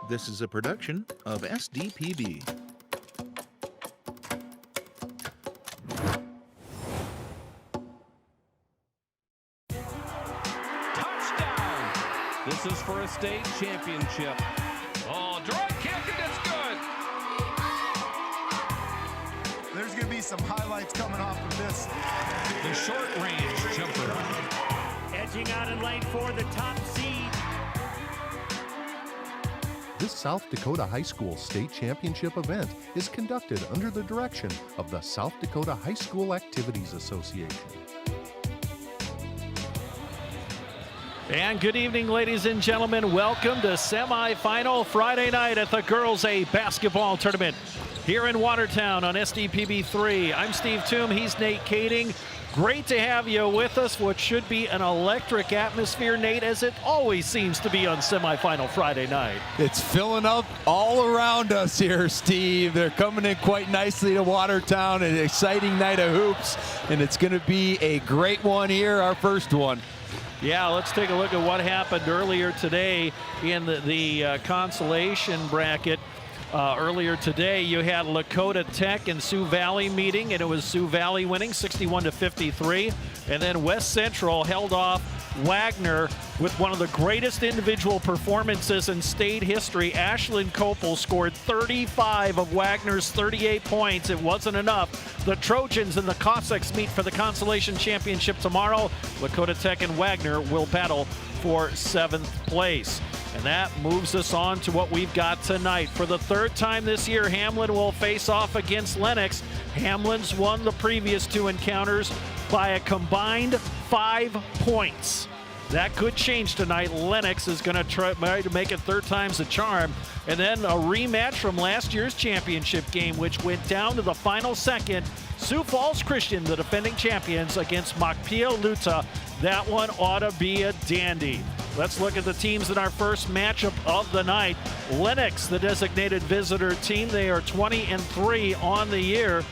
This is a production of SDPB. Touchdown! This is for a state championship. Oh, drop kick, and it's good! There's going to be some highlights coming off of this. The short-range jumper. Edging out in lane 4, the top seed. This South Dakota High School State Championship event is conducted under the direction of the South Dakota High School Activities Association. And good evening, ladies and gentlemen. Welcome to semifinal Friday night at the Girls A Basketball Tournament here in Watertown on SDPB3. I'm Steve Toom, he's Nate Kading. Great to have you with us. What should be an electric atmosphere, Nate, as it always seems to be on semifinal Friday night. It's filling up all around us here, Steve. They're coming in quite nicely to Watertown. An exciting night of hoops, and it's going to be a great one here, our first one. Yeah, let's take a look at what happened earlier today in the consolation bracket. Earlier today, you had Lakota Tech and Sioux Valley meeting, and it was Sioux Valley winning 61-53. And then West Central held off Wagner with one of the greatest individual performances in state history. Ashlyn Copel scored 35 of Wagner's 38 points. It wasn't enough. The Trojans and the Cossacks meet for the consolation championship tomorrow. Lakota Tech and Wagner will battle for 7th place. And that moves us on to what we've got tonight. For the third time this year, Hamlin will face off against Lennox. Hamlin's won the previous two encounters by a combined 5 points. That could change tonight. Lennox is going to try to make it third time's the charm. And then a rematch from last year's championship game, which went down to the final second. Sioux Falls Christian, the defending champions, against Makpia Luta. That one ought to be a dandy. Let's look at the teams in our first matchup of the night. Lennox, the designated visitor team, they are 20-3 on the year.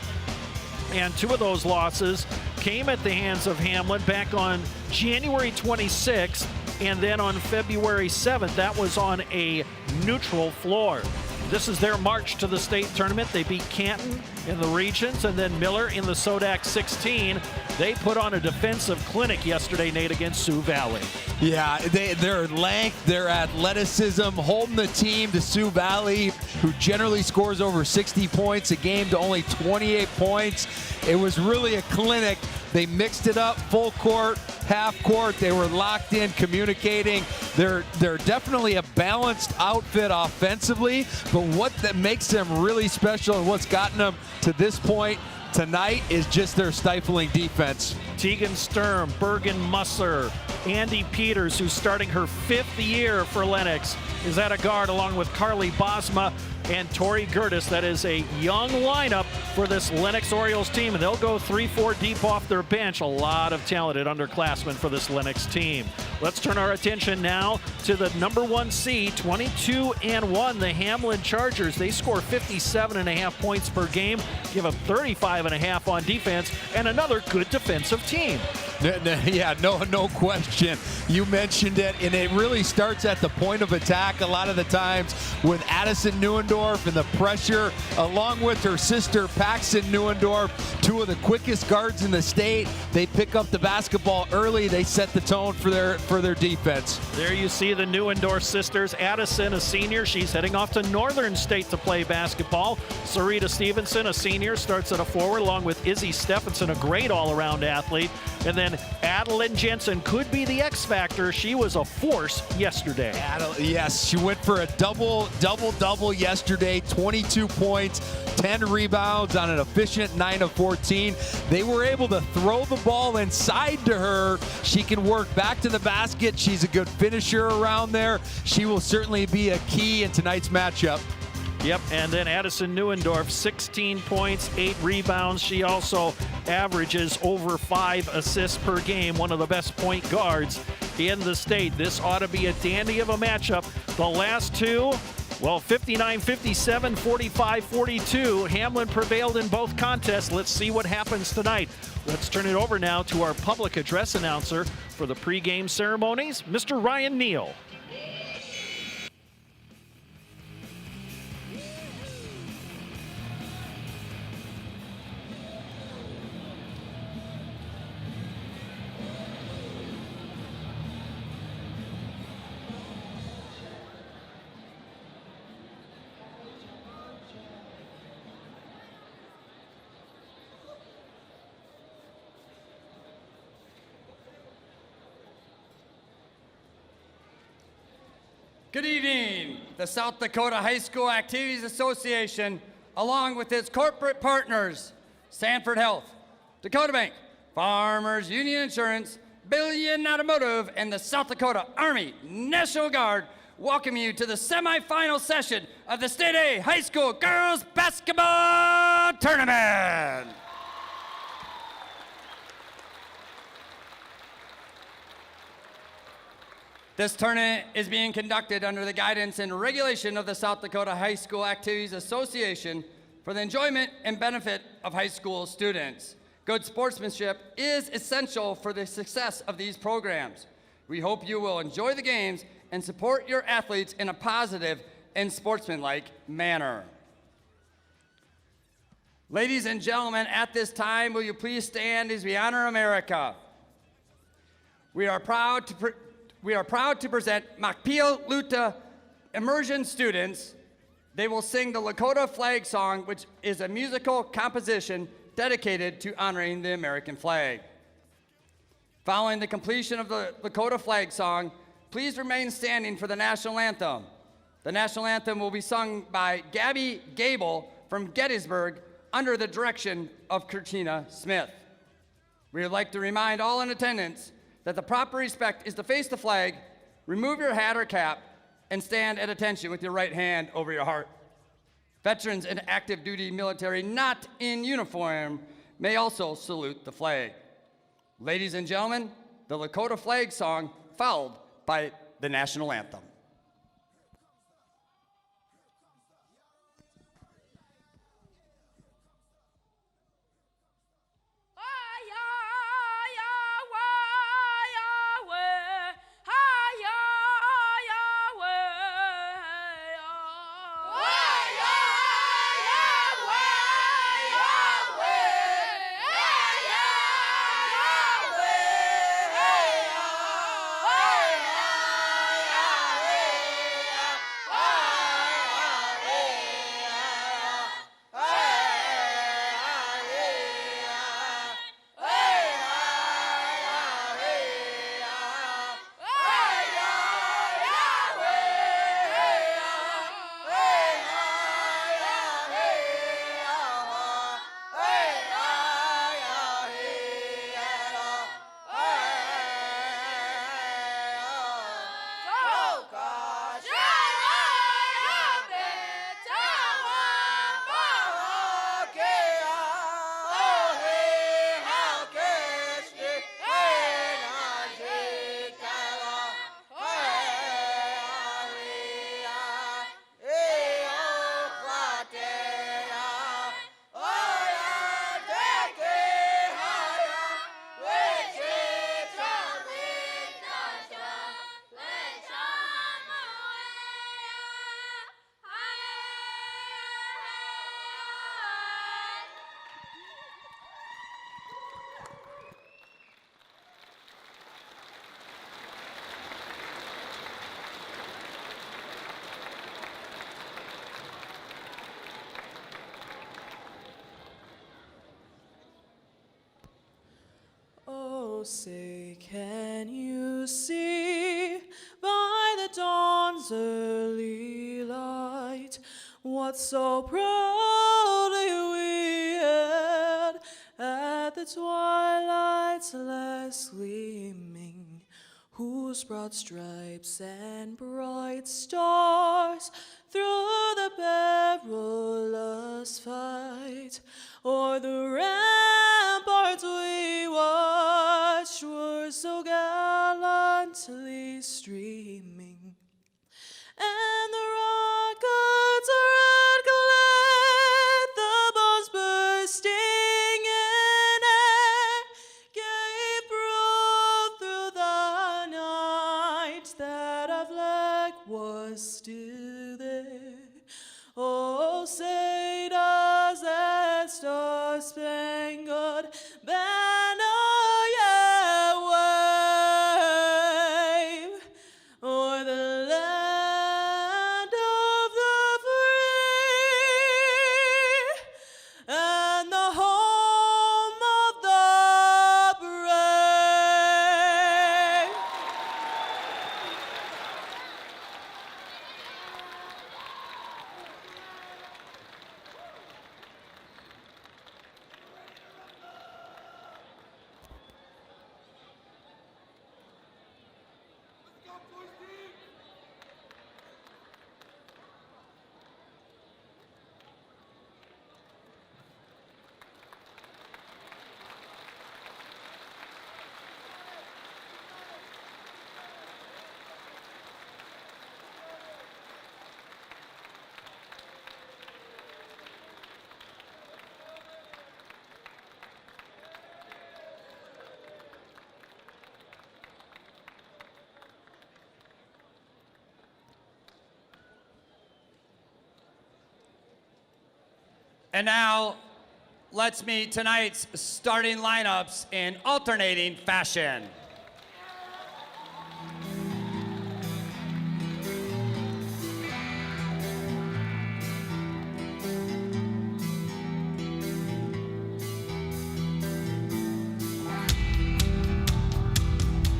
And 2 of those losses came at the hands of Hamlin back on January 26th and then on February 7th. That was on a neutral floor. This is their march to the state tournament. They beat Canton in the regions and then Miller in the Sodak 16. They put on a defensive clinic yesterday, Nate, against Sioux Valley. Yeah, their length, their athleticism, holding the team to Sioux Valley, who generally scores over 60 points a game, to only 28 points. It was really a clinic. They mixed it up, full court, half court. They were locked in, communicating. They're definitely a balanced outfit offensively, but what that makes them really special and what's gotten them to this point tonight is just their stifling defense. Tegan Sturm, Bergen Musser, Andy Peters, who's starting her 5th year for Lennox, is at a guard along with Carly Bosma and Tori Gertis. That is a young lineup for this Lennox Orioles team, and they'll go 3-4 deep off their bench. A lot of talented underclassmen for this Lennox team. Let's turn our attention now to the number 1 seed, 22-1, the Hamlin Chargers. They score 57.5 points per game, give up 35.5 on defense, and another good defensive team. Yeah, no question. You mentioned it, and it really starts at the point of attack a lot of the times with Addison Neuendorf and the pressure, along with her sister Paxton Neuendorf, 2 of the quickest guards in the state. They pick up the basketball early. They set the tone for their defense. There you see the Neuendorf sisters. Addison, a senior, she's heading off to Northern State to play basketball. Sarita Stevenson, a senior, starts at a forward, along with Izzy Stephenson, a great all-around athlete. And then Adeline Jensen could be the X factor. She was a force yesterday. Yes, she went for a double-double yesterday, 22 points, 10 rebounds on an efficient 9 of 14. They were able to throw the ball inside to her. She can work back to the basket. She's a good finisher around there. She will certainly be a key in tonight's matchup. Yep, and then Addison Neuendorf, 16 points, 8 rebounds. She also averages over 5 assists per game, one of the best point guards in the state. This ought to be a dandy of a matchup. The last 2, well, 59-57, 45-42. Hamlin prevailed in both contests. Let's see what happens tonight. Let's turn it over now to our public address announcer for the pregame ceremonies, Mr. Ryan Neal. Good evening. The South Dakota High School Activities Association, along with its corporate partners, Sanford Health, Dakota Bank, Farmers Union Insurance, Billion Automotive, and the South Dakota Army National Guard, welcome you to the semifinal session of the State A High School Girls Basketball Tournament. This tournament is being conducted under the guidance and regulation of the South Dakota High School Activities Association for the enjoyment and benefit of high school students. Good sportsmanship is essential for the success of these programs. We hope you will enjoy the games and support your athletes in a positive and sportsmanlike manner. Ladies and gentlemen, at this time, will you please stand as we honor America? We are proud to present Makpil Luta immersion students. They will sing the Lakota flag song, which is a musical composition dedicated to honoring the American flag. Following the completion of the Lakota flag song, please remain standing for the national anthem. The national anthem will be sung by Gabby Gable from Gettysburg under the direction of Kurtina Smith. We would like to remind all in attendance that the proper respect is to face the flag, remove your hat or cap, and stand at attention with your right hand over your heart. Veterans and active duty military not in uniform may also salute the flag. Ladies and gentlemen, the Lakota flag song followed by the national anthem. Say, can you see by the dawn's early light what so proudly we had at the twilight's last gleaming, whose broad stripes and bright stars through the perilous fight o'er the ramparts we watched were so gallantly streaming, and the rockets' red glare, the bombs bursting in air, gave proof through the night that our flag was still there. Oh, say does that star-spangled banner yet wave o'er the land of the free and the home of the brave? And now, let's meet tonight's starting lineups in alternating fashion.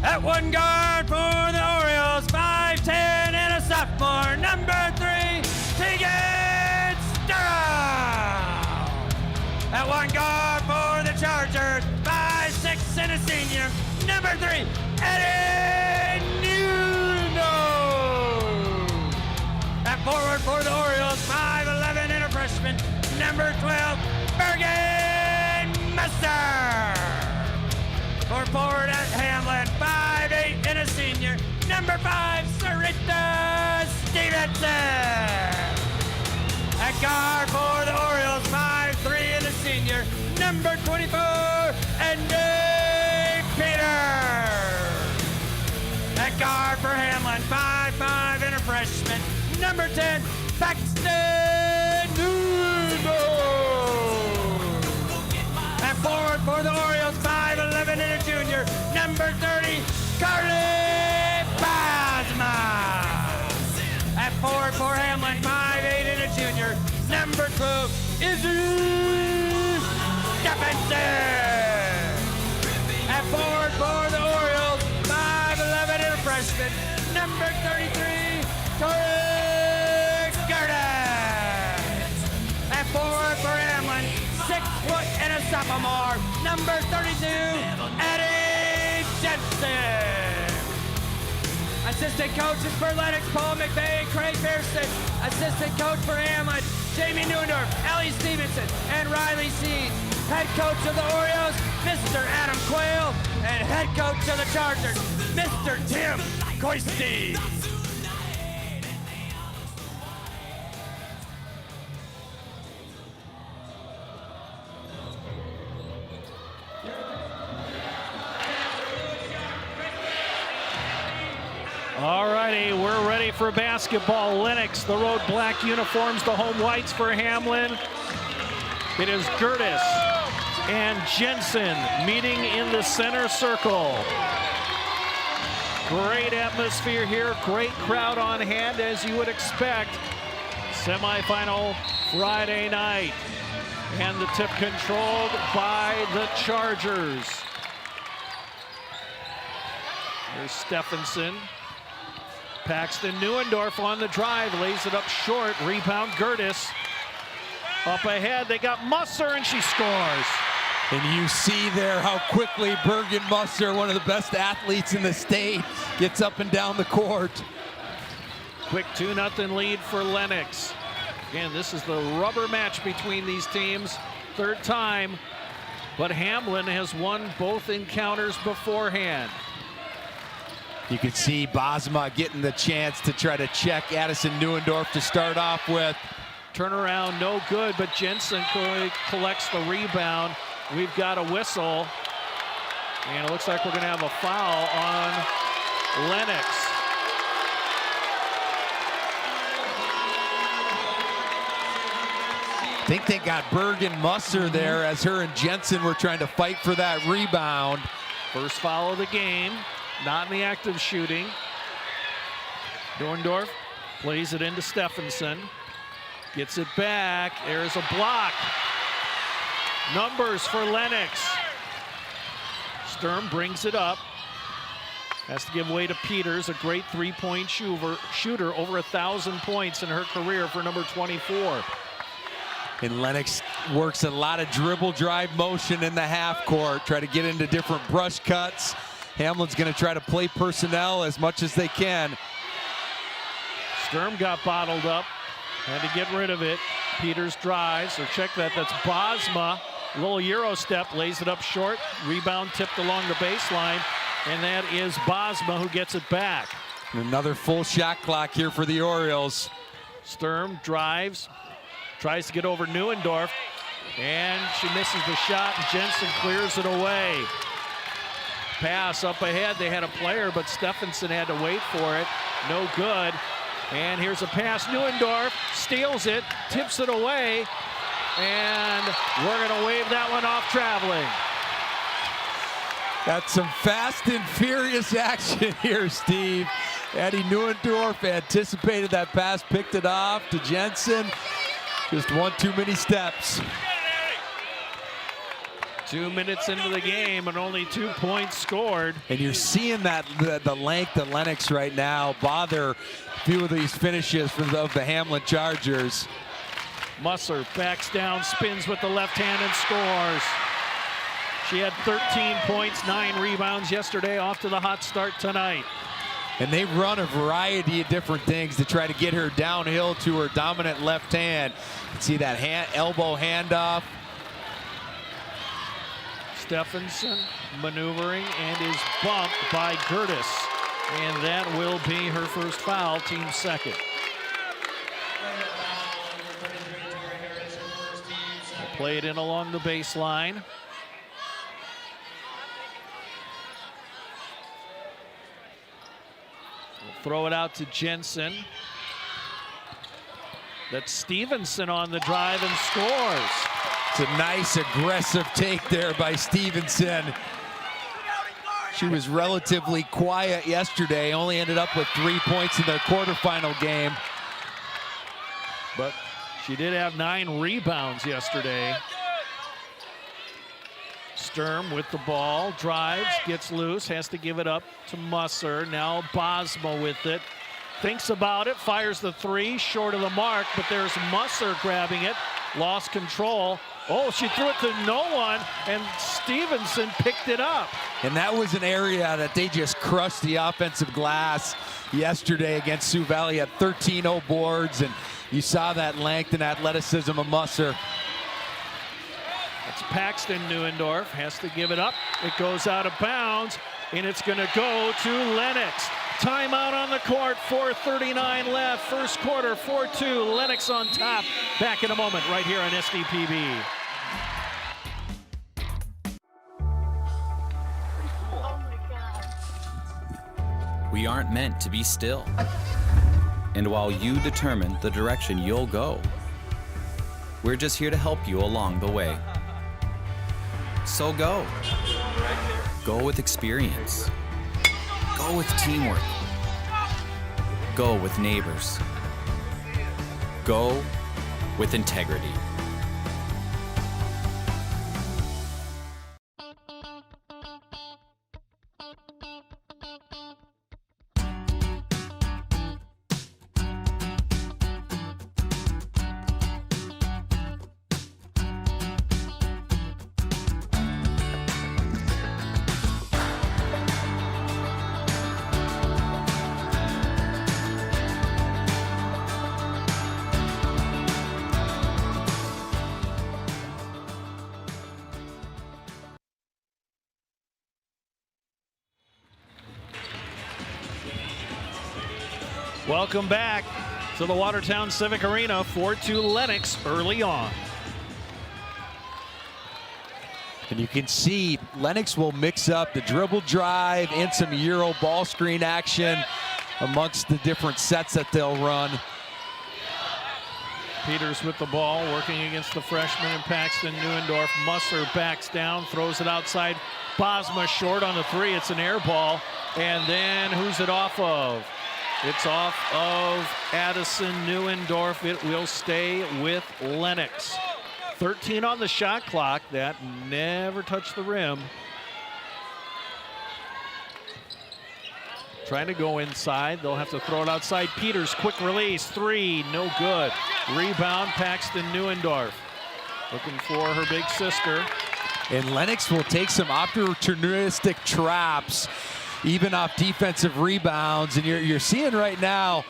At one guard for the Orioles, 5'10", and a sophomore, number 3, Tegan Sturrow. At one guard for the Chargers, 5'6", and a senior, number 3, Eddie Nuno. At forward for the Orioles, 5'11", and a freshman, number 12, Bergen Musser. For forward at Hamlin, 5'8", and a senior, number 5, Sarita Stevenson. At guard for the Orioles, 5'3", and a senior, number 24, Andy Peters. At guard for Hamlin, 5'5", and a freshman, number 10, Paxton Nuno. At forward for the Orioles, 5'11", and a junior, number 30, Carly Basma. At forward for Hamlin, 5'8", and a junior, number 12, Izzy Stephenson. At forward for the Orioles, 5'11", and a freshman, number 33, Tori Gerdes. At forward for Hamlin, 6 foot and a sophomore, number 32, Eddie Jensen. Assistant coaches for Lennox, Paul McVeigh, Craig Pearson. Assistant coach for Hamlin, Jamie Neundorf, Ellie Stevenson, and Riley Seeds. Head coach of the Orioles, Mr. Adam Quayle, and head coach of the Chargers, Mr. Tim Coisty. All righty, we're ready for basketball. Lennox, the road black uniforms, the home whites for Hamlin. It is Gerdes and Jensen meeting in the center circle. Great atmosphere here, great crowd on hand as you would expect. Semifinal Friday night. And the tip controlled by the Chargers. There's Stephenson. Paxton Neuendorf on the drive, lays it up short, rebound Gerdes. Up ahead, they got Musser, and she scores. And you see there how quickly Bergen Musser, one of the best athletes in the state, gets up and down the court. Quick 2-0 lead for Lennox. Again, this is the rubber match between these teams, third time, but Hamlin has won both encounters beforehand. You can see Basma getting the chance to try to check Addison Neuendorf to start off with. Turnaround, no good, but Jensen collects the rebound. We've got a whistle, and it looks like we're going to have a foul on Lennox. I think they got Bergen Musser there as her and Jensen were trying to fight for that rebound. First foul of the game, not in the act of shooting. Neuendorf plays it into Stephenson. Gets it back. There's a block. Numbers for Lennox. Sturm brings it up. Has to give way to Peters, a great three-point shooter, over 1,000 points in her career for number 24. And Lennox works a lot of dribble drive motion in the half court, try to get into different brush cuts. Hamlin's going to try to play personnel as much as they can. Sturm got bottled up. Had to get rid of it. Peters drives, or check that, that's Basma. Little Euro step, lays it up short. Rebound tipped along the baseline, and that is Basma who gets it back. And another full shot clock here for the Orioles. Sturm drives, tries to get over Neuendorf, and she misses the shot, and Jensen clears it away. Pass up ahead, they had a player, but Stephenson had to wait for it. No good. And here's a pass. Neuendorf steals it, tips it away, And we're going to wave that one off traveling. Got some fast and furious action here, Steve. Eddie Neuendorf anticipated that pass, picked it off to Jensen. Just one too many steps. 2 minutes into the game and only 2 points scored. And you're seeing that the length of Lennox right now bother a few of these finishes of the Hamlin Chargers. Musser backs down, spins with the left hand and scores. She had 13 points, 9 rebounds yesterday, off to the hot start tonight. And they run a variety of different things to try to get her downhill to her dominant left hand. You can see that elbow handoff. Stephenson maneuvering and is bumped by Gertis. And that will be her first foul, team second. They'll play it in along the baseline. We'll throw it out to Jensen. That's Stevenson on the drive and scores. It's a nice aggressive take there by Stevenson. She was relatively quiet yesterday, only ended up with 3 points in the quarterfinal game. But she did have 9 rebounds yesterday. Sturm with the ball, drives, gets loose, has to give it up to Musser. Now Bosma with it. Thinks about it, fires the 3, short of the mark, but there's Musser grabbing it. Lost control. Oh, she threw it to no one, and Stevenson picked it up. And that was an area that they just crushed the offensive glass yesterday against Sioux Valley at 13-0 boards, and you saw that length and athleticism of Musser. That's Paxton Neuendorf, has to give it up. It goes out of bounds, and it's going to go to Lennox. Timeout on the court, 4:39 left. First quarter, 4-2. Lennox on top. Back in a moment right here on SDPB. We aren't meant to be still. And while you determine the direction you'll go, we're just here to help you along the way. So go. Go with experience. Go with teamwork. Go with neighbors. Go with integrity. Welcome back to the Watertown Civic Arena. 4-2 Lennox early on. And you can see Lennox will mix up the dribble drive and some Euro ball screen action amongst the different sets that they'll run. Peters with the ball, working against the freshman and Paxton Neuendorf. Musser backs down, throws it outside. Bosma short on the 3. It's an air ball. And then who's it off of? It's off of Addison Neuendorf. It will stay with Lennox. 13 on the shot clock. That never touched the rim. Trying to go inside. They'll have to throw it outside. Peters, quick release. 3, no good. Rebound, Paxton Neuendorf. Looking for her big sister. And Lennox will take some opportunistic traps, even off defensive rebounds. And you're seeing right now,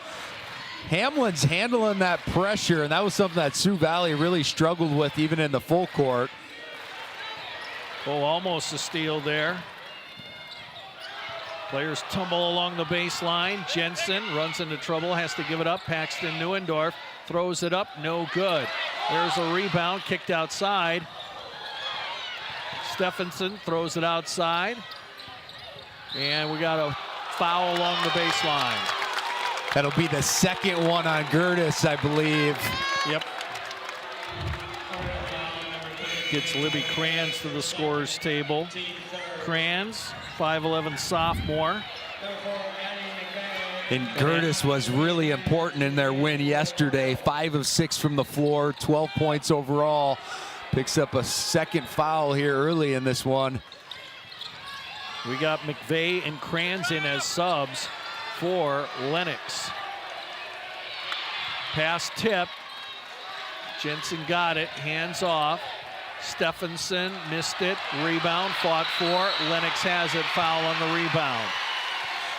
Hamlin's handling that pressure, and that was something that Sioux Valley really struggled with even in the full court. Oh, almost a steal there. Players tumble along the baseline. Jensen runs into trouble, has to give it up. Paxton Neuendorf throws it up, no good. There's a rebound, kicked outside. Stephenson throws it outside. And we got a foul along the baseline. That'll be the second one on Gertis, I believe. Yep. gets Libby Kranz to the scorer's table. Kranz, 5'11" sophomore. And Curtis was really important in their win yesterday. 5 of 6 from the floor, 12 points overall. Picks up a second foul here early in this one. We got McVeigh and Kranz in as subs for Lennox. Pass tip. Jensen got it, hands off. Stephenson missed it, rebound, fought for. Lennox has it, foul on the rebound.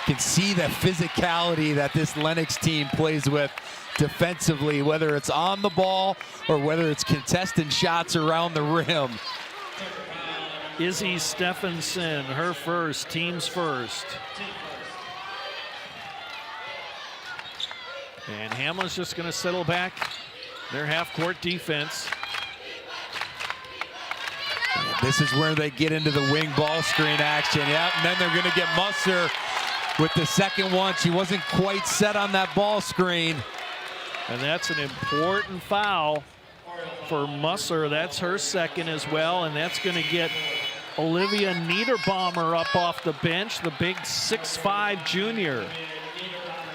Can see the physicality that this Lennox team plays with defensively, whether it's on the ball or whether it's contesting shots around the rim. Izzy Stephenson, her first, team's first. And Hamlin's just going to settle back their half-court defense. This is where they get into the wing ball screen action. Yep, and then they're going to get Musser with the second one. She wasn't quite set on that ball screen. And that's an important foul for Musser. That's her second as well, and that's going to get Olivia Niederbaumer up off the bench, the big 6'5" junior.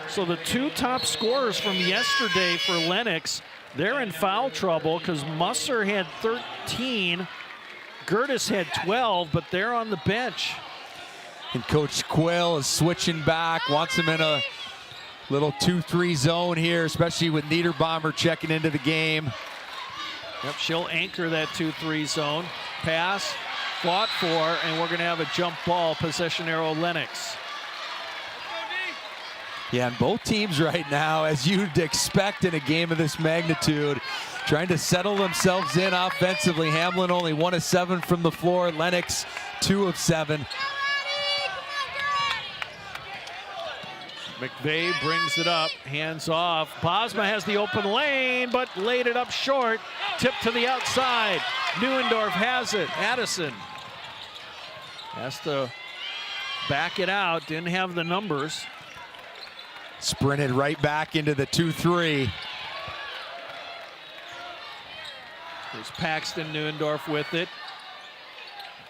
So the two top scorers from yesterday for Lennox, they're in foul trouble because Musser had 13, Gertis had 12, but they're on the bench. And Coach Quayle is switching back, wants him in a little 2-3 zone here, especially with Niederbaumer checking into the game. Yep, she'll anchor that 2-3 zone. Pass, fought for, and we're going to have a jump ball, possession arrow Lennox. Yeah, and both teams right now, as you'd expect in a game of this magnitude, trying to settle themselves in offensively. Hamlin only 1 of 7 from the floor. Lennox 2 of 7. McVeigh brings it up, hands off. Bosma has the open lane, but laid it up short. Tip to the outside. Neuendorf has it. Addison has to back it out. Didn't have the numbers. Sprinted right back into the 2-3. There's Paxton Neuendorf with it.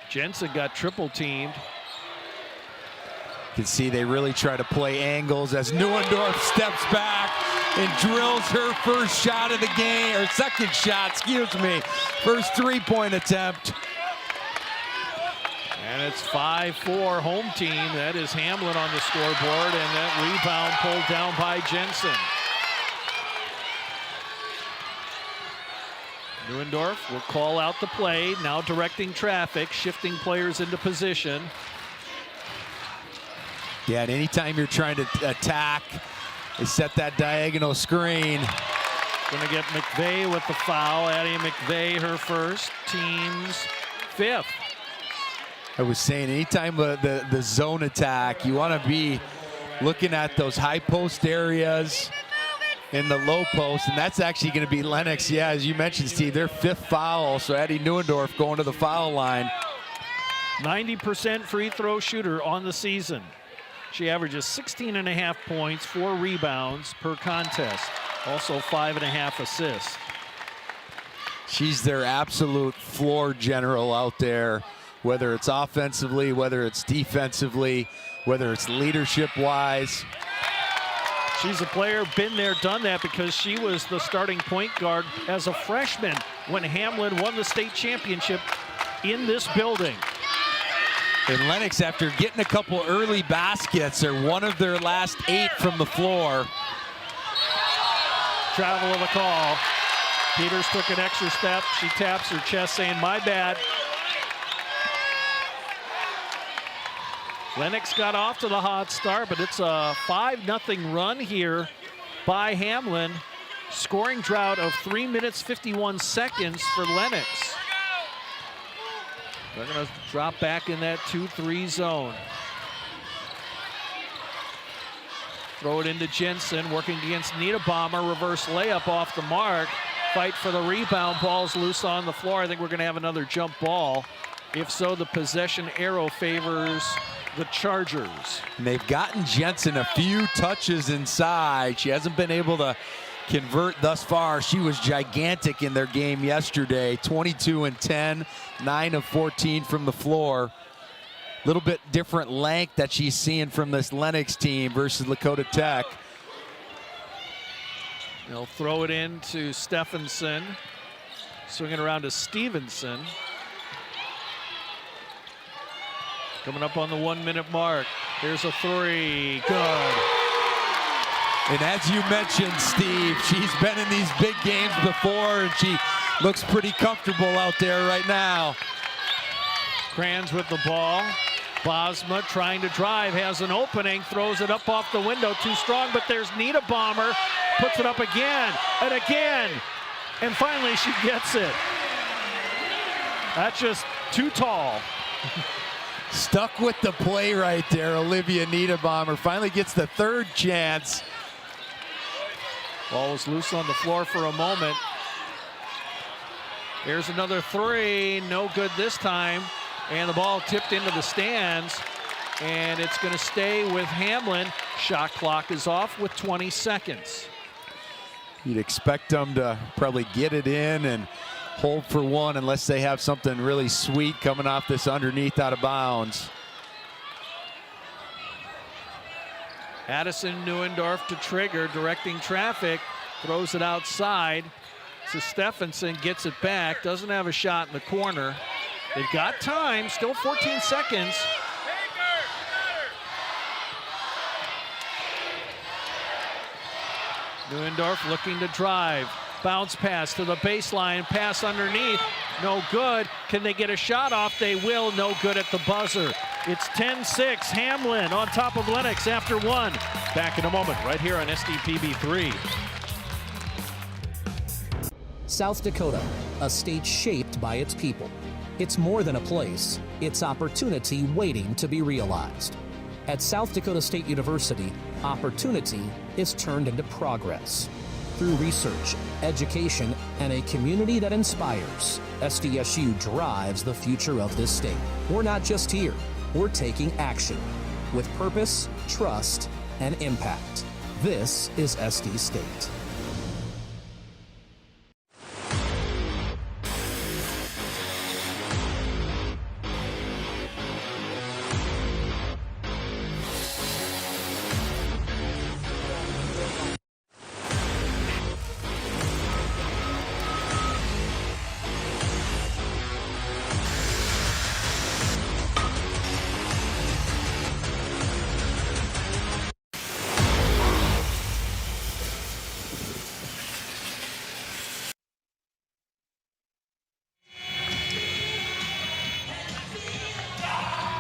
Jensen got triple teamed. You can see they really try to play angles as Neuendorf steps back and drills her first shot of the game, or second shot, excuse me. First three-point attempt. And it's 5-4 home team. That is Hamlin on the scoreboard, and that rebound pulled down by Jensen. Neuendorf will call out the play, now directing traffic, shifting players into position. Yeah, and anytime you're trying to attack, they set that diagonal screen. Gonna get McVeigh with the foul. Addie McVeigh, her first, team's 5th. I was saying, anytime the zone attack, you want to be looking at those high post areas in the low post, and that's actually going to be Lennox. Yeah, as you mentioned, Steve, their 5th foul, so Addie Neuendorf going to the foul line. 90% free throw shooter on the season. She averages 16.5 points, 4 rebounds per contest. Also 5.5 assists. She's their absolute floor general out there, whether it's offensively, whether it's defensively, whether it's leadership-wise. She's a player, been there, done that, because she was the starting point guard as a freshman when Hamlin won the state championship in this building. And Lennox, after getting a couple early baskets, are one of their last 8 from the floor. Travel of a call. Peters took an extra step. She taps her chest saying, "My bad." Lennox got off to the hot start, but it's a 5-0 run here by Hamlin. Scoring drought of 3 minutes, 51 seconds for Lennox. They're going to drop back in that 2-3 zone. Throw it into Jensen, working against Niederbaumer. Reverse layup off the mark. Fight for the rebound. Ball's loose on the floor. I think we're going to have another jump ball. If so, the possession arrow favors the Chargers. And they've gotten Jensen a few touches inside. She hasn't been able to convert thus far. She was gigantic in their game yesterday. 22 and 10, 9 of 14 from the floor. A little bit different length that she's seeing from this Lennox team versus Lakota Tech. They'll throw it in to Stephenson. Swinging around to Stevenson. Coming up on the 1 minute mark. Here's a three, good. And as you mentioned, Steve, she's been in these big games before and she looks pretty comfortable out there right now. Kranz with the ball. Bosma trying to drive, has an opening, throws it up off the window, too strong, but there's Niederbaumer, puts it up again, and finally she gets it. That's just too tall. Stuck with the play right there, Olivia Niederbaumer finally gets the third chance. Ball was loose on the floor for a moment. Here's another three, no good this time. And the ball tipped into the stands, and it's going to stay with Hamlin. Shot clock is off with 20 seconds. You'd expect them to probably get it in and hold for one unless they have something really sweet coming off this underneath out of bounds. Addison Neuendorf to trigger, directing traffic, throws it outside. So Stephenson gets it back, doesn't have a shot in the corner. They've got time, still 14 seconds. Neuendorf looking to drive. Bounce pass to the baseline, pass underneath, no good. Can they get a shot off? They will, no good at the buzzer. It's 10-6, Hamlin on top of Lennox after one. Back in a moment, right here on SDPB 3. South Dakota, a state shaped by its people. It's more than a place, it's opportunity waiting to be realized. At South Dakota State University, opportunity is turned into progress. Through research, education, and a community that inspires, SDSU drives the future of this state. We're not just here, we're taking action with purpose, trust, and impact. This is SD State.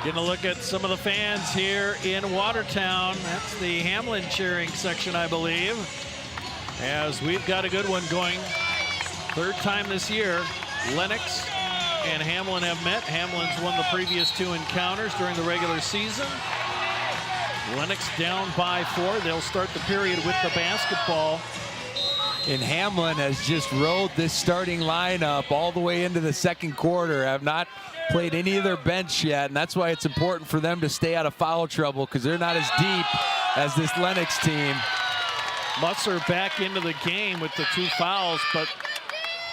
Getting a look at some of the fans here in Watertown. That's the Hamlin cheering section, I believe. As we've got a good one going. Third time this year, Lennox and Hamlin have met. Hamlin's won the previous two encounters during the regular season. Lennox down by 4. They'll start the period with the basketball. And Hamlin has just rode this starting lineup all the way into the second quarter. Have not played any of their bench yet, and that's why it's important for them to stay out of foul trouble because they're not as deep as this Lennox team. Musser back into the game with the 2 fouls, but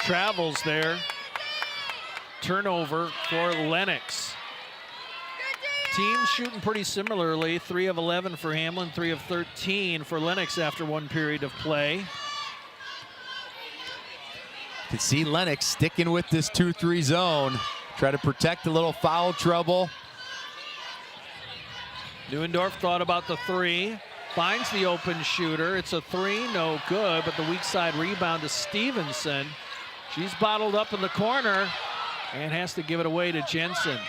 travels there. Turnover for Lennox. Teams shooting pretty similarly. 3 of 11 for Hamlin, 3 of 13 for Lennox after one period of play. You can see Lennox sticking with this 2-3 zone. Try to protect a little foul trouble. Neuendorf thought about the 3. Finds the open shooter. It's a 3, no good, but the weak side rebound to Stevenson. She's bottled up in the corner and has to give it away to Jensen.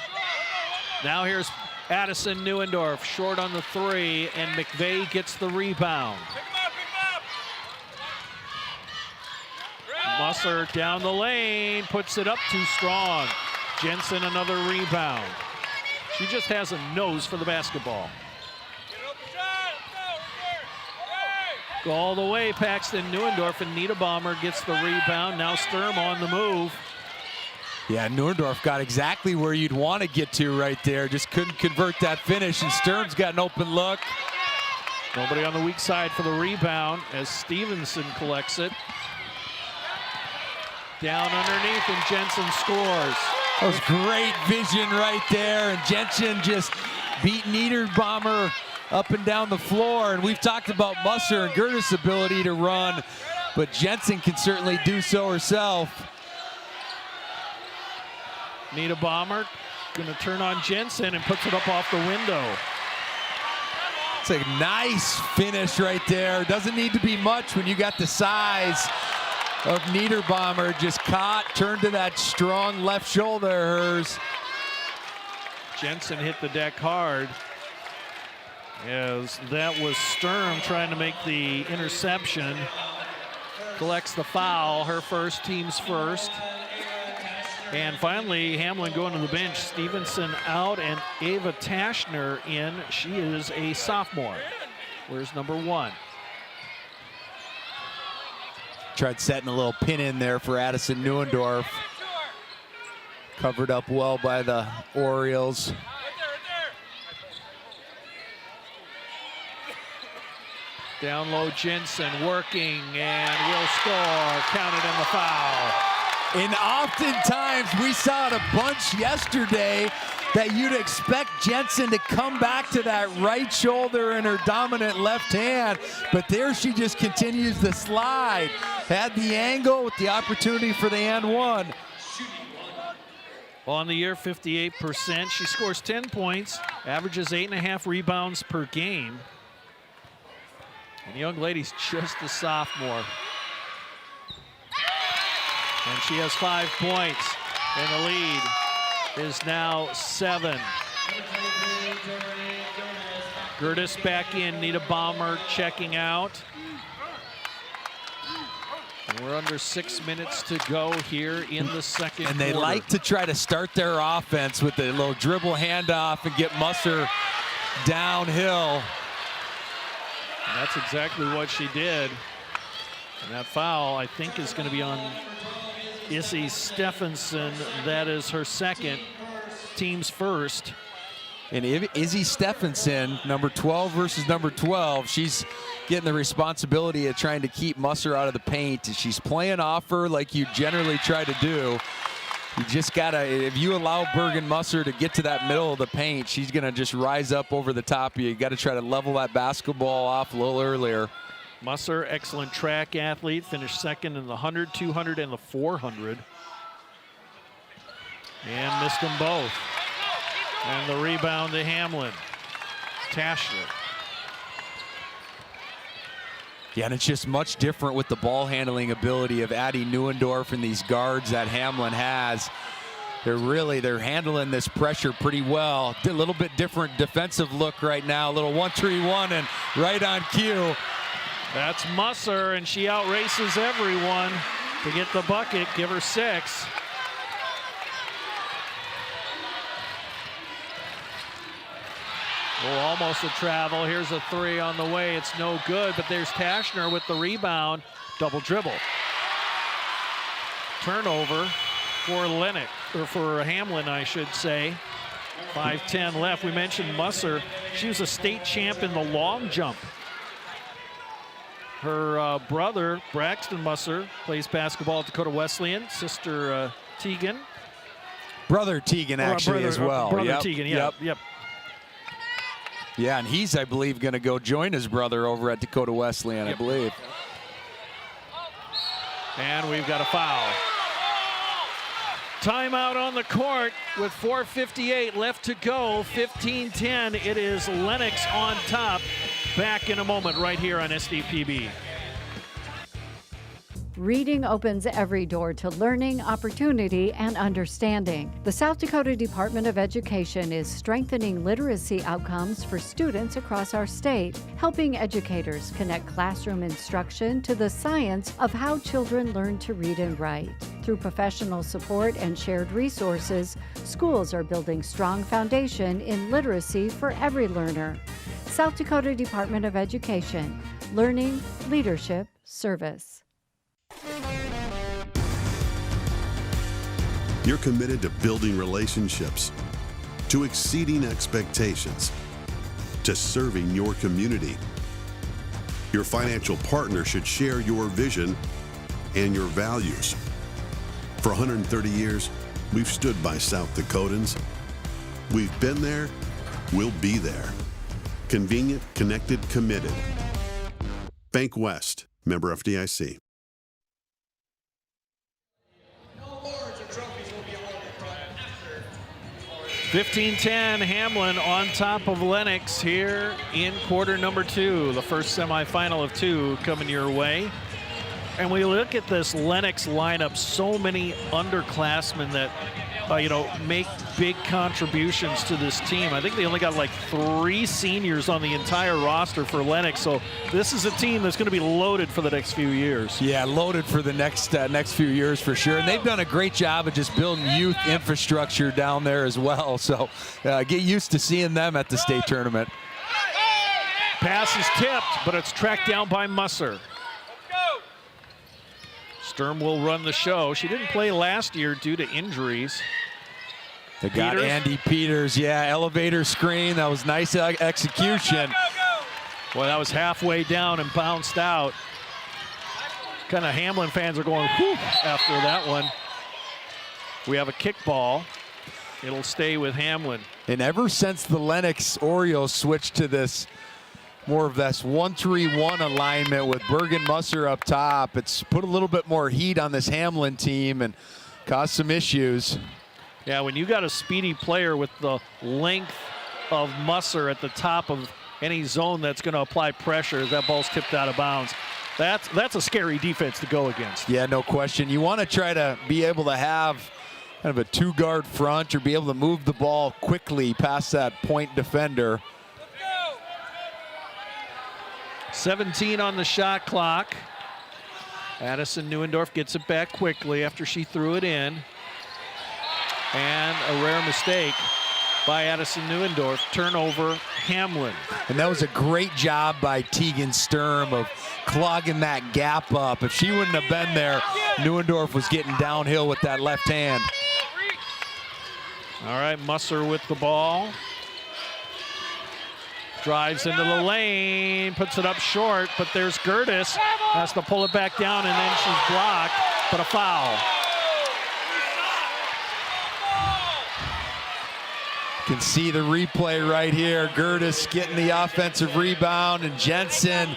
Now here's Addison Neuendorf, short on the 3, and McVeigh gets the rebound. Musser down the lane, puts it up too strong. Jensen another rebound. She just has a nose for the basketball. Go all the way, Paxton Neuendorf, and Niederbaumer gets the rebound. Now Sturm on the move. Yeah, Neuendorf got exactly where you'd want to get to right there. Just couldn't convert that finish, and Sturm's got an open look. Nobody on the weak side for the rebound as Stevenson collects it. Down underneath, and Jensen scores. That was great vision right there, and Jensen just beat Niederbaumer up and down the floor. And we've talked about Musser and Gertis' ability to run, but Jensen can certainly do so herself. Niederbaumer gonna turn on Jensen and puts it up off the window. It's a nice finish right there. Doesn't need to be much when you got the size of Niederbaumer. Just caught, turned to that strong left shoulder of hers. Jensen hit the deck hard, as that was Sturm trying to make the interception. Collects the foul, her first, team's first. And finally, Hamlin going to the bench. Stevenson out and Ava Taschner in. She is a sophomore. Where's number 1? Tried setting a little pin in there for Addison Neuendorf. Covered up well by the Orioles. Down low, Jensen working and will score. Counted in the foul. And oftentimes we saw it a bunch yesterday that you'd expect Jensen to come back to that right shoulder in her dominant left hand, but there she just continues to slide. Had the angle with the opportunity for the and one. On the year, 58%. She scores 10 points, averages 8.5 rebounds per game. And the young lady's just a sophomore. And she has 5 points, and the lead is now 7. Gertis back in, Niederbaumer checking out. And we're under 6 minutes to go here in the second And they quarter. like to try to start their offense with a little dribble handoff and get Musser downhill. And that's exactly what she did. And that foul, I think, is going to be on Izzy Stephenson. That is her second, team's first. And Izzy Stephenson, number 12 versus number 12, she's getting the responsibility of trying to keep Musser out of the paint. She's playing off her like you generally try to do. You just gotta, if you allow Bergen Musser to get to that middle of the paint, she's gonna just rise up over the top of you. You gotta try to level that basketball off a little earlier. Musser, excellent track athlete, finished second in the 100, 200, and the 400. And missed them both. And the rebound to Hamlin. Taschner. Yeah, and it's just much different with the ball handling ability of Addie Neuendorf and these guards that Hamlin has. They're handling this pressure pretty well. A little bit different defensive look right now. A little 1-3-1 and right on cue. That's Musser, and she outraces everyone to get the bucket. Give her 6. Oh, almost a travel. Here's a 3 on the way. It's no good, but there's Taschner with the rebound. Double dribble. Turnover for Lennox, or for Hamlin, I should say. 5:10 left. We mentioned Musser. She was a state champ in the long jump. Her brother, Braxton Musser, plays basketball at Dakota Wesleyan. Sister Tegan. Brother Tegan, actually, as well. Brother Yep. Tegan, yeah. Yep. Yeah, and he's, I believe, going to go join his brother over at Dakota Wesleyan, I believe. And we've got a foul. Timeout on the court with 4:58 left to go. 15-10. It is Lennox on top. Back in a moment right here on SDPB. Reading opens every door to learning, opportunity, and understanding. The South Dakota Department of Education is strengthening literacy outcomes for students across our state, helping educators connect classroom instruction to the science of how children learn to read and write. Through professional support and shared resources, schools are building strong foundation in literacy for every learner. South Dakota Department of Education, learning, leadership, service. You're committed to building relationships, to exceeding expectations, to serving your community, Your financial partner should share your vision and your values. For 130 years, we've stood by South Dakotans. We've been there, we'll be there. Convenient, connected, committed. Bank West, member FDIC. 15-10, Hamlin on top of Lennox here in quarter number 2. The first semifinal of 2 coming your way. And we look at this Lennox lineup, so many underclassmen that make big contributions to this team. I think they only got like 3 seniors on the entire roster for Lennox. So this is a team that's going to be loaded for the next few years. Yeah, loaded for the next few years for sure. And they've done a great job of just building youth infrastructure down there as well. So get used to seeing them at the state tournament. Pass is tipped, but it's tracked down by Musser. Sturm will run the show. She didn't play last year due to injuries. They got Andy Peters, yeah, elevator screen. That was nice execution. Boy, that was halfway down and bounced out. Kind of Hamlin fans are going, whew, after that one. We have a kickball. It'll stay with Hamlin. And ever since the Lennox Orioles switched to this more of this 1-3-1 alignment with Bergen Musser up top, it's put a little bit more heat on this Hamlin team and caused some issues. Yeah, when you got a speedy player with the length of Musser at the top of any zone that's going to apply pressure, that ball's tipped out of bounds. That's a scary defense to go against. Yeah, no question. You want to try to be able to have kind of a 2-guard front or be able to move the ball quickly past that point defender. 17 on the shot clock. Addison Neuendorf gets it back quickly after she threw it in. And a rare mistake by Addison Neuendorf. Turnover, Hamlin. And that was a great job by Tegan Sturm of clogging that gap up. If she wouldn't have been there, Neuendorf was getting downhill with that left hand. All right, Musser with the ball. Drives into the lane, puts it up short, but there's Gertis. Has to pull it back down, and then she's blocked, but a foul. You can see the replay right here. Gertis getting the offensive rebound, and Jensen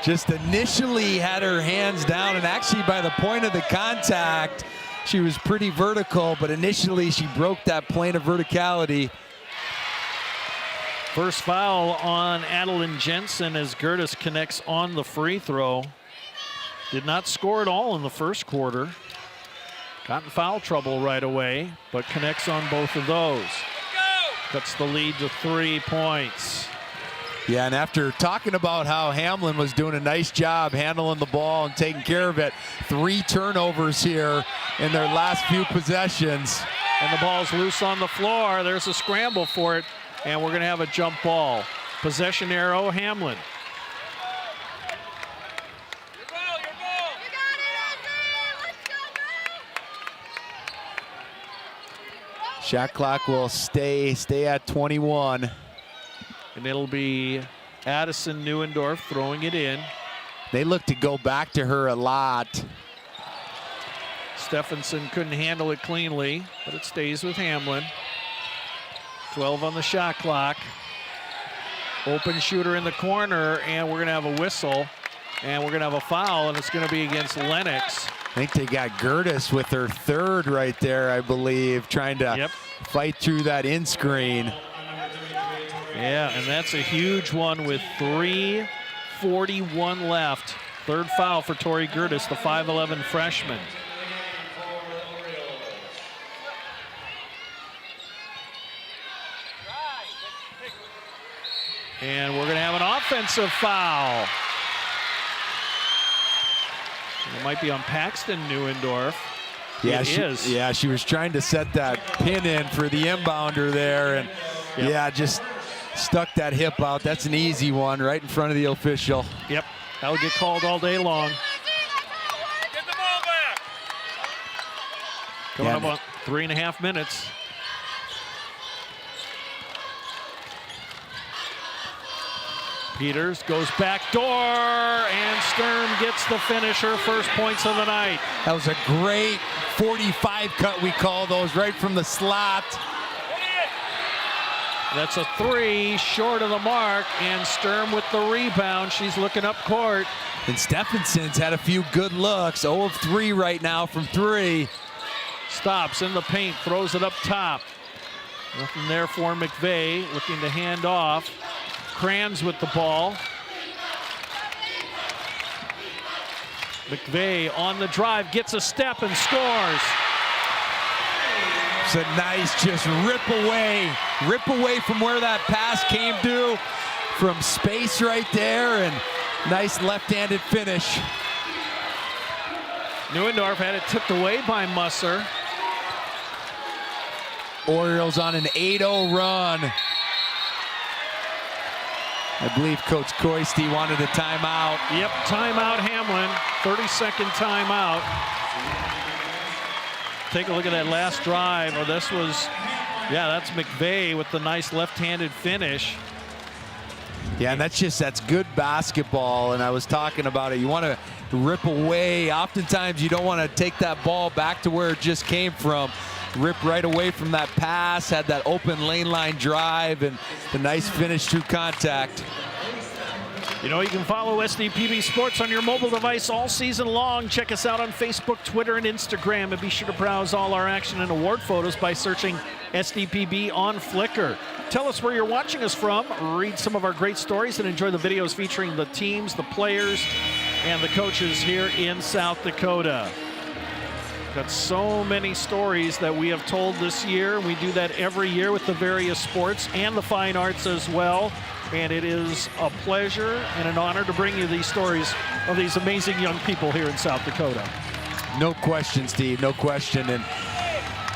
just initially had her hands down, and actually by the point of the contact, she was pretty vertical, but initially she broke that plane of verticality. First foul on Adeline Jensen as Gertis connects on the free throw. Did not score at all in the first quarter. Got in foul trouble right away, but connects on both of those. Cuts the lead to 3 points. Yeah, and after talking about how Hamlin was doing a nice job handling the ball and taking care of it, 3 turnovers here in their last few possessions. And the ball's loose on the floor. There's a scramble for it. And we're going to have a jump ball. Possession arrow, Hamlin. Shot clock will stay at 21. And it'll be Addison Neuendorf throwing it in. They look to go back to her a lot. Stephenson couldn't handle it cleanly, but it stays with Hamlin. 12 on the shot clock. Open shooter in the corner, and we're going to have a whistle, and we're going to have a foul, and it's going to be against Lennox. I think they got Gertis with her 3rd right there, I believe, trying to fight through that in screen. Yeah, and that's a huge one with 3:41 left. 3rd foul for Tori Gertis, the 5'11" freshman. And we're going to have an offensive foul. It might be on Paxton Neuendorf. Yeah, it is. Yeah, she was trying to set that pin in for the inbounder there, and yeah, just stuck that hip out. That's an easy one right in front of the official. Yep, that'll get called all day long. Get the ball back. Coming up on 3.5 minutes. Peters goes back door, and Sturm gets the finish, her first points of the night. That was a great 45 cut, we call those, right from the slot. That's a 3 short of the mark, and Sturm with the rebound. She's looking up court. And Stephenson's had a few good looks. 0 of 3 right now from 3. Stops in the paint, throws it up top. Nothing there for McVeigh, looking to hand off. Kranz with the ball. McVeigh on the drive, gets a step and scores. It's a nice just rip away from where that pass came to, from space right there, and nice left-handed finish. Neuendorf had it tipped away by Musser. Orioles on an 8-0 run. I believe Coach Coisty wanted a timeout. Yep, timeout Hamlin, 30-second timeout. Take a look at that last drive. Oh, this was, yeah, that's McVeigh with the nice left-handed finish. Yeah, and that's good basketball, and I was talking about it. You want to rip away. Oftentimes you don't want to take that ball back to where it just came from. Rip right away from that pass, had that open lane line drive, and the nice finish through contact. You know, you can follow SDPB Sports on your mobile device all season long. Check us out on Facebook, Twitter, and Instagram, and be sure to browse all our action and award photos by searching SDPB on Flickr. Tell us where you're watching us from, read some of our great stories, and enjoy the videos featuring the teams, the players, and the coaches here in South Dakota. Got so many stories that we have told this year. We do that every year with the various sports and the fine arts as well. And it is a pleasure and an honor to bring you these stories of these amazing young people here in South Dakota. No question, Steve, no question. And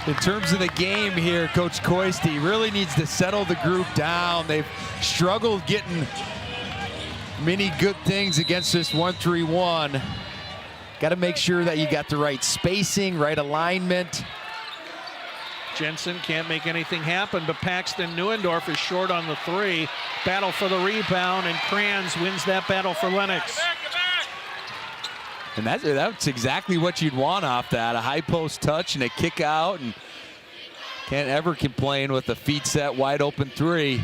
in terms of the game here, Coach Coisty really needs to settle the group down. They've struggled getting many good things against this 1-3-1. Got to make sure that you got the right spacing, right alignment. Jensen can't make anything happen, but Paxton Neuendorf is short on the 3. Battle for the rebound, and Kranz wins that battle for Lennox. And that's exactly what you'd want off that, a high post touch and a kick out, and can't ever complain with a feet set wide open 3.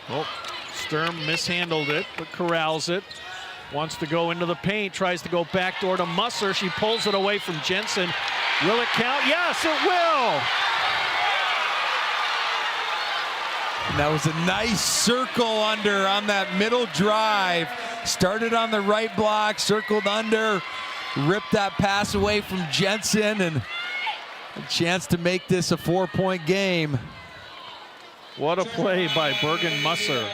Well, Sturm mishandled it, but corrals it. Wants to go into the paint, tries to go backdoor to Musser. She pulls it away from Jensen. Will it count? Yes, it will! And that was a nice circle under on that middle drive. Started on the right block, circled under, ripped that pass away from Jensen, and a chance to make this a 4-point game. What a play by Bergen Musser.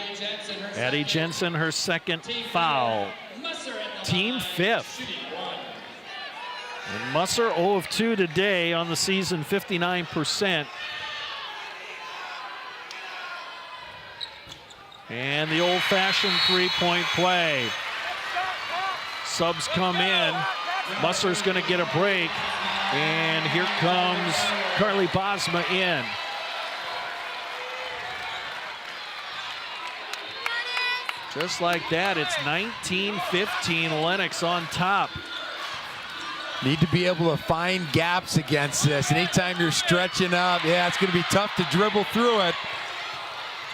Addie Jensen, her second foul. Team 5th. And Musser 0 of 2 today on the season, 59%. And the old-fashioned three-point play. Subs come in. Musser's going to get a break. And here comes Carly Bosma in. Just like that, it's 19-15, Lennox on top. Need to be able to find gaps against this. Anytime you're stretching up, yeah, it's going to be tough to dribble through it.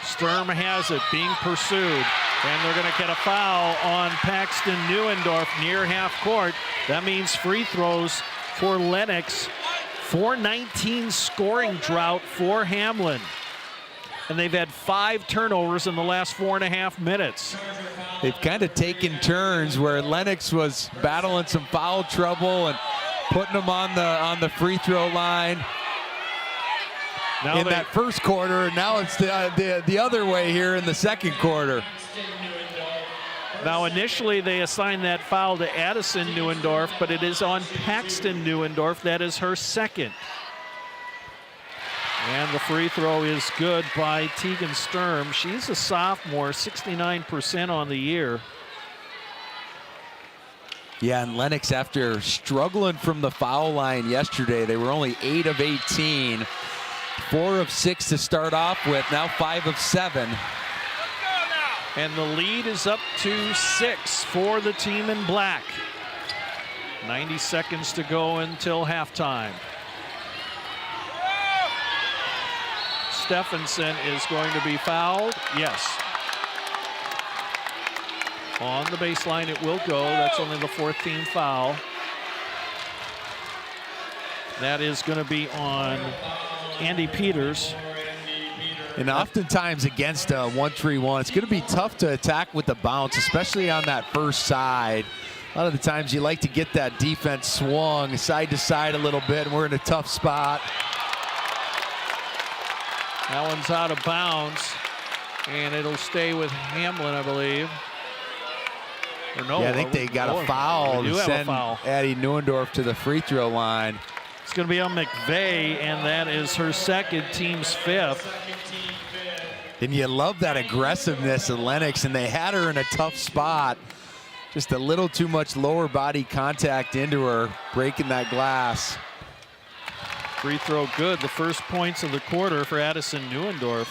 Sturm has it, being pursued. And they're going to get a foul on Paxton Neuendorf near half court. That means free throws for Lennox. 4-19 scoring drought for Hamlin. And they've had 5 turnovers in the last 4.5 minutes. They've kind of taken turns where Lennox was battling some foul trouble and putting them on the free throw line in that first quarter. And now it's the other way here in the second quarter. Now initially they assigned that foul to Addison Neuendorf, but it is on Paxton Neuendorf. That is her second. And the free throw is good by Tegan Sturm. She's a sophomore, 69% on the year. Yeah, and Lennox, after struggling from the foul line yesterday, they were only 8 of 18. 4 of 6 to start off with, now 5 of 7. And the lead is up to 6 for the team in black. 90 seconds to go until halftime. Stephenson is going to be fouled. Yes. On the baseline it will go. That's only the 4th team foul. That is going to be on Andy Peters. And oftentimes against a 1-3-1, it's going to be tough to attack with the bounce, especially on that first side. A lot of the times you like to get that defense swung side to side a little bit, and we're in a tough spot. That one's out of bounds, and it'll stay with Hamlin, I believe. Or no, yeah, I think they got a foul to send Addie Neuendorf to the free throw line. It's going to be on McVeigh, and that is her 2nd, team's 5th. And you love that aggressiveness of Lennox, and they had her in a tough spot. Just a little too much lower body contact into her, breaking that glass. Free throw good. The first points of the quarter for Addison Neuendorf.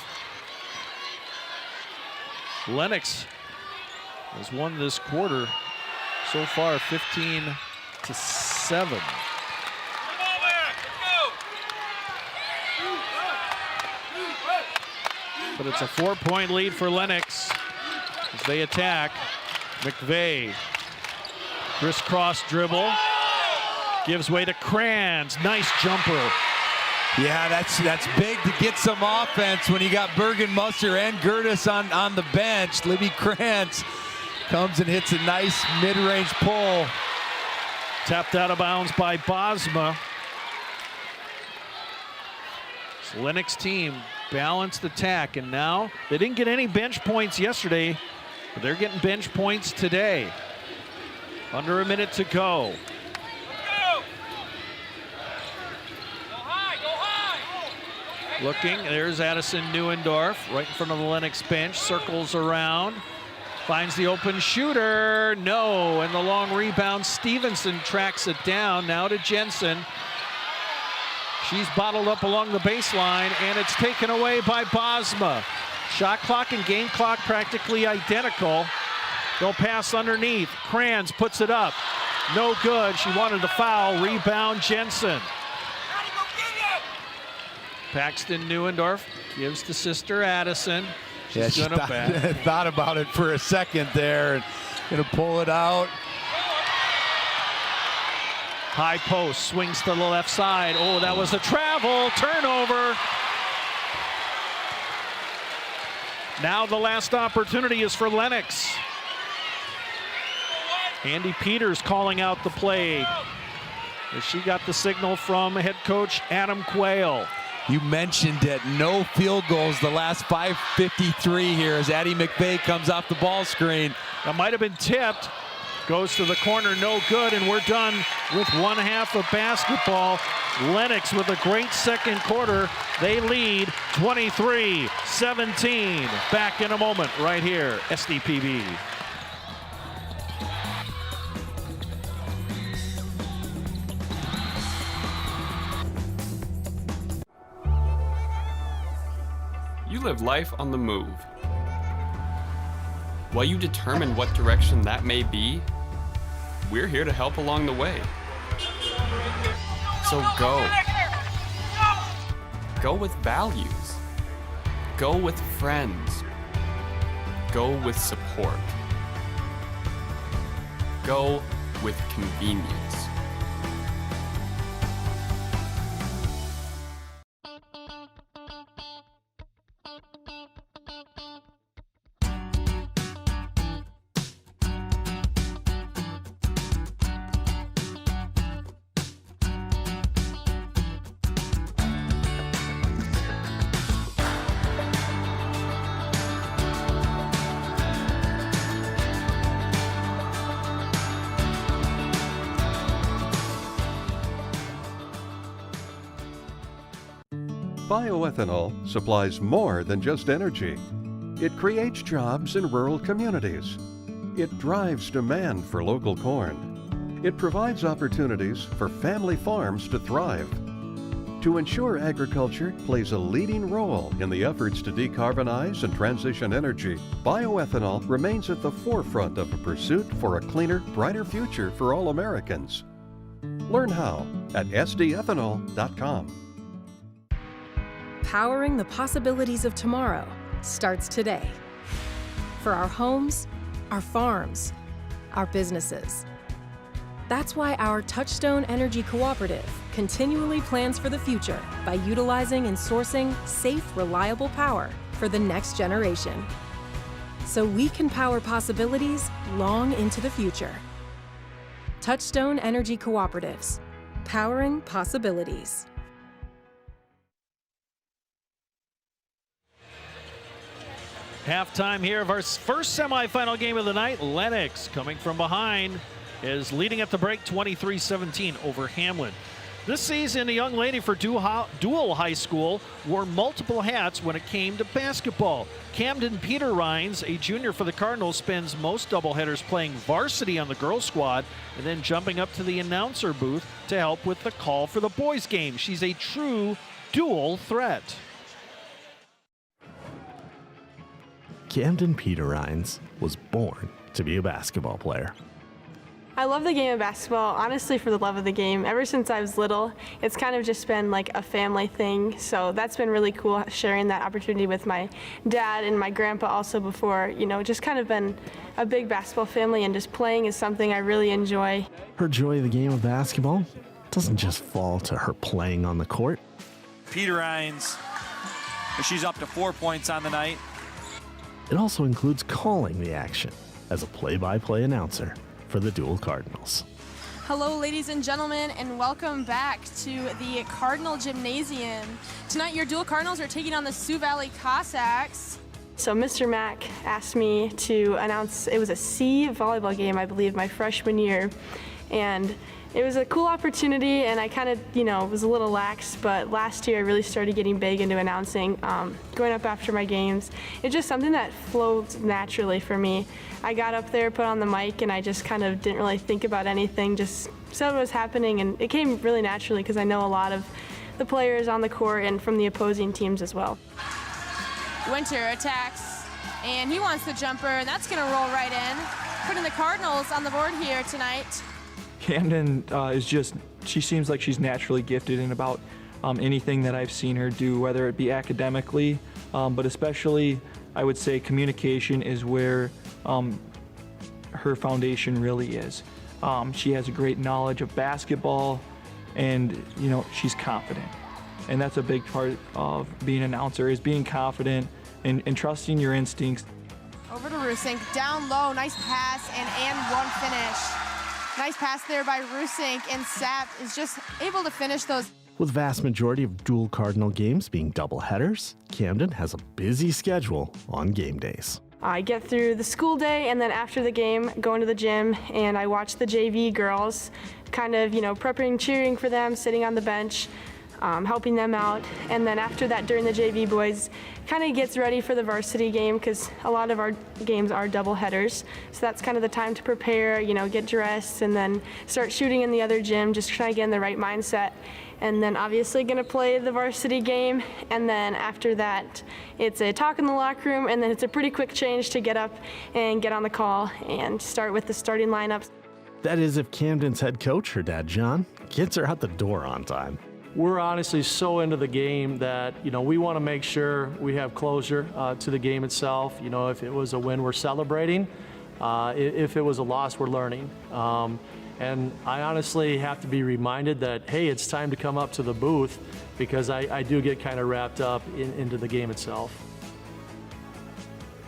Lennox has won this quarter so far 15-7. But it's a 4-point lead for Lennox as they attack. McVeigh, crisscross dribble, gives way to Kranz. Nice jumper. Yeah, that's big to get some offense when you got Bergen-Musser and Gertis on the bench. Libby Kranz comes and hits a nice mid-range pull. Tapped out of bounds by Bosma. This Lennox team balanced attack, and now they didn't get any bench points yesterday, but they're getting bench points today. Under a minute to go. Looking, there's Addison Neuendorf right in front of the Lennox bench, circles around, finds the open shooter, no, and the long rebound, Stevenson tracks it down, now to Jensen. She's bottled up along the baseline, and it's taken away by Bosma. Shot clock and game clock practically identical. They'll pass underneath. Kranz puts it up. No good. She wanted the foul. Rebound Jensen. Paxton Neuendorf gives to sister Addison. She's yeah, she thought about it for a second there and gonna pull it out. High post, swings to the left side. Oh, that was a travel, turnover. Now the last opportunity is for Lennox. Andy Peters calling out the play. She got the signal from head coach Adam Quayle. You mentioned it, no field goals the last 5:53 here as Addie McVeigh comes off the ball screen. That might have been tipped. Goes to the corner, no good, and we're done with 1/2 of basketball. Lennox with a great second quarter. They lead 23-17. Back in a moment right here, SDPB. You live life on the move. While you determine what direction that may be, we're here to help along the way. So go. Go with values. Go with friends. Go with support. Go with convenience. Bioethanol supplies more than just energy. It creates jobs in rural communities. It drives demand for local corn. It provides opportunities for family farms to thrive. To ensure agriculture plays a leading role in the efforts to decarbonize and transition energy, bioethanol remains at the forefront of a pursuit for a cleaner, brighter future for all Americans. Learn how at sdethanol.com. Powering the possibilities of tomorrow starts today. For our homes, our farms, our businesses. That's why our Touchstone Energy Cooperative continually plans for the future by utilizing and sourcing safe, reliable power for the next generation. So we can power possibilities long into the future. Touchstone Energy Cooperatives, powering possibilities. Halftime here of our first semifinal game of the night. Lennox coming from behind is leading at the break 23-17 over Hamlin. This season, a young lady for Dual High School wore multiple hats when it came to basketball. Camden Peter Rhines, a junior for the Cardinals, spends most doubleheaders playing varsity on the girls squad and then jumping up to the announcer booth to help with the call for the boys game. She's a true dual threat. Camden Peter Rhines was born to be a basketball player. I love the game of basketball, honestly, for the love of the game. Ever since I was little, it's kind of just been like a family thing. So that's been really cool, sharing that opportunity with my dad and my grandpa also before, just kind of been a big basketball family, and just playing is something I really enjoy. Her joy of the game of basketball doesn't just fall to her playing on the court. Peter Rhines, she's up to 4 points on the night. It also includes calling the action as a play-by-play announcer for the Dual Cardinals. Hello, ladies and gentlemen, and welcome back to the Cardinal Gymnasium. Tonight, your Dual Cardinals are taking on the Sioux Valley Cossacks. So Mr. Mack asked me to announce, it was a C volleyball game, I believe, my freshman year. And it was a cool opportunity, and I kind of, was a little lax, but last year I really started getting big into announcing, going up after my games. It's just something that flowed naturally for me. I got up there, put on the mic, and I just kind of didn't really think about anything, just said what was happening, and it came really naturally because I know a lot of the players on the court and from the opposing teams as well. Winter attacks, and he wants the jumper, and that's going to roll right in, putting the Cardinals on the board here tonight. Camden she seems like she's naturally gifted in about anything that I've seen her do, whether it be academically, but especially I would say communication is where her foundation really is. She has a great knowledge of basketball, and she's confident. And that's a big part of being an announcer, is being confident and trusting your instincts. Over to Rusink, down low, nice pass, and one finish. Nice pass there by Rusink, and Sapp is just able to finish those. With the vast majority of Dual Cardinal games being doubleheaders, Camden has a busy schedule on game days. I get through the school day, and then after the game, go into the gym, and I watch the JV girls, kind of, prepping, cheering for them, sitting on the bench, helping them out. And then after that, during the JV boys, kind of gets ready for the varsity game, because a lot of our games are double headers. So that's kind of the time to prepare, get dressed, and then start shooting in the other gym, just trying to get in the right mindset. And then obviously gonna play the varsity game. And then after that, it's a talk in the locker room, and then it's a pretty quick change to get up and get on the call and start with the starting lineups. That is if Camden's head coach, her dad John, gets her out the door on time. We're honestly so into the game that, we want to make sure we have closure to the game itself. If it was a win, we're celebrating. If it was a loss, we're learning. And I honestly have to be reminded that, hey, it's time to come up to the booth, because I do get kind of wrapped up into the game itself.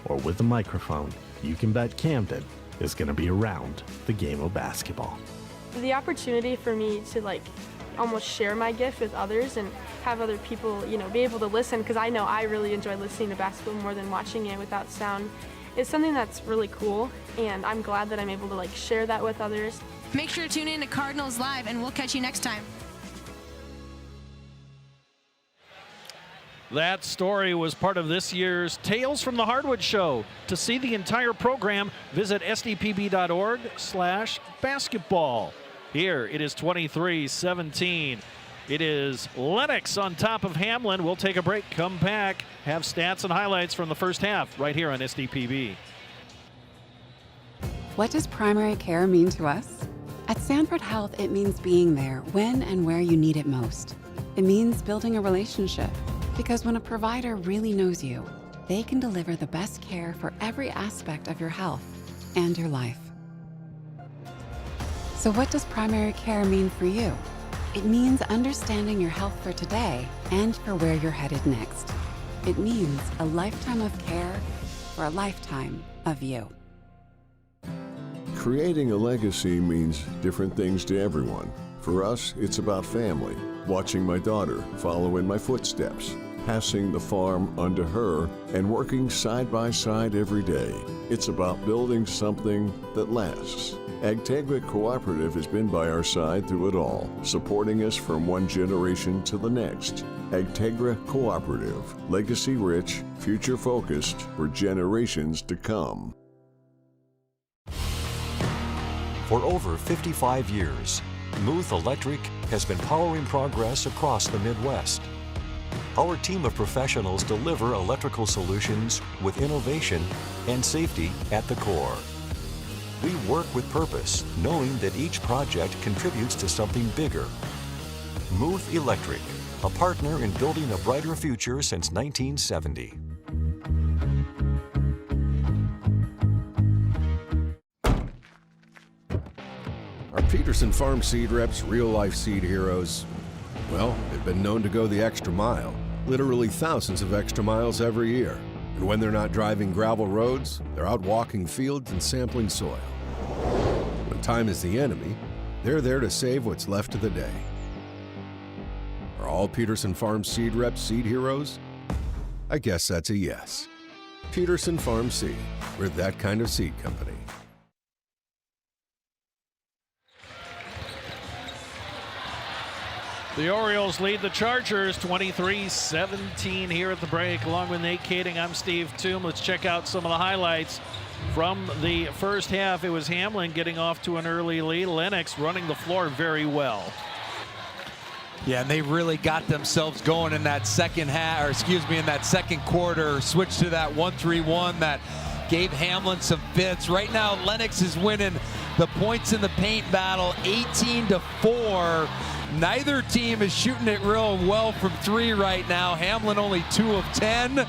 Or with the microphone, you can bet Camden is going to be around the game of basketball. The opportunity for me to almost share my gift with others and have other people, be able to listen, because I know I really enjoy listening to basketball more than watching it without sound, is something that's really cool, and I'm glad that I'm able to share that with others. Make sure to tune in to Cardinals Live, and we'll catch you next time. That story was part of this year's Tales from the Hardwood Show. To see the entire program, visit sdpb.org/basketball. Here it is 23-17. It is Lennox on top of Hamlin. We'll take a break, come back, have stats and highlights from the first half right here on SDPB. What does primary care mean to us? At Sanford Health, it means being there when and where you need it most. It means building a relationship, because when a provider really knows you, they can deliver the best care for every aspect of your health and your life. So what does primary care mean for you? It means understanding your health for today and for where you're headed next. It means a lifetime of care for a lifetime of you. Creating a legacy means different things to everyone. For us, it's about family, watching my daughter follow in my footsteps, passing the farm onto her, and working side by side every day. It's about building something that lasts. Agtegra Cooperative has been by our side through it all, supporting us from one generation to the next. Agtegra Cooperative, legacy rich, future focused for generations to come. For over 55 years, Muth Electric has been powering progress across the Midwest. Our team of professionals deliver electrical solutions with innovation and safety at the core. We work with purpose, knowing that each project contributes to something bigger. Muth Electric, a partner in building a brighter future since 1970. Our Peterson Farm seed reps, real-life seed heroes, well, they've been known to go the extra mile, literally thousands of extra miles every year. And when they're not driving gravel roads, they're out walking fields and sampling soil. When time is the enemy, they're there to save what's left of the day. Are all Peterson Farm seed reps seed heroes? I guess that's a yes. Peterson Farm Seed, we're that kind of seed company. The Orioles lead the Chargers 23-17 here at the break. Along with Nate Kading, I'm Steve Toom. Let's check out some of the highlights from the first half. It was Hamlin getting off to an early lead. Lennox running the floor very well. Yeah, and they really got themselves going in that second half, or excuse me, in that second quarter. Switched to that 1-3-1 that gave Hamlin some fits. Right now, Lennox is winning the points in the paint battle 18-4. Neither team is shooting it real well from three right now. Hamlin only 2 of 10,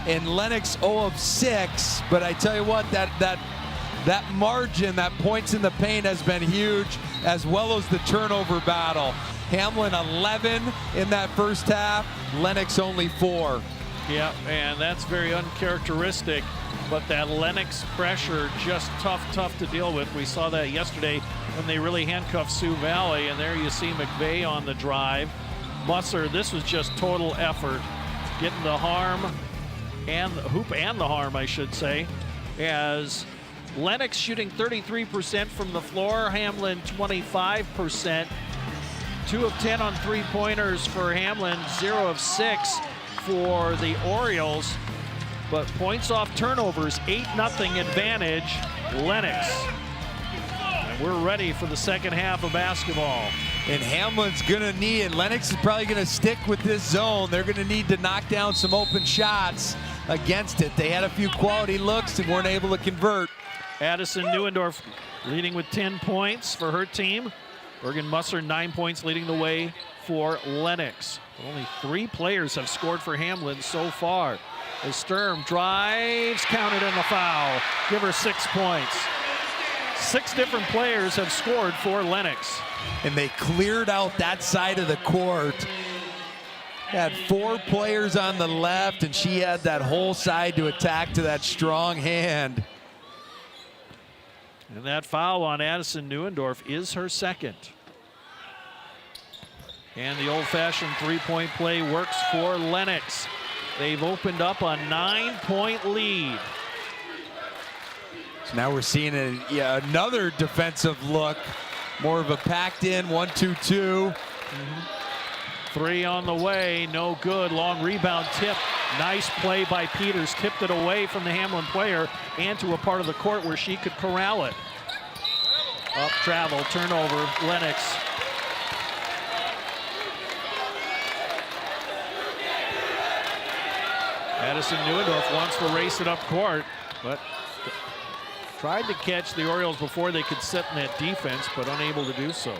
and Lennox 0 of 6. But I tell you what, that margin, that points in the paint has been huge, as well as the turnover battle. Hamlin 11 in that first half, Lennox only 4. Yeah, and that's very uncharacteristic. But that Lennox pressure, just tough to deal with. We saw that yesterday when they really handcuffed Sioux Valley, and there you see McVeigh on the drive. Musser, this was just total effort, getting the harm and the hoop and the harm, I should say, as Lennox shooting 33% from the floor, Hamlin 25%. 2 of 10 on three-pointers for Hamlin, 0 of 6 for the Orioles. But points off turnovers, 8-0 advantage, Lennox. And we're ready for the second half of basketball. And Hamlin's gonna need, and Lennox is probably gonna stick with this zone. They're gonna need to knock down some open shots against it. They had a few quality looks and weren't able to convert. Addison Neuendorf leading with 10 points for her team. Bergen Musser 9 points leading the way for Lennox. Only 3 players have scored for Hamlin so far. As Sturm drives, counted in the foul. Give her 6 points. 6 different players have scored for Lennox. And they cleared out that side of the court. Had 4 players on the left, and she had that whole side to attack to that strong hand. And that foul on Addison Neuendorf is her second. And the old-fashioned three-point play works for Lennox. They've opened up a 9-point lead. So now we're seeing another defensive look. More of a packed-in 1-2-2. 3 on the way, no good. Long rebound tip. Nice play by Peters. Tipped it away from the Hamlin player and to a part of the court where she could corral it. Up travel, turnover, Lennox. Addison Neuendorf wants to race it up court, but tried to catch the Orioles before they could set in that defense, but unable to do so.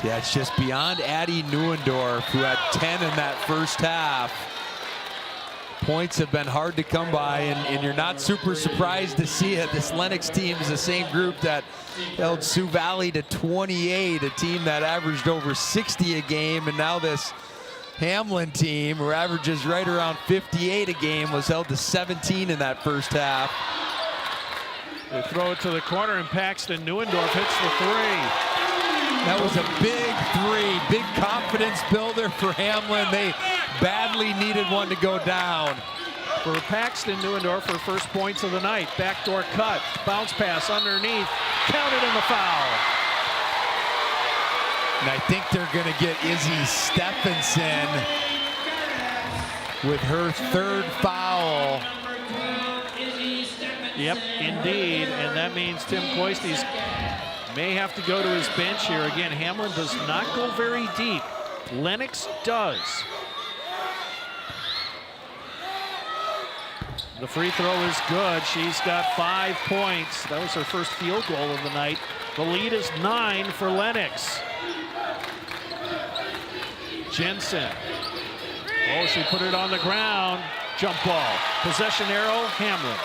Yeah, it's just beyond Addie Neuendorf, who had 10 in that first half. Points have been hard to come by, and you're not super surprised to see it. This Lennox team is the same group that held Sioux Valley to 28, a team that averaged over 60 a game, and now this Hamlin team, who averages right around 58 a game, was held to 17 in that first half. They throw it to the corner, and Paxton Neuendorf hits the three. That was a big three, big confidence builder for Hamlin. They badly needed one to go down. For Paxton Neuendorf, her first points of the night. Backdoor cut, bounce pass underneath, counted in the foul. And I think they're going to get Izzy Stephenson with her third foul. Yep, indeed, and that means Tim Cloistes may have to go to his bench here. Again, Hamlin does not go very deep. Lennox does. The free throw is good. She's got 5 points. That was her first field goal of the night. The lead is 9 for Lennox. Jensen. Oh, she put it on the ground. Jump ball. Possession arrow, Hamlin.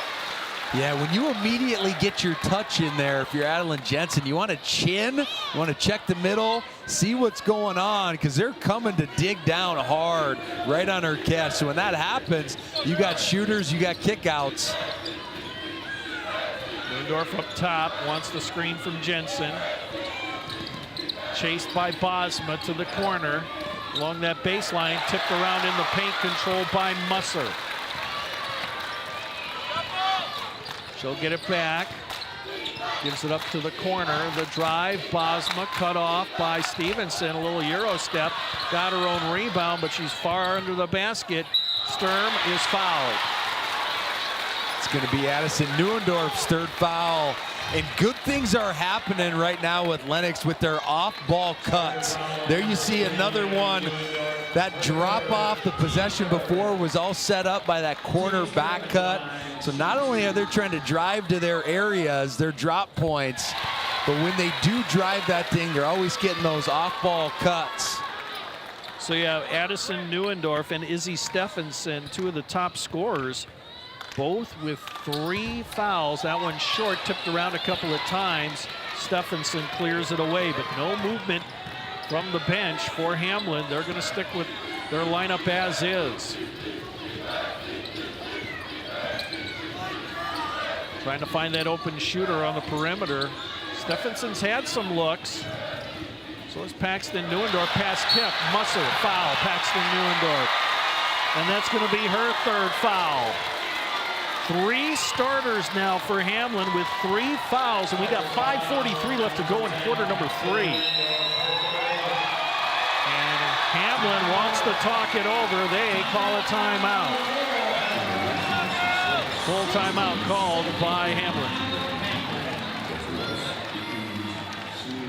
Yeah, when you immediately get your touch in there, if you're Adeline Jensen, you want to chin, you want to check the middle, see what's going on, because they're coming to dig down hard right on her catch. So when that happens, you got shooters, you got kickouts. Neuendorf up top, wants the screen from Jensen. Chased by Bosma to the corner. Along that baseline, tipped around in the paint, controlled by Musser. She'll get it back. Gives it up to the corner. The drive, Bosma cut off by Stevenson. A little Euro step. Got her own rebound, but she's far under the basket. Sturm is fouled. It's going to be Addison Neuendorf's third foul. And good things are happening right now with Lennox with their off-ball cuts. There you see another one. That drop off the possession before was all set up by that corner back cut. So not only are they trying to drive to their areas, their drop points, but when they do drive that thing, they're always getting those off-ball cuts. So you have Addison Neuendorf and Izzy Stephenson, two of the top scorers, both with 3 fouls. That one short, tipped around a couple of times. Stephenson clears it away, but no movement from the bench for Hamlin. They're going to stick with their lineup as is. Trying to find that open shooter on the perimeter. Stephenson's had some looks. So is Paxton Neuendorf. Pass tip. Musser foul. Paxton Neuendorf. And that's going to be her third foul. 3 starters now for Hamlin with 3 fouls, and we got 5:43 left to go in quarter number 3. And Hamlin wants to talk it over. They call a timeout. Full timeout called by Hamlin.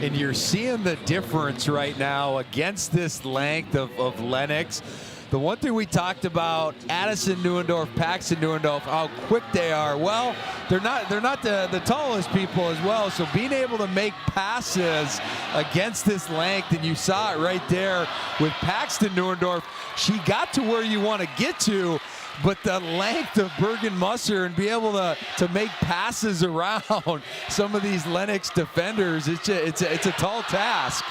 And you're seeing the difference right now against this length of Lennox. The one thing we talked about, Addison Neuendorf, Paxton Neuendorf, how quick they are. Well, they're not the tallest people as well, so being able to make passes against this length, and you saw it right there with Paxton Neuendorf, she got to where you want to get to, but the length of Bergen Musser and be able to make passes around some of these Lennox defenders, it's a tall task.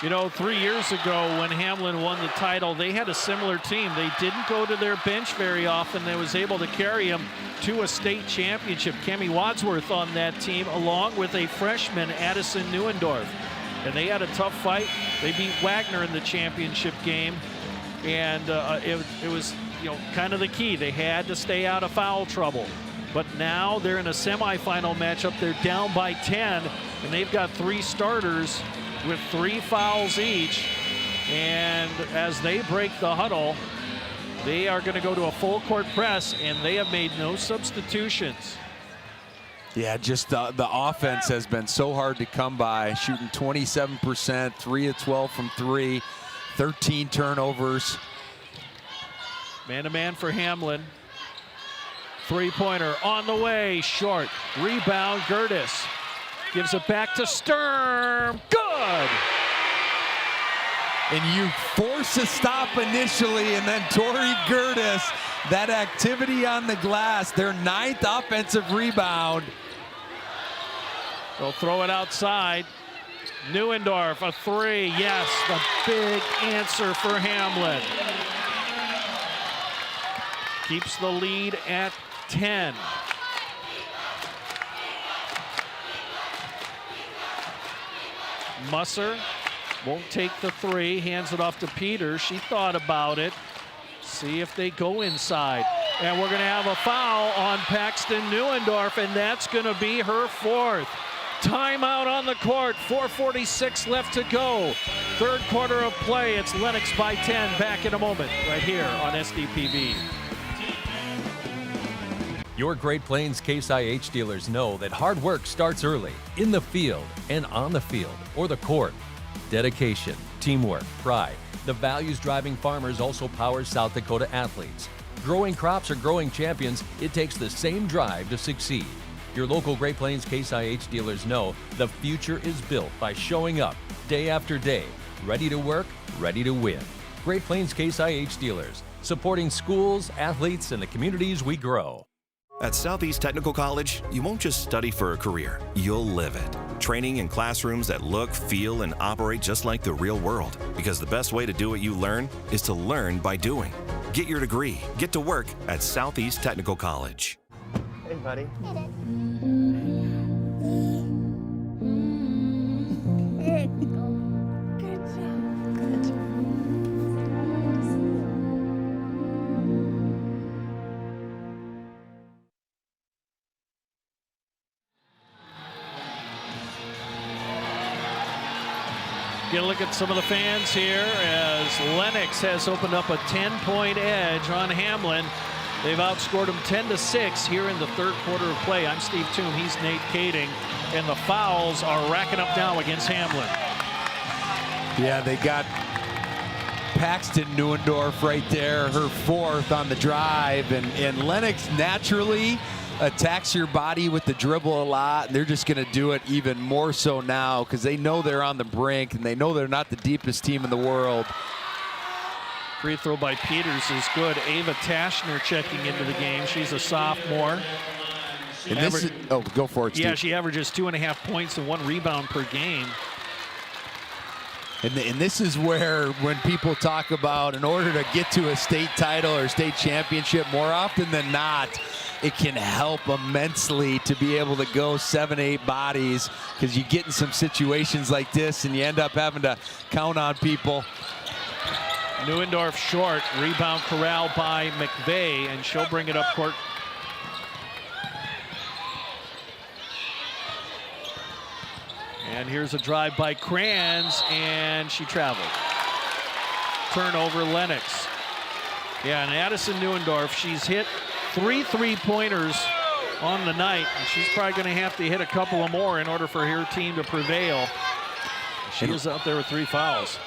You know, 3 years ago when Hamlin won the title, they had a similar team. They didn't go to their bench very often. They was able to carry them to a state championship. Cammie Wadsworth on that team, along with a freshman, Addison Neuendorf. And they had a tough fight. They beat Wagner in the championship game. And it was, you know, kind of the key. They had to stay out of foul trouble. But now they're in a semifinal matchup. They're down by 10, and they've got 3 starters with 3 fouls each. And as they break the huddle, they are going to go to a full court press, and they have made no substitutions. Yeah, just the offense has been so hard to come by, shooting 27%, 3 of 12 from 3, 13 turnovers. Man-to-man for Hamlin. Three-pointer on the way, short. Rebound, Gertis. Gives it back to Sturm. Good! And you force a stop initially, and then Tori Gertis, that activity on the glass, their 9th offensive rebound. They'll throw it outside. Neuendorf, a three. Yes, the big answer for Hamlin. Keeps the lead at 10. Musser won't take the three, hands it off to Peters. She thought about it. See if they go inside. And we're going to have a foul on Paxton Neuendorf, and that's going to be her 4th. Timeout on the court, 4:46 left to go. Third quarter of play, it's Lennox by 10. Back in a moment, right here on SDPB. Your Great Plains Case IH dealers know that hard work starts early, in the field and on the field or the court. Dedication, teamwork, pride, the values driving farmers also power South Dakota athletes. Growing crops or growing champions, it takes the same drive to succeed. Your local Great Plains Case IH dealers know the future is built by showing up day after day, ready to work, ready to win. Great Plains Case IH dealers, supporting schools, athletes, and the communities we grow. At Southeast Technical College, you won't just study for a career, you'll live it. Training in classrooms that look, feel, and operate just like the real world. Because the best way to do what you learn is to learn by doing. Get your degree, get to work at Southeast Technical College. Hey, buddy. Get a look at some of the fans here as Lennox has opened up a 10-point edge on Hamlin. They've outscored them 10-6 here in the third quarter of play. I'm Steve Toom, he's Nate Kading, and the fouls are racking up now against Hamlin. Yeah, they got Paxton Neuendorf right there, her 4th on the drive, and Lennox naturally attacks your body with the dribble a lot, and they're just going to do it even more so now because they know they're on the brink and they know they're not the deepest team in the world. Free throw by Peters is good. Ava Tashner checking into the game. She's a sophomore. And this is, oh, go for it, Steve. Yeah, she averages 2.5 points and 1 rebound per game. And this is where, when people talk about in order to get to a state title or state championship, more often than not, it can help immensely to be able to go 7-8 bodies, because you get in some situations like this and you end up having to count on people. Neuendorf short, rebound corralled by McVeigh, and she'll bring it up court. And here's a drive by Kranz, and she traveled. Turnover, Lennox. Yeah, and Addison Neuendorf, she's hit 3 3-pointers on the night, and she's probably going to have to hit a couple of more in order for her team to prevail. She is out there with 3 fouls.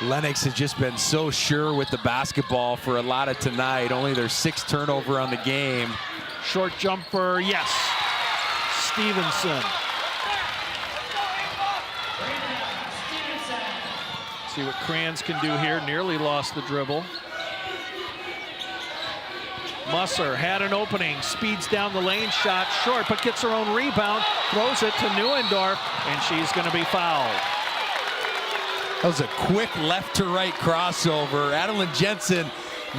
Lennox has just been so sure with the basketball for a lot of tonight. Only their 6th turnover on the game. Short jumper, yes. Stevenson. See what Kranz can do here. Nearly lost the dribble. Musser had an opening, speeds down the lane, shot short, but gets her own rebound, throws it to Neuendorf, and she's going to be fouled. That was a quick left to right crossover. Adeline Jensen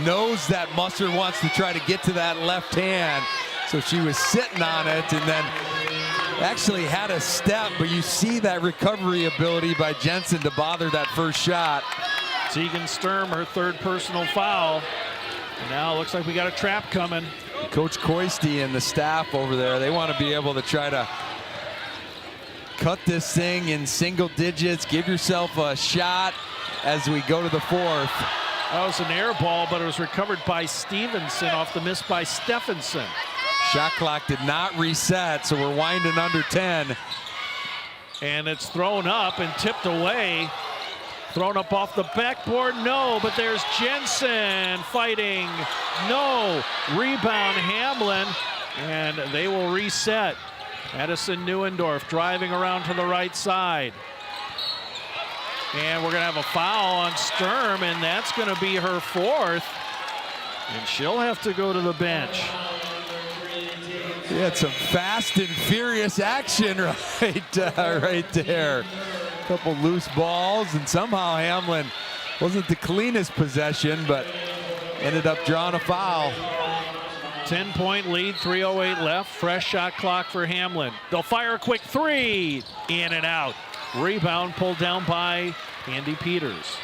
knows that Musser wants to try to get to that left hand, so she was sitting on it and then actually had a step, but you see that recovery ability by Jensen to bother that first shot. Tegan Sturm, her 3rd personal foul. And now it looks like we got a trap coming. Coach Coisty and the staff over there, they want to be able to try to cut this thing in single digits, give yourself a shot as we go to the 4th. That was an air ball, but it was recovered by Stevenson off the miss by Stephenson. Shot clock did not reset, so we're winding under 10. And it's thrown up and tipped away Thrown up off the backboard, no, but there's Jensen fighting, no. Rebound Hamlin, and they will reset. Edison Neuendorf driving around to the right side. And we're gonna have a foul on Sturm, and that's gonna be her 4th. And she'll have to go to the bench. We had some fast and furious action right there. A couple loose balls, and somehow Hamlin wasn't the cleanest possession, but ended up drawing a foul. 10-point lead, 3:08 left. Fresh shot clock for Hamlin. They'll fire a quick 3. In and out. Rebound pulled down by Andy Peters.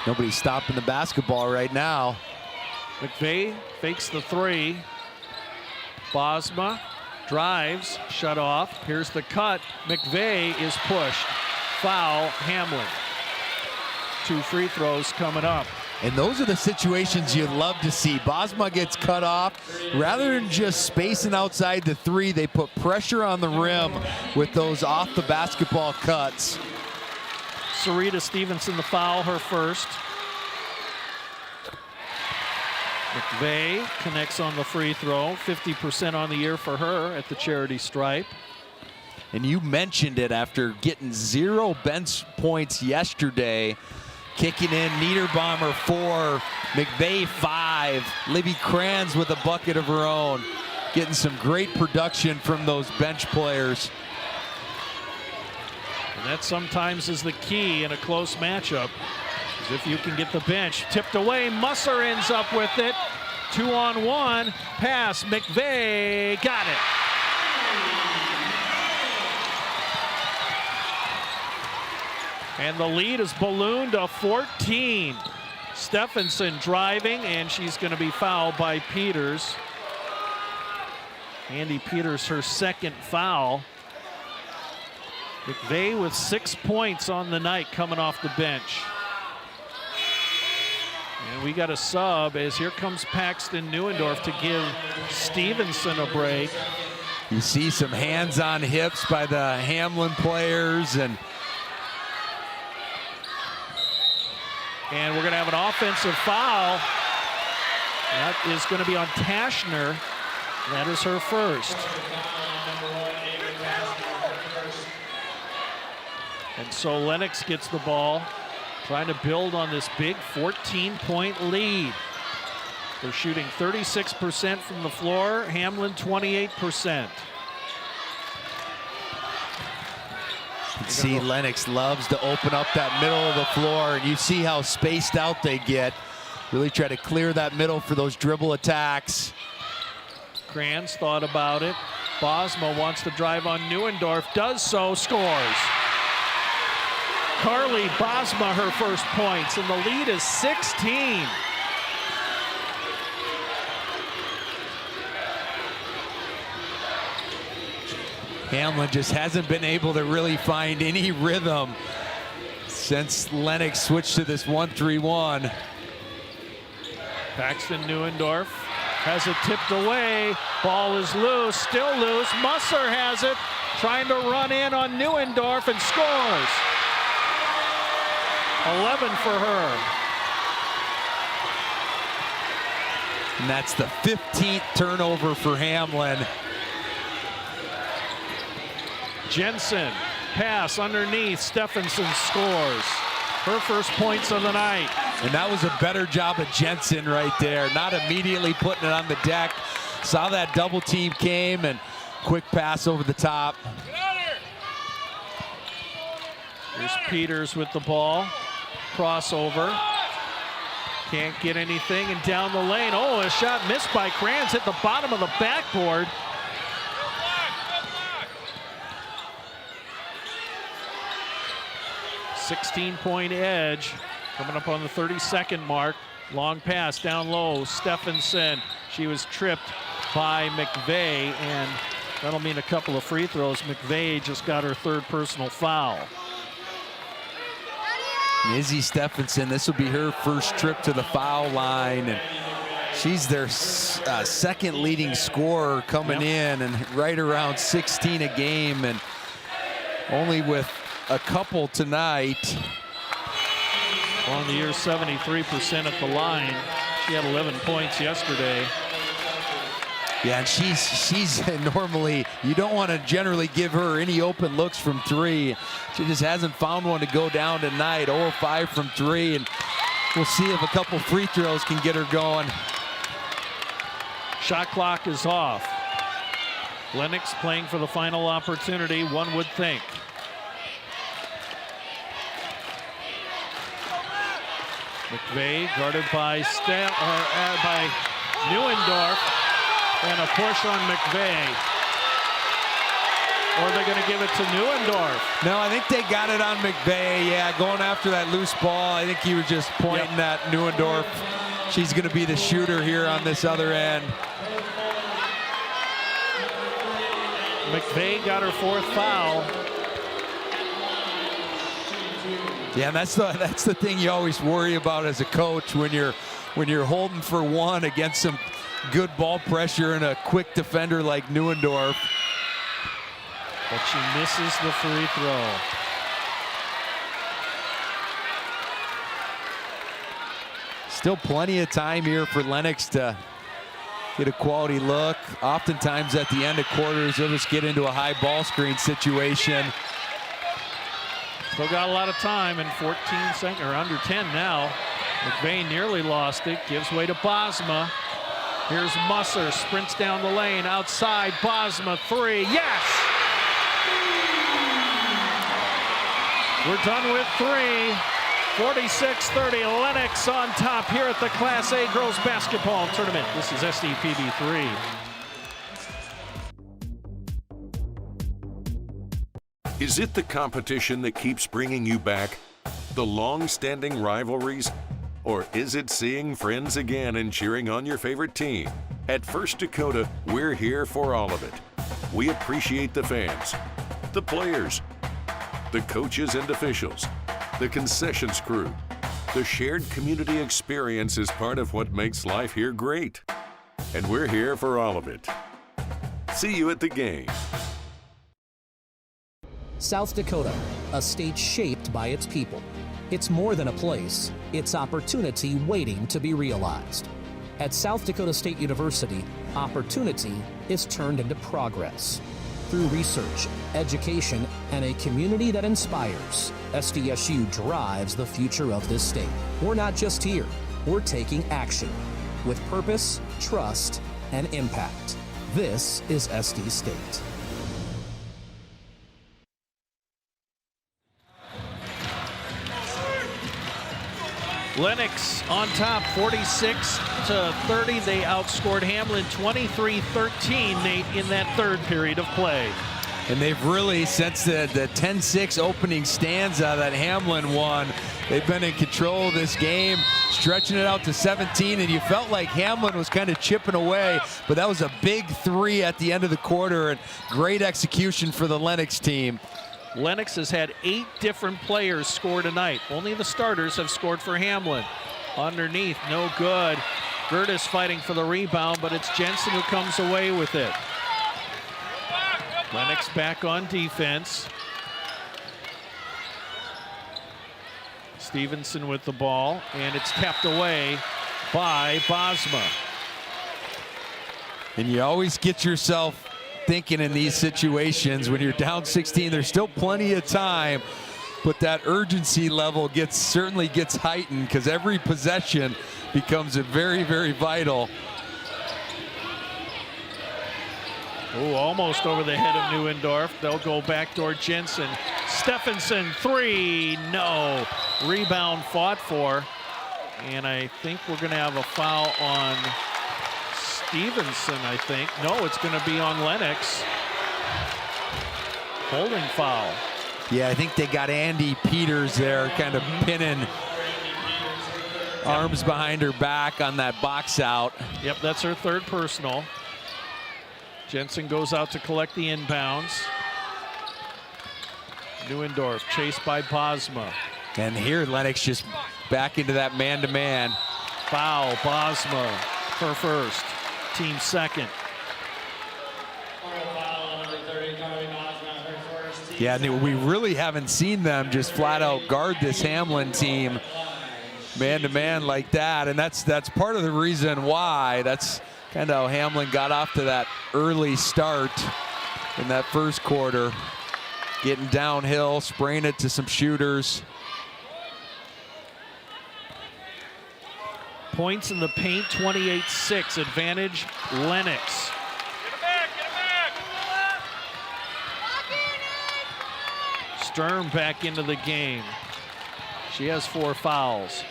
Nobody's stopping the basketball right now. McVeigh fakes the 3. Bosma drives, shut off. Here's the cut. McVeigh is pushed. Foul, Hamlin. 2 free throws coming up. And those are the situations you'd love to see. Bosma gets cut off. Rather than just spacing outside the 3, they put pressure on the rim with those off the basketball cuts. Sarita Stevenson the foul, her first. McVeigh connects on the free throw. 50% on the year for her at the charity stripe. And you mentioned it, after getting 0 bench points yesterday. Kicking in, Niederbaumer 4, McVeigh 5, Libby Kranz with a bucket of her own. Getting some great production from those bench players. And that sometimes is the key in a close matchup. Is if you can get the bench. Tipped away, Musser ends up with it. 2-on-1, pass, McVeigh, got it. And the lead is ballooned to 14. Stephenson driving, and she's going to be fouled by Peters. Andy Peters, her 2nd foul. McVeigh with 6 points on the night coming off the bench. And we got a sub as here comes Paxton Neuendorf to give Stevenson a break. You see some hands on hips by the Hamlin players, and we're going to have an offensive foul. That is going to be on Tashner. That is her first. And so Lennox gets the ball, trying to build on this big 14-point lead. They're shooting 36% from the floor, Hamlin 28%. You can see Lennox loves to open up that middle of the floor, and you see how spaced out they get. Really try to clear that middle for those dribble attacks. Kranz thought about it. Bosma wants to drive on Neuendorf, does so, scores. Carly Bosma, her first points, and the lead is 16. Hamlin just hasn't been able to really find any rhythm since Lennox switched to this 1-3-1. Paxton Neuendorf has it tipped away. Ball is loose, still loose. Musser has it, trying to run in on Neuendorf and scores. 11 for her. And that's the 15th turnover for Hamlin. Jensen, pass underneath, Stephenson scores. Her first points of the night. And that was a better job of Jensen right there, not immediately putting it on the deck. Saw that double team came, and quick pass over the top. Here's Peters with the ball. Crossover. Can't get anything, and down the lane. Oh, a shot missed by Kranz, hit the bottom of the backboard. .16 edge coming up on the 32nd mark. Long pass down low. Stephenson. She was tripped by McVeigh, and that'll mean a couple of free throws. McVeigh just got her 3rd personal foul. Izzy Stephenson, this will be her first trip to the foul line, and she's their 2nd leading scorer coming in, and right around 16 a game, and only with a couple tonight. On the year, 73% at the line. She had 11 points yesterday. Yeah, and she's normally, you don't want to generally give her any open looks from three. She just hasn't found one to go down tonight. 0-5 from three, and we'll see if a couple free throws can get her going. Shot clock is off. Lennox playing for the final opportunity, one would think. McVeigh guarded by by Neuendorf, and a push on McVeigh. Or they're going to give it to Neuendorf. No, I think they got it on McVeigh. Yeah, going after that loose ball. I think he was just pointing at Neuendorf. She's going to be the shooter here on this other end. McVeigh got her fourth foul. Yeah, and that's the thing you always worry about as a coach when you're holding for one against some good ball pressure and a quick defender like Neuendorf. But she misses the free throw. Still plenty of time here for Lennox to get a quality look. Oftentimes at the end of quarters, they'll just get into a high ball screen situation. Still got a lot of time, in 14 seconds, or under 10 now. McVeigh nearly lost it, gives way to Bosma. Here's Musser, sprints down the lane, outside, Bosma, three, yes! We're done with three. 46-30, Lennox on top here at the Class A Girls Basketball Tournament. This is SDPB 3. Is it the competition that keeps bringing you back? The long-standing rivalries? Or is it seeing friends again and cheering on your favorite team? At First Dakota, we're here for all of it. We appreciate the fans, the players, the coaches and officials, the concessions crew. The shared community experience is part of what makes life here great. And we're here for all of it. See you at the game. South Dakota, a state shaped by its people. It's more than a place, it's opportunity waiting to be realized. At South Dakota State University, opportunity is turned into progress. Through research, education, and a community that inspires, SDSU drives the future of this state. We're not just here, we're taking action with purpose, trust, and impact. This is SD State. Lennox on top, 46-30. They outscored Hamlin 23-13, Nate, in that third period of play. And they've really, since the 10-6 opening stanza that Hamlin won, they've been in control of this game, stretching it out to 17, and you felt like Hamlin was kind of chipping away, but that was a big three at the end of the quarter, and great execution for the Lennox team. Lennox has had 8 different players score tonight. Only the starters have scored for Hamlin. Underneath, no good. Gertis fighting for the rebound, but it's Jensen who comes away with it. Lennox back on defense. Stevenson with the ball, and it's kept away by Bosma. And you always get yourself thinking in these situations when you're down 16, there's still plenty of time, but that urgency level certainly gets heightened because every possession becomes very, very vital. Oh, almost over the head of Neuendorf. They'll go backdoor Jensen. Stephenson, three, no. Rebound fought for, and I think we're going to have a foul on Stevenson, I think. No, it's going to be on Lennox. Holding foul. Yeah, I think they got Andy Peters there kind of pinning arms behind her back on that box out. Yep, that's her third personal. Jensen goes out to collect the inbounds. Neuendorf chased by Bosma. And here Lennox just back into that man-to-man. Foul, Bosma, her first. Team second. Yeah, we really haven't seen them just flat out guard this Hamlin team man-to-man like that, and that's part of the reason why. That's kind of how Hamlin got off to that early start in that first quarter, getting downhill, spraying it to some shooters. Points in the paint, 28-6, advantage Lennox. Sturm back into the game. She has 4 fouls.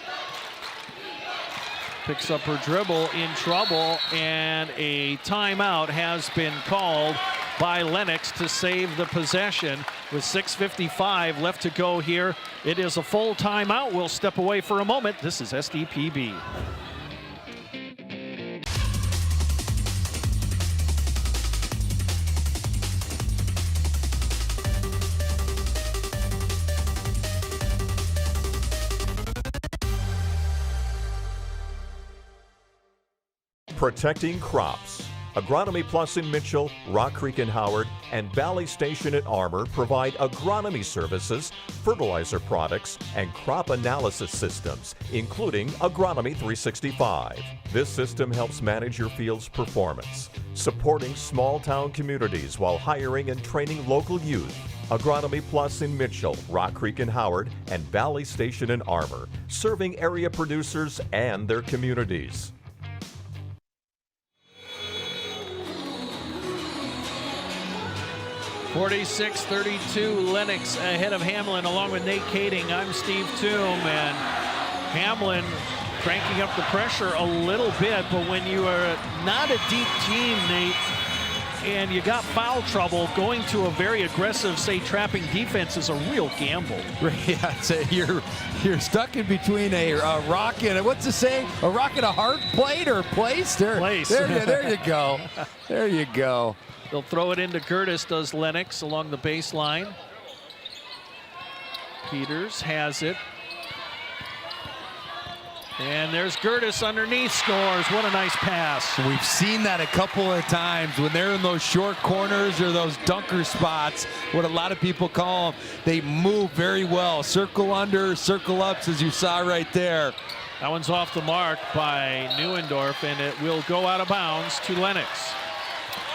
Picks up her dribble, in trouble, and a timeout has been called by Lennox to save the possession. With 6:55 left to go here, it is a full timeout. We'll step away for a moment. This is SDPB. Protecting crops. Agronomy Plus in Mitchell, Rock Creek in Howard, and Valley Station in Armour provide agronomy services, fertilizer products, and crop analysis systems, including Agronomy 365. This system helps manage your field's performance, supporting small-town communities while hiring and training local youth. Agronomy Plus in Mitchell, Rock Creek in Howard, and Valley Station in Armour, serving area producers and their communities. 46-32, Lennox ahead of Hamlin along with Nate Kading. I'm Steve Toom, and Hamlin cranking up the pressure a little bit, but when you are not a deep team, Nate, and you got foul trouble, going to a very aggressive, say, trapping defense is a real gamble. Yeah, you're stuck in between a rock and what's it say? A rock and a hard plate or place? There you go. There you go. They'll throw it into Curtis, does Lennox, along the baseline. Peters has it. And there's Curtis underneath, scores. What a nice pass. We've seen that a couple of times when they're in those short corners or those dunker spots, what a lot of people call them. They move very well. Circle under, circle ups, as you saw right there. That one's off the mark by Neuendorf, and it will go out of bounds to Lennox.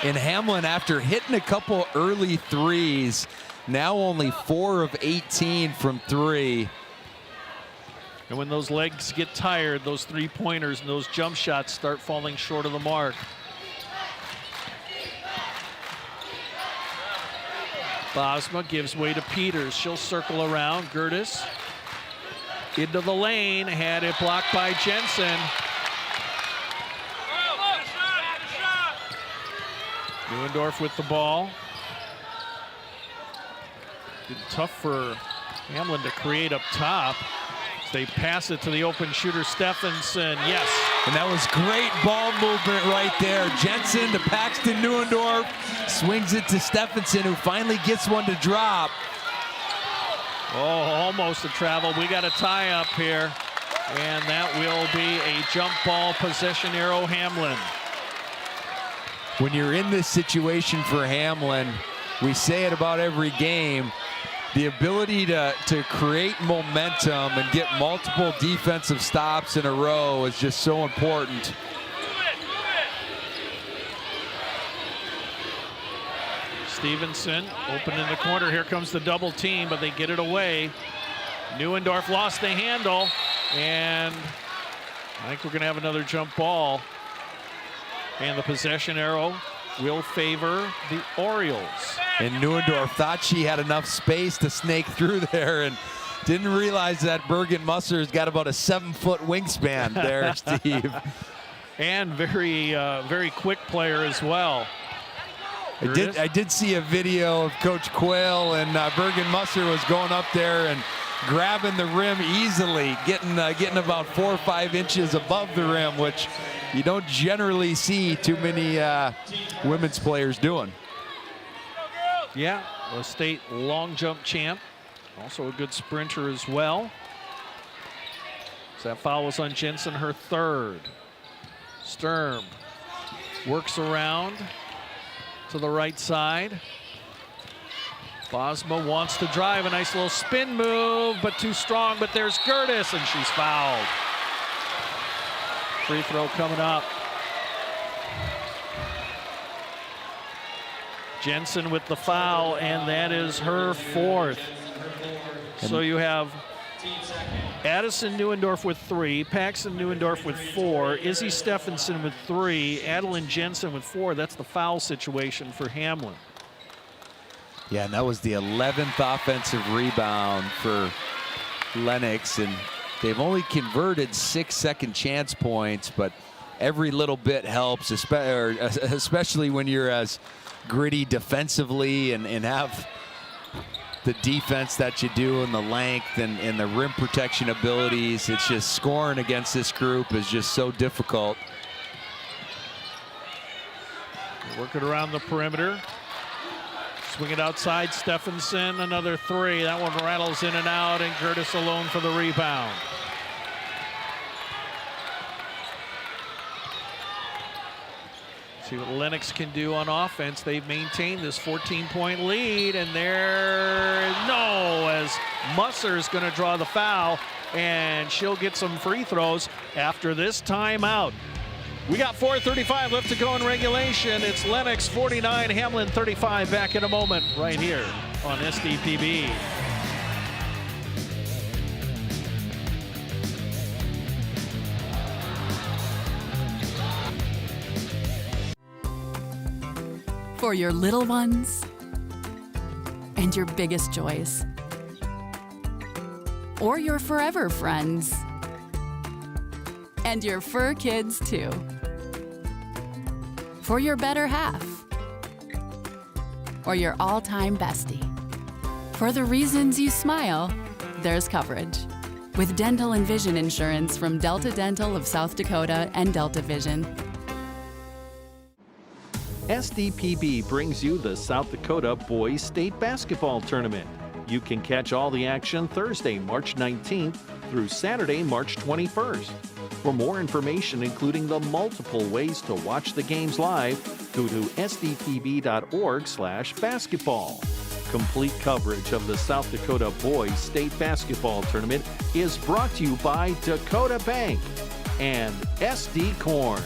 And Hamlin, after hitting a couple early threes, now only 4 of 18 from 3. And when those legs get tired, those three-pointers and those jump shots start falling short of the mark. Bosma gives way to Peters. She'll circle around. Gertis into the lane, had it blocked by Jensen. Neuendorf with the ball. Been tough for Hamlin to create up top. They pass it to the open shooter, Stephenson. Yes. And that was great ball movement right there. Jensen to Paxton Neuendorf. Swings it to Stephenson, who finally gets one to drop. Oh, almost a travel. We got a tie up here. And that will be a jump ball possession arrow, Hamlin. When you're in this situation for Hamlin, we say it about every game, the ability to create momentum and get multiple defensive stops in a row is just so important. Stevenson open in the corner. Here comes the double team, but they get it away. Neuendorf lost the handle, and I think we're going to have another jump ball. And the possession arrow will favor the Orioles. And Neuendorf thought she had enough space to snake through there and didn't realize that Bergen Musser's got about a 7-foot wingspan there, Steve. And very quick player as well. I did see a video of Coach Quayle, and Bergen Musser was going up there and grabbing the rim easily, getting about 4 or 5 inches above the rim, which you don't generally see too many women's players doing. Yeah, a state long jump champ, also a good sprinter as well. So that foul was on Jensen, her 3rd. Sturm works around to the right side. Bosma wants to drive, a nice little spin move, but too strong, but there's Gertis, and she's fouled. Free throw coming up. Jensen with the foul, and that is her 4th. So you have Addison Neuendorf with 3, Paxton Neuendorf with 4, Izzy Stephenson with 3, Adeline Jensen with 4. That's the foul situation for Hamlin. Yeah, and that was the 11th offensive rebound for Lennox, and they've only converted 6 second chance points, but every little bit helps, especially when you're as gritty defensively and have the defense that you do and the length and the rim protection abilities. It's just scoring against this group is just so difficult. Working around the perimeter. Swing it outside, Stephenson, another 3. That one rattles in and out, and Gertis alone for the rebound. See what Lennox can do on offense. They've maintained this 14-point lead, and as Musser's going to draw the foul, and she'll get some free throws after this timeout. We got 4:35 left to go in regulation. It's Lennox 49, Hamlin 35. Back in a moment right here on SDPB. For your little ones and your biggest joys, or your forever friends and your fur kids too. For your better half or your all-time bestie. For the reasons you smile, there's coverage. With dental and vision insurance from Delta Dental of South Dakota and Delta Vision. SDPB brings you the South Dakota Boys State Basketball Tournament. You can catch all the action Thursday, March 19th through Saturday, March 21st. For more information, including the multiple ways to watch the games live, go to sdpb.org/basketball. Complete coverage of the South Dakota Boys State Basketball Tournament is brought to you by Dakota Bank and SD Corn.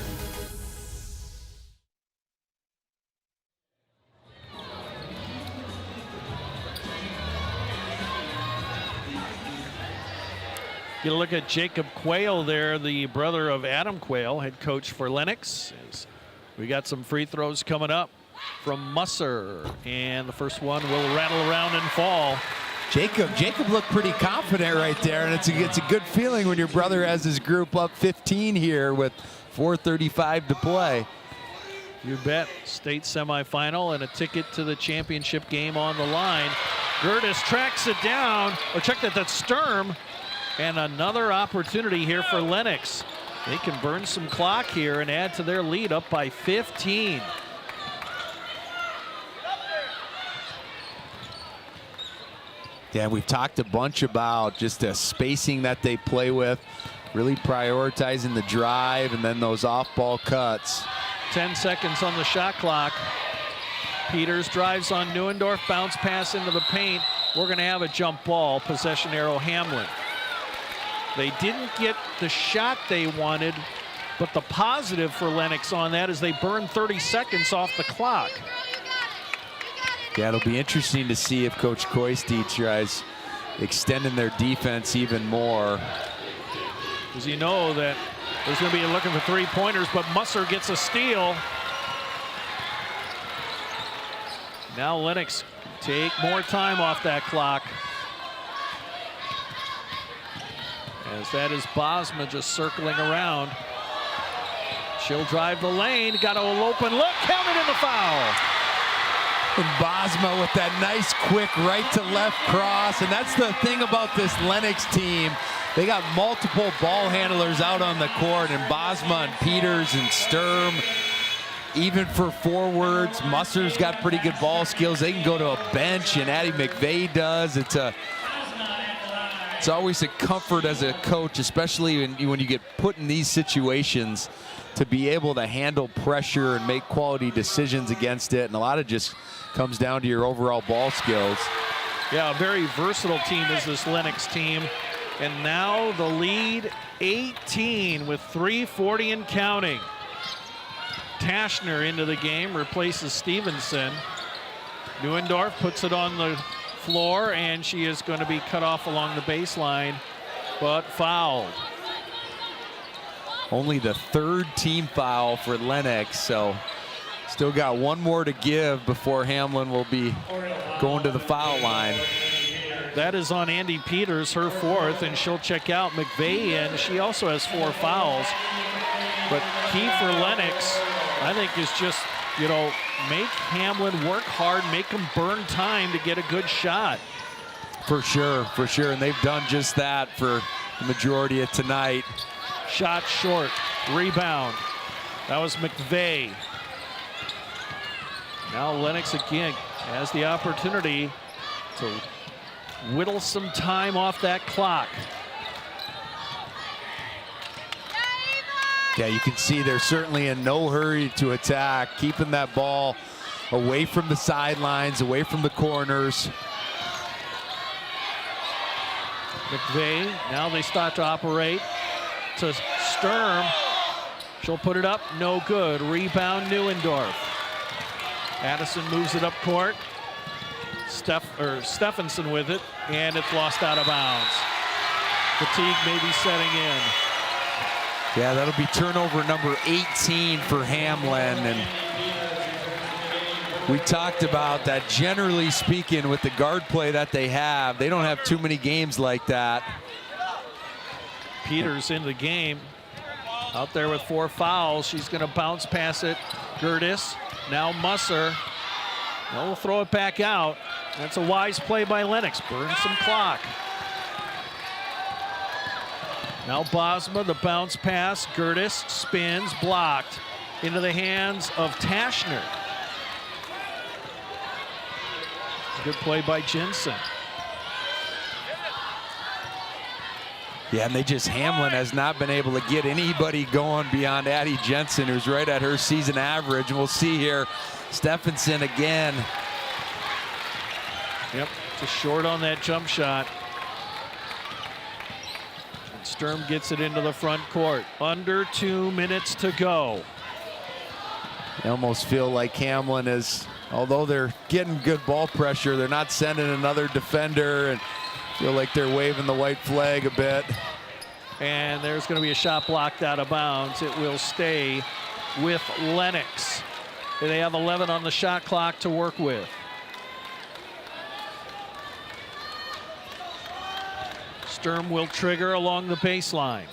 Get a look at Jacob Quayle there, the brother of Adam Quayle, head coach for Lennox. We got some free throws coming up from Musser, and the first one will rattle around and fall. Jacob looked pretty confident right there, and it's a good feeling when your brother has his group up 15 here with 4:35 to play. You bet. State semifinal and a ticket to the championship game on the line. Gertis tracks it down, or check that, that's Sturm. And another opportunity here for Lennox. They can burn some clock here and add to their lead, up by 15. Yeah, we've talked a bunch about just the spacing that they play with, really prioritizing the drive and then those off-ball cuts. 10 seconds on the shot clock. Peters drives on Neuendorf, bounce pass into the paint. We're going to have a jump ball, possession arrow Hamlin. They didn't get the shot they wanted, but the positive for Lennox on that is they burned 30 seconds off the clock. Yeah, it'll be interesting to see if Coach Koiste tries extending their defense even more. Because you know that there's going to be looking for three-pointers, but Musser gets a steal. Now Lennox take more time off that clock. As that is Bosma just circling around. She'll drive the lane, got an open look, counted in the foul. And Bosma with that nice quick right to left cross. And that's the thing about this Lennox team. They got multiple ball handlers out on the court, and Bosma and Peters and Sturm. Even for forwards, Musser's got pretty good ball skills. They can go to a bench, and Addie McVeigh does. It's always a comfort as a coach, especially when you get put in these situations, to be able to handle pressure and make quality decisions against it. And a lot of just comes down to your overall ball skills. Yeah, a very versatile team is this Lennox team. And now the lead 18 with 3:40 and counting. Taschner into the game, replaces Stevenson. Neuendorf puts it on the floor, and she is going to be cut off along the baseline, but fouled. Only the third team foul for Lennox, so still got one more to give before Hamlin will be going to the foul line. That is on Andy Peters, her fourth, and she'll check out. McVeigh in. She also has 4 fouls. But key for Lennox, I think, is just, you know, make Hamlin work hard, make them burn time to get a good shot. For sure, and they've done just that for the majority of tonight. Shot short, rebound. That was McVeigh. Now Lennox again has the opportunity to whittle some time off that clock. Yeah, you can see they're certainly in no hurry to attack, keeping that ball away from the sidelines, away from the corners. McVeigh, now they start to operate to Sturm. She'll put it up, no good. Rebound Neuendorf. Addison moves it up court. Stephenson with it, and it's lost out of bounds. Fatigue may be setting in. Yeah, that'll be turnover number 18 for Hamlin. And we talked about that, generally speaking, with the guard play that they have, they don't have too many games like that. Peters in the game, out there with 4 fouls. She's going to bounce pass it. Gertis, now Musser. They'll throw it back out. That's a wise play by Lennox. Burn some clock. Now Bosma, the bounce pass. Gertis spins, blocked. Into the hands of Taschner. Good play by Jensen. Yeah, and Hamlin has not been able to get anybody going beyond Addie Jensen, who's right at her season average. And we'll see here, Stephenson again. Yep, just short on that jump shot. And Sturm gets it into the front court. Under 2 minutes to go. I almost feel like Hamlin is, although they're getting good ball pressure, they're not sending another defender, and feel like they're waving the white flag a bit. And there's going to be a shot blocked out of bounds. It will stay with Lennox. They have 11 on the shot clock to work with. Sturm will trigger along the baseline.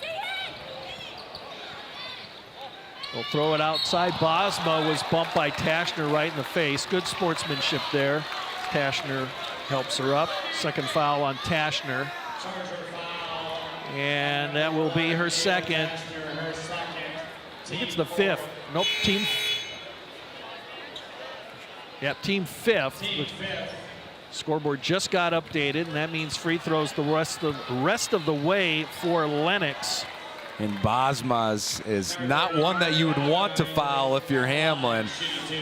They'll throw it outside. Bosma was bumped by Taschner right in the face. Good sportsmanship there. Taschner helps her up. Second foul on Taschner. And that will be her second. I think it's the 5th. Nope, team. Yep, team 5th. The scoreboard just got updated, and that means free throws the rest of the way for Lennox. And Bosma is not one that you would want to foul if you're Hamlin.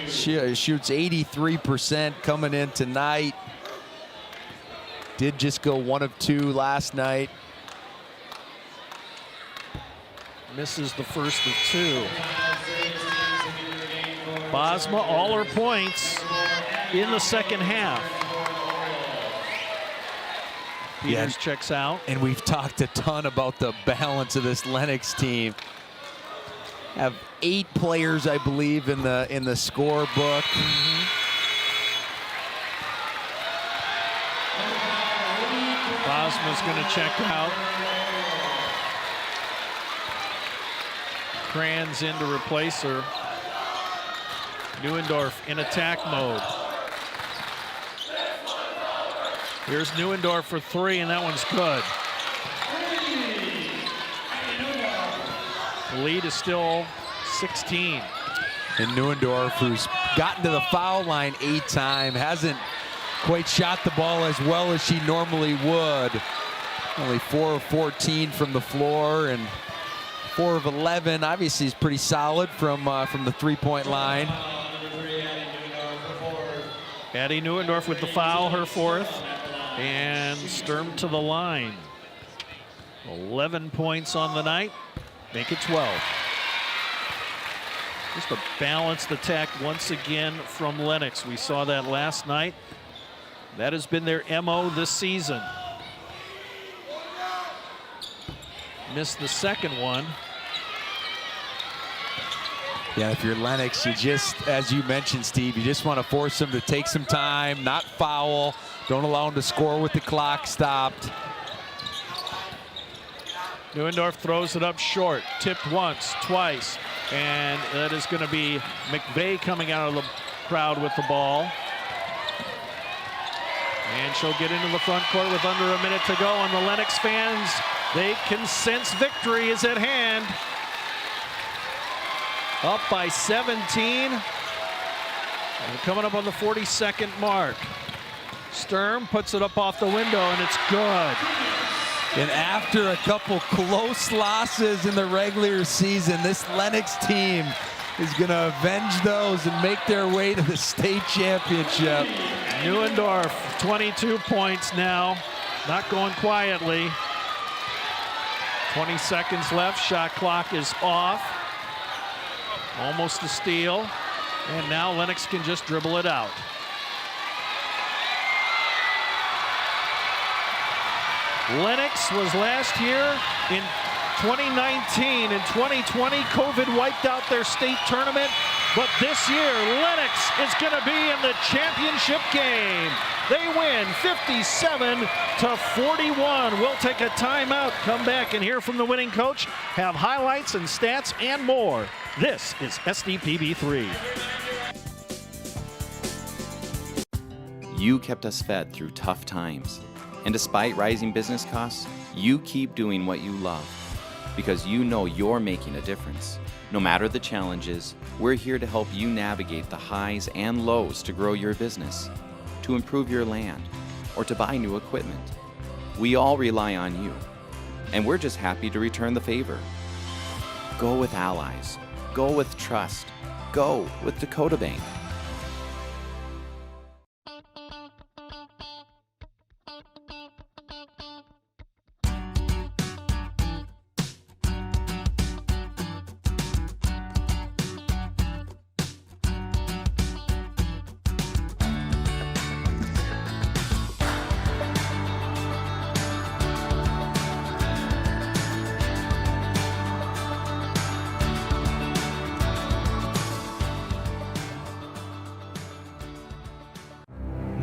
She shoots 83% coming in tonight. Did just go 1 of 2 last night. Misses the first of 2. Bosma, all her points in the second half. Peters checks out. And we've talked a ton about the balance of this Lennox team. Have 8 players, I believe, in the scorebook. Bosma's going to check out. Kranz in to replace her. Neuendorf in attack mode. Here's Neuendorf for 3, and that one's good. The lead is still 16. And Neuendorf, who's gotten to the foul line 8 times, hasn't quite shot the ball as well as she normally would. Only 4 of 14 from the floor, and 4 of 11. Obviously, is pretty solid from the three-point line. Addie Neuendorf with the foul, her 4th, and Sturm to the line. 11 points on the night, make it 12. Just a balanced attack once again from Lennox. We saw that last night. That has been their MO this season. Missed the second one. Yeah, if you're Lennox, you just, as you mentioned, Steve, you just want to force them to take some time, not foul. Don't allow them to score with the clock stopped. Neuendorf throws it up short, tipped once, twice, and that is going to be McVeigh coming out of the crowd with the ball. And she'll get into the front court with under a minute to go, and the Lennox fans, they can sense victory is at hand. Up by 17. And coming up on the 42nd mark. Sturm puts it up off the window, and it's good. And after a couple close losses in the regular season, this Lennox team is going to avenge those and make their way to the state championship. Neuendorf, 22 points now, not going quietly. 20 seconds left, shot clock is off. Almost a steal, and now Lennox can just dribble it out. Lennox was last year in 2019 and 2020. COVID wiped out their state tournament, but this year Lennox is going to be in the championship game. They win 57-41. We'll take a timeout, come back and hear from the winning coach, have highlights and stats and more. This is SDPB3. You kept us fed through tough times. And despite rising business costs, you keep doing what you love because you know you're making a difference. No matter the challenges, we're here to help you navigate the highs and lows to grow your business, to improve your land, or to buy new equipment. We all rely on you, and we're just happy to return the favor. Go with Allies. Go with trust. Go with Dakota Bank.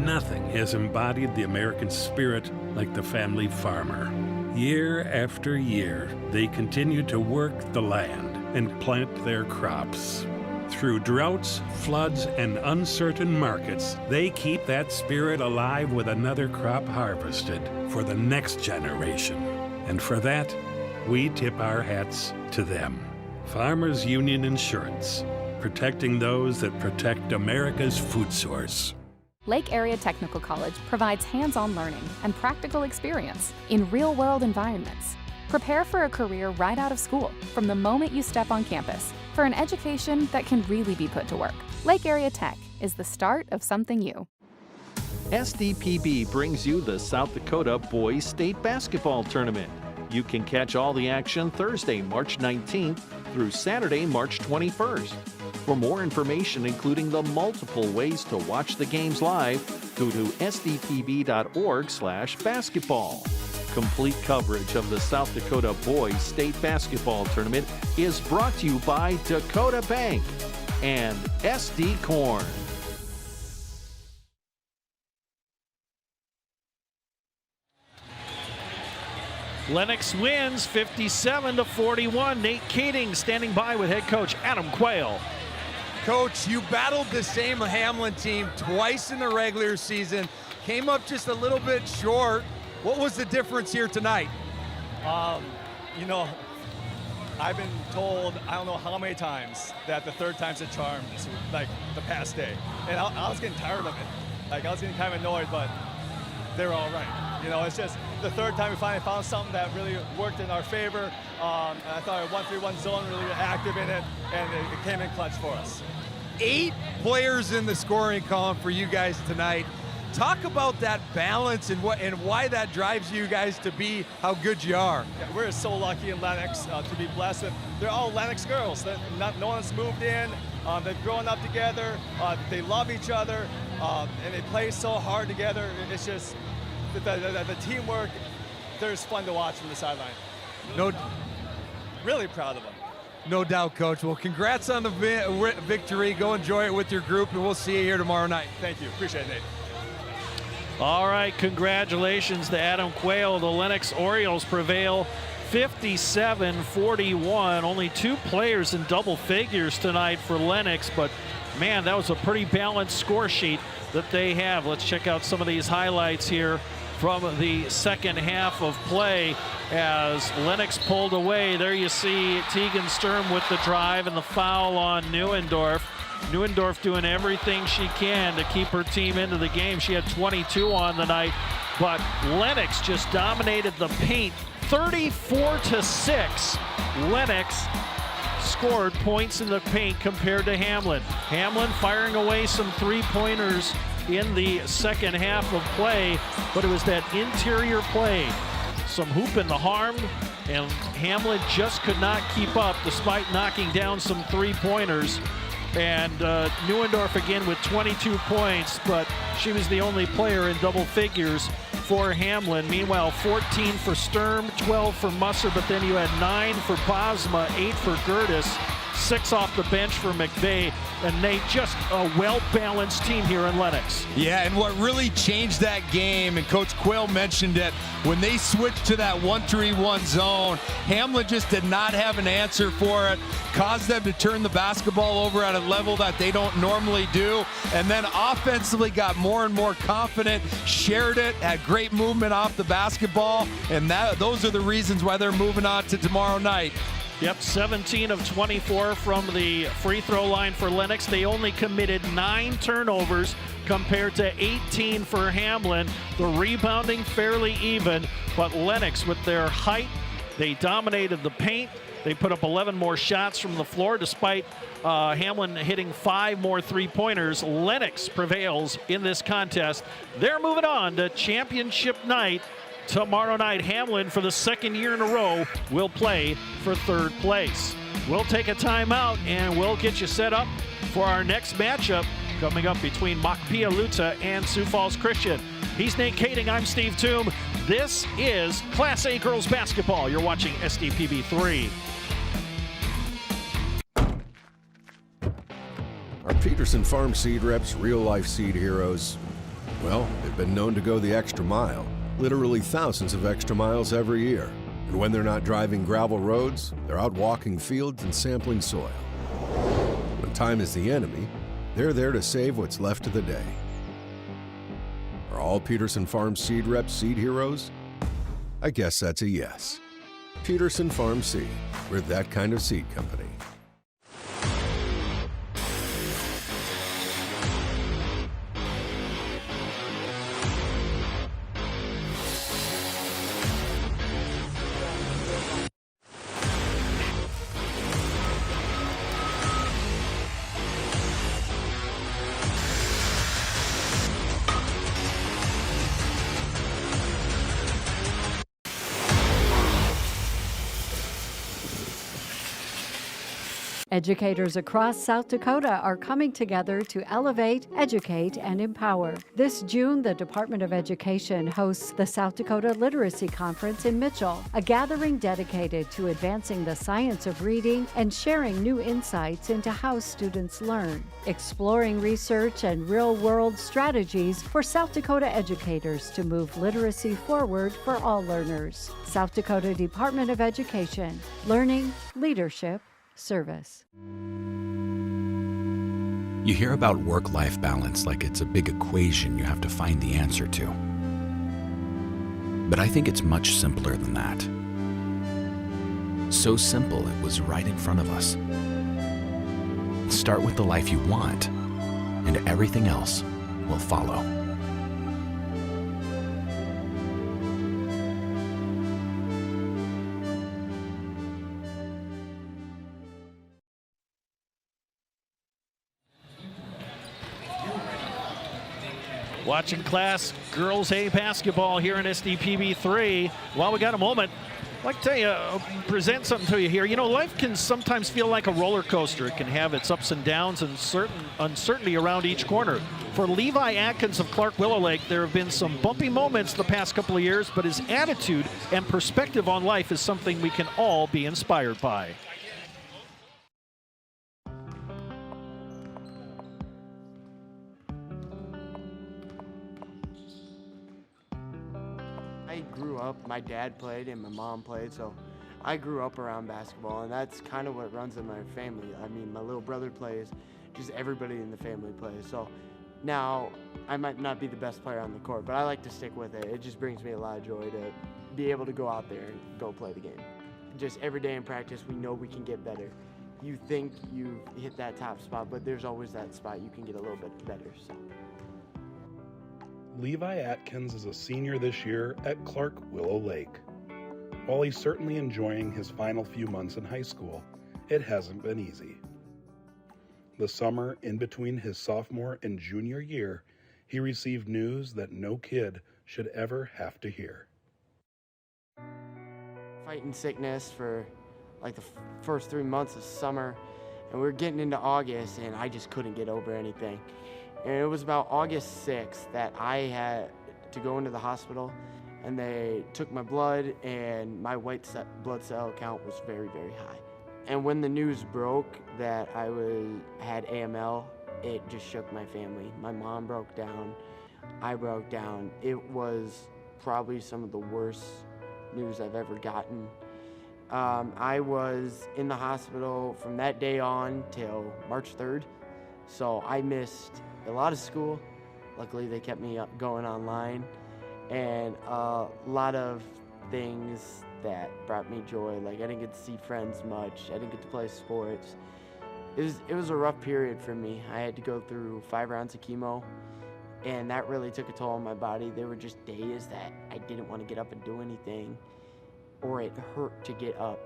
Nothing has embodied the American spirit like the family farmer. Year after year, they continue to work the land and plant their crops. Through droughts, floods, and uncertain markets, they keep that spirit alive with another crop harvested for the next generation. And for that, we tip our hats to them. Farmers Union Insurance, protecting those that protect America's food source. Lake Area Technical College provides hands-on learning and practical experience in real-world environments. Prepare for a career right out of school from the moment you step on campus for an education that can really be put to work. Lake Area Tech is the start of something new. SDPB brings you the South Dakota Boys State Basketball Tournament. You can catch all the action Thursday, March 19th through Saturday, March 21st. For more information, including the multiple ways to watch the games live, go to sdpb.org/basketball. Complete coverage of the South Dakota Boys State Basketball Tournament is brought to you by Dakota Bank and SD Corn. Lennox wins 57-41. Nate Kading standing by with head coach Adam Quayle. Coach, you battled the same Hamlin team twice in the regular season, came up just a little bit short. What was the difference here tonight? You know, I've been told, I don't know how many times, that the third time's a charm, like the past day. And I was getting tired of it. Like, I was getting kind of annoyed, but they were all right. You know, it's just, the third time we finally found something that really worked in our favor. And I thought our 1-3-1 zone really active in it, and it came in clutch for us. 8 players in the scoring column for you guys tonight. Talk about that balance and why that drives you guys to be how good you are. Yeah, we're so lucky in Lennox to be blessed with. They're all Lennox girls. No one's moved in. They've grown up together. They love each other, and they play so hard together. It's just the teamwork. They're just fun to watch from the sideline. Really proud of them. No doubt, Coach. Well, congrats on the victory. Go enjoy it with your group, and we'll see you here tomorrow night. Thank you. Appreciate it, Nate. All right, congratulations to Adam Quayle. The Lennox Orioles prevail 57-41. Only 2 players in double figures tonight for Lennox, but man, that was a pretty balanced score sheet that they have. Let's check out some of these highlights here from the second half of play as Lennox pulled away. There you see Tegan Sturm with the drive and the foul on Neuendorf. Neuendorf doing everything she can to keep her team into the game. She had 22 on the night, but Lennox just dominated the paint 34-6. Lennox scored points in the paint compared to Hamlin. Hamlin firing away some 3-pointers in the second half of play, but it was that interior play. Some hoop in the harm, and Hamlin just could not keep up despite knocking down some 3-pointers. And Neuendorf again with 22 points, but she was the only player in double figures for Hamlin. Meanwhile, 14 for Sturm, 12 for Musser, but then you had 9 for Bosma, 8 for Gertis, 6 off the bench for McVeigh, and Nate, just a well-balanced team here in Lennox. Yeah, and what really changed that game, and Coach Quayle mentioned it, when they switched to that 1-3-1 zone, Hamlin just did not have an answer for it, caused them to turn the basketball over at a level that they don't normally do, and then offensively got more and more confident, shared it, had great movement off the basketball, and those are the reasons why they're moving on to tomorrow night. Yep, 17 of 24 from the free throw line for Lennox. They only committed 9 turnovers compared to 18 for Hamlin. The rebounding fairly even, but Lennox with their height, they dominated the paint. They put up 11 more shots from the floor despite Hamlin hitting 5 more 3-pointers. Lennox prevails in this contest. They're moving on to championship night. Tomorrow night, Hamlin, for the second year in a row, will play for 3rd place. We'll take a timeout, and we'll get you set up for our next matchup coming up between Machpelah-Lutza and Sioux Falls Christian. He's Nate Kading. I'm Steve Toom. This is Class A Girls Basketball. You're watching SDPB 3. Our Peterson Farm seed reps, real-life seed heroes, well, they've been known to go the extra mile. Literally thousands of extra miles every year. And when they're not driving gravel roads, they're out walking fields and sampling soil. When time is the enemy, they're there to save what's left of the day. Are all Peterson Farm seed reps seed heroes? I guess that's a yes. Peterson Farm Seed. We're that kind of seed company. Educators across South Dakota are coming together to elevate, educate, and empower. This June, the Department of Education hosts the South Dakota Literacy Conference in Mitchell, a gathering dedicated to advancing the science of reading and sharing new insights into how students learn, exploring research and real-world strategies for South Dakota educators to move literacy forward for all learners. South Dakota Department of Education, learning, leadership, service. You hear about work-life balance like it's a big equation you have to find the answer to. But I think it's much simpler than that. So simple it was right in front of us. Start with the life you want, and everything else will follow. Watching Class Girls A basketball here in SDPB 3. While we got a moment, I'd like to tell you, present something to you here. You know, life can sometimes feel like a roller coaster. It can have its ups and downs and certain uncertainty around each corner. For Levi Atkins of Clark Willow Lake, there have been some bumpy moments the past couple of years, but his attitude and perspective on life is something we can all be inspired by. I grew up, my dad played and my mom played, so I grew up around basketball, and that's kind of what runs in my family. I mean, my little brother plays, just everybody in the family plays. So now I might not be the best player on the court, but I like to stick with it. It just brings me a lot of joy to be able to go out there and go play the game. Just every day in practice, we know we can get better. You think you've hit that top spot, but there's always that spot you can get a little bit better. So. Levi Atkins is a senior this year at Clark Willow Lake. While he's certainly enjoying his final few months in high school, it hasn't been easy. The summer in between his sophomore and junior year, he received news that no kid should ever have to hear. Fighting sickness for like the first 3 months of summer, and we were getting into August, and I just couldn't get over anything. And it was about August 6th that I had to go into the hospital, and they took my blood, and my white blood cell count was very, very high. And when the news broke that I had AML, it just shook my family. My mom broke down, I broke down. It was probably some of the worst news I've ever gotten. I was in the hospital from that day on till March 3rd, so I missed a lot of school. Luckily, they kept me going online, and a lot of things that brought me joy. Like, I didn't get to see friends much. I didn't get to play sports. It was a rough period for me. I had to go through 5 rounds of chemo, and that really took a toll on my body. There were just days that I didn't want to get up and do anything, or it hurt to get up.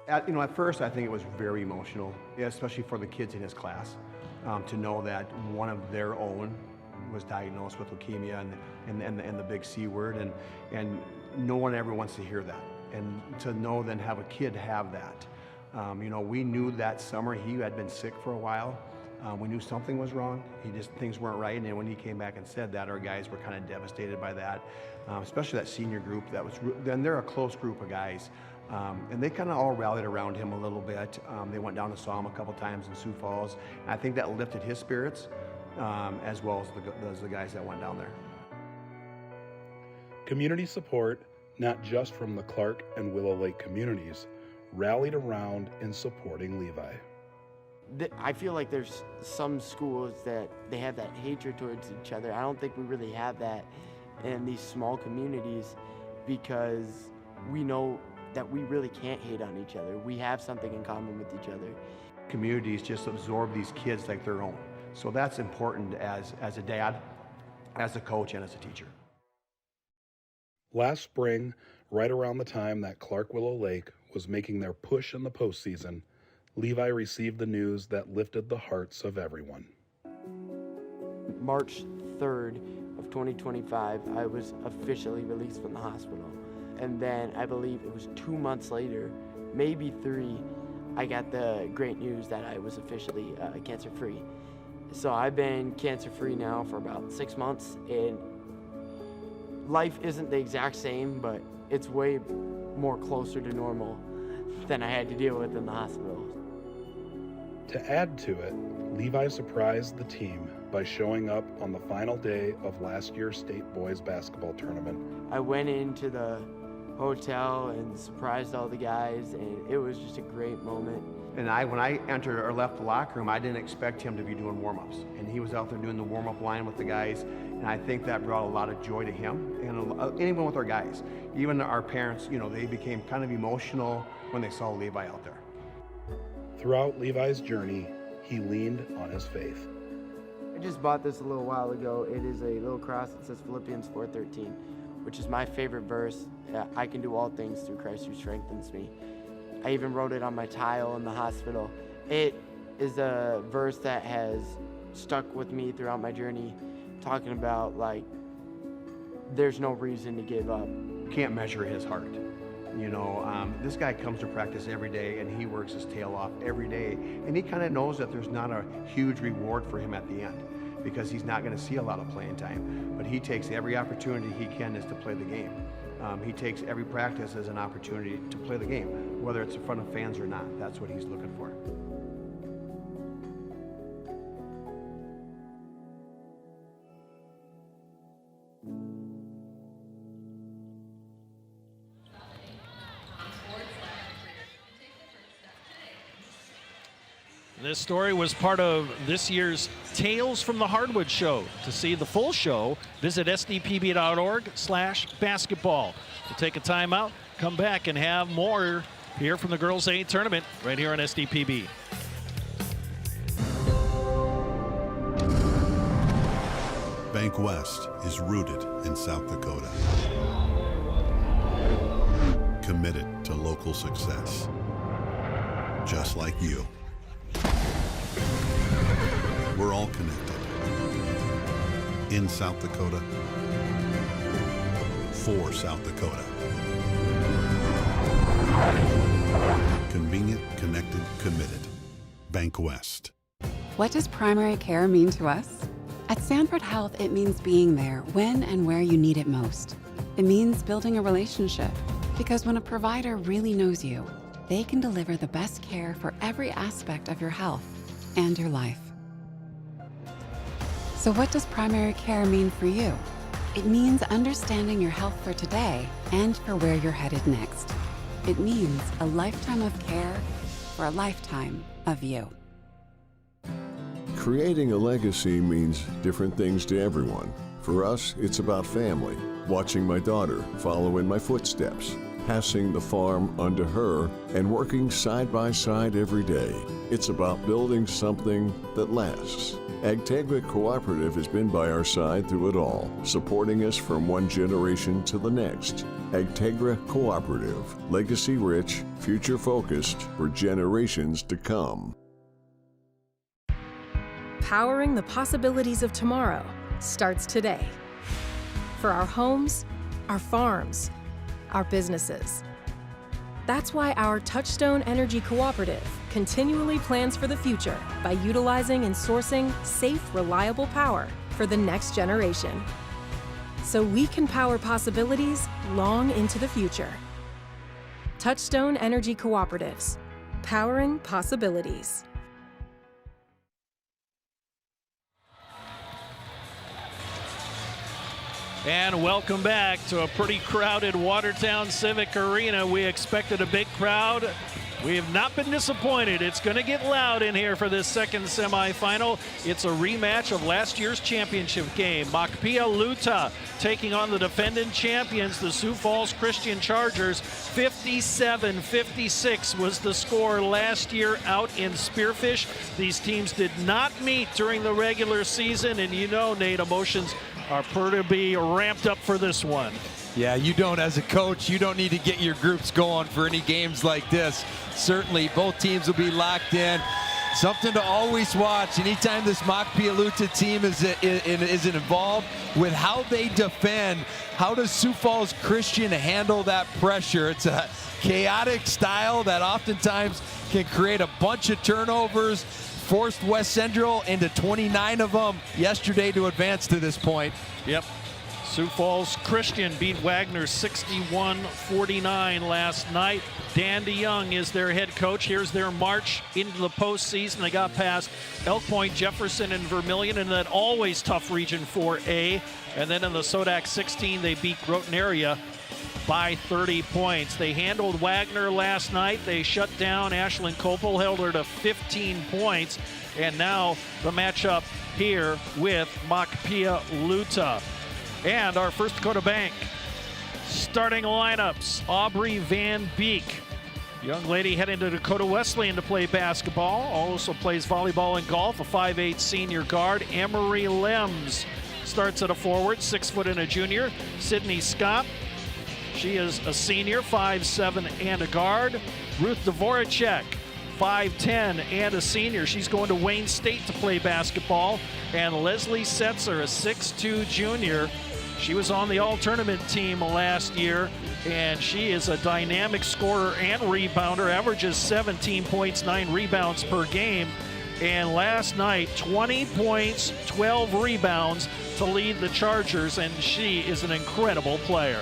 At first, I think it was very emotional, especially for the kids in his class, to know that one of their own was diagnosed with leukemia and the big C word, and no one ever wants to hear that. And to know then have a kid have that. We knew that summer he had been sick for a while. We knew something was wrong. Things weren't right. And then when he came back and said that, our guys were kind of devastated by that, especially that senior group. Then they're a close group of guys. And they kind of all rallied around him a little bit. They went down and saw him a couple times in Sioux Falls. And I think that lifted his spirits, as well as the guys that went down there. Community support, not just from the Clark and Willow Lake communities, rallied around in supporting Levi. I feel like there's some schools that they have that hatred towards each other. I don't think we really have that in these small communities, because we know that we really can't hate on each other. We have something in common with each other. Communities just absorb these kids like their own. So that's important as a dad, as a coach, and as a teacher. Last spring, right around the time that Clark Willow Lake was making their push in the postseason, Levi received the news that lifted the hearts of everyone. March 3rd of 2025, I was officially released from the hospital. And then I believe it was 2 months later, maybe 3, I got the great news that I was officially cancer-free. So I've been cancer-free now for about 6 months, and life isn't the exact same, but it's way more closer to normal than I had to deal with in the hospital. To add to it, Levi surprised the team by showing up on the final day of last year's state boys basketball tournament. I went into the hotel and surprised all the guys, and it was just a great moment. And when I entered or left the locker room, I didn't expect him to be doing warm-ups. And he was out there doing the warm-up line with the guys, and I think that brought a lot of joy to him and anyone with our guys. Even our parents, they became kind of emotional when they saw Levi out there. Throughout Levi's journey, he leaned on his faith. I just bought this a little while ago. It is a little cross that says Philippians 4:13, which is my favorite verse. I can do all things through Christ who strengthens me. I even wrote it on my tile in the hospital. It is a verse that has stuck with me throughout my journey. talking about like there's no reason to give up. Can't measure his heart. You know, this guy comes to practice every day and he works his tail off every day. And he kind of knows that there's not a huge reward for him at the end because he's not going to see a lot of playing time. But he takes every opportunity he can is to play the game. He takes every practice as an opportunity to play the game, whether it's in front of fans or not. That's what he's looking for. This story was part of this year's Tales from the Hardwood show. To see the full show, visit sdpb.org/basketball. We'll take a timeout, come back and have more here from the Girls A tournament right here on SDPB. Bank West is rooted in South Dakota. Committed to local success. Just like you. We're all connected. In South Dakota. For South Dakota. Convenient, connected, committed. Bank West. What does primary care mean to us? At Sanford Health, it means being there when and where you need it most. It means building a relationship, because when a provider really knows you, they can deliver the best care for every aspect of your health and your life. So what does primary care mean for you? It means understanding your health for today and for where you're headed next. It means a lifetime of care for a lifetime of you. Creating a legacy means different things to everyone. For us, it's about family, watching my daughter follow in my footsteps, passing the farm under her, and working side by side every day. It's about building something that lasts. Agtegra Cooperative has been by our side through it all, supporting us from one generation to the next. Agtegra Cooperative, legacy rich, future focused for generations to come. Powering the possibilities of tomorrow starts today. For our homes, our farms, our businesses. That's why our Touchstone Energy Cooperative continually plans for the future by utilizing and sourcing safe, reliable power for the next generation. So we can power possibilities long into the future. Touchstone Energy Cooperatives, powering possibilities. And welcome back to a pretty crowded Watertown Civic Arena. We expected a big crowd. We have not been disappointed. It's going to get loud in here for this second semifinal. It's a rematch of last year's championship game. Makpia-Luta taking on the defending champions, the Sioux Falls Christian Chargers. 57-56 was the score last year out in Spearfish. These teams did not meet during the regular season, and you know, Nate, emotions are to be ramped up for this one. Yeah, you don't, as a coach, you don't need to get your groups going for any games like this. Certainly, both teams will be locked in. Something to always watch anytime this Makpia-Luta team is involved with how they defend. How does Sioux Falls Christian handle that pressure? It's a chaotic style that oftentimes can create a bunch of turnovers. Forced West Central into 29 of them yesterday to advance to this point. Yep. Sioux Falls Christian beat Wagner 61-49 last night. Dan DeYoung is their head coach. Here's their march into the postseason. They got past Elk Point, Jefferson, and Vermilion in that always tough Region 4A. And then in the Sodak 16, they beat Groton Area by 30 points. They handled Wagner last night. They shut down Ashlyn Copel, held her to 15 points. And now the matchup here with Makpia-Luta. And our First Dakota Bank starting lineups. Aubrey Van Beek, young lady heading to Dakota Wesleyan to play basketball. Also plays volleyball and golf, a 5'8" senior guard. Emery Lems starts at a forward, 6 foot and a junior. Sydney Scott, she is a senior, 5'7" and a guard. Ruth Dvoracek, 5'10", and a senior. She's going to Wayne State to play basketball. And Leslie Setzer, a 6'2" junior. She was on the all-tournament team last year, and she is a dynamic scorer and rebounder, averages 17 points, 9 rebounds per game. And last night, 20 points, 12 rebounds to lead the Chargers, and she is an incredible player.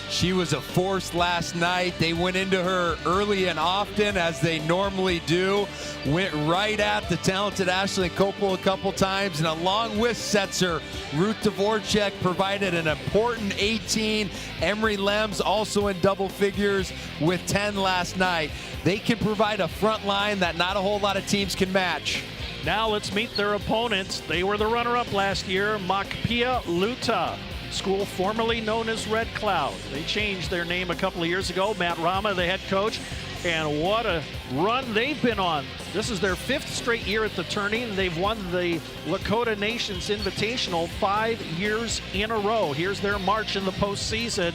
She was a force last night. They went into her early and often, as they normally do. Went right at the talented Ashlyn Copel a couple times, and along with Setzer, Ruth Dvorak provided an important 18. Emery Lems also in double figures with 10 last night. They can provide a front line that not a whole lot of teams can match. Now let's meet their opponents. They were the runner-up last year, Makpia Luta, school formerly known as Red Cloud. They changed their name a couple of years ago. Matt Rama, the head coach, and what a run they've been on. This is their 5th straight year at the tourney, and they've won the Lakota Nations Invitational 5 years in a row. Here's their march in the postseason.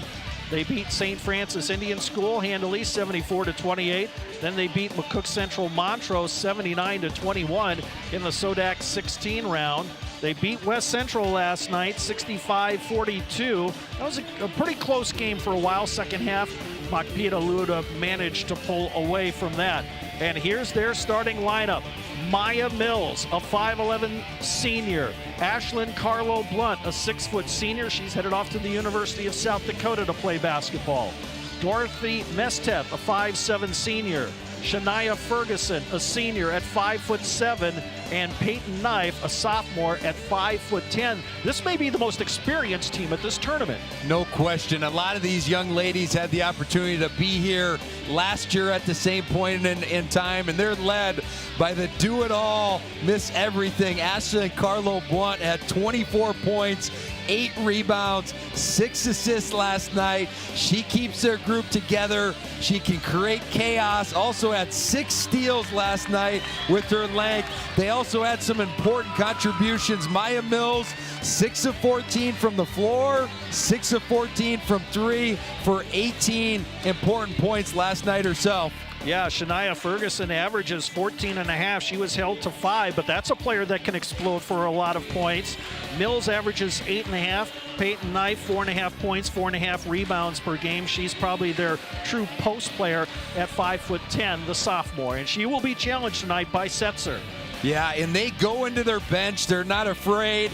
They beat St. Francis Indian School handily, 74-28. Then they beat McCook Central Montrose 79-21 in the SODAC 16 round. They beat West Central last night, 65-42. That was a pretty close game for a while. Second half, Makpia Luta managed to pull away from that. And here's their starting lineup. Maya Mills, a 5'11" senior. Ashlyn Carlo Blunt, a 6' senior. She's headed off to the University of South Dakota to play basketball. Dorothy Mesteth, a 5'7" senior. Shania Ferguson, a senior at 5'7", and Peyton Knife, a sophomore at 5'10". This may be the most experienced team at this tournament. No question. A lot of these young ladies had the opportunity to be here last year at the same point in time, and they're led by the do-it-all, miss everything. Ashlyn Carlo Blunt had 24 points, 8 rebounds, 6 assists last night. She keeps their group together. She can create chaos. Also had 6 steals last night with her length. They also had some important contributions. Maya Mills, 6 of 14 from the floor, 6 of 14 from 3 for 18 important points last night herself. Yeah, Shania Ferguson averages 14.5. She was held to 5, but that's a player that can explode for a lot of points. Mills averages 8.5. Peyton Knife, 4.5 points, 4.5 rebounds per game. She's probably their true post player at 5'10", the sophomore, and she will be challenged tonight by Setzer. Yeah, and they go into their bench. They're not afraid.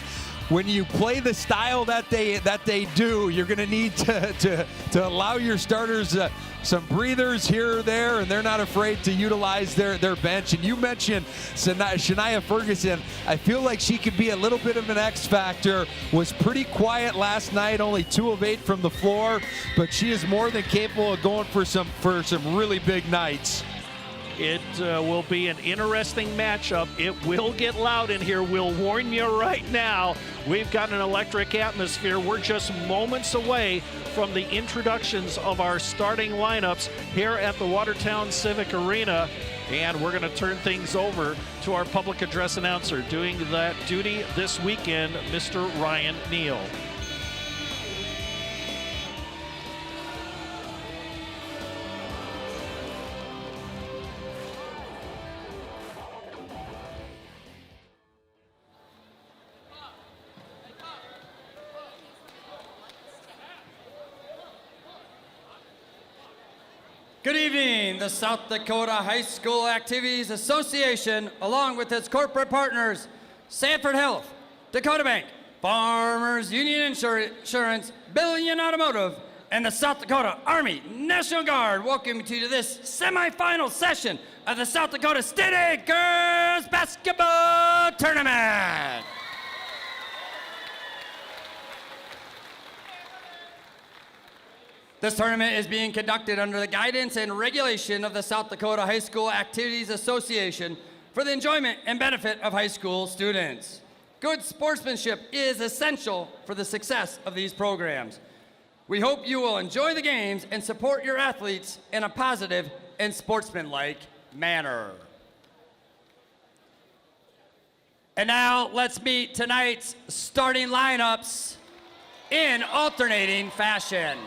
When you play the style that they do, you're going to need to allow your starters some breathers here or there, and they're not afraid to utilize their bench. And you mentioned Shania Ferguson. I feel like she could be a little bit of an X factor. Was pretty quiet last night, only 2 of 8 from the floor, but she is more than capable of going for some really big nights. It will be an interesting matchup. It will get loud in here. We'll warn you right now. We've got an electric atmosphere. We're just moments away from the introductions of our starting lineups here at the Watertown Civic Arena. And we're going to turn things over to our public address announcer doing that duty this weekend, Mr. Ryan Neal. Good evening. The South Dakota High School Activities Association, along with its corporate partners, Sanford Health, Dakota Bank, Farmers Union Insurance, Billion Automotive, and the South Dakota Army National Guard, welcome you to this semifinal session of the South Dakota State Girls Basketball Tournament. This tournament is being conducted under the guidance and regulation of the South Dakota High School Activities Association for the enjoyment and benefit of high school students. Good sportsmanship is essential for the success of these programs. We hope you will enjoy the games and support your athletes in a positive and sportsmanlike manner. And now let's meet tonight's starting lineups in alternating fashion.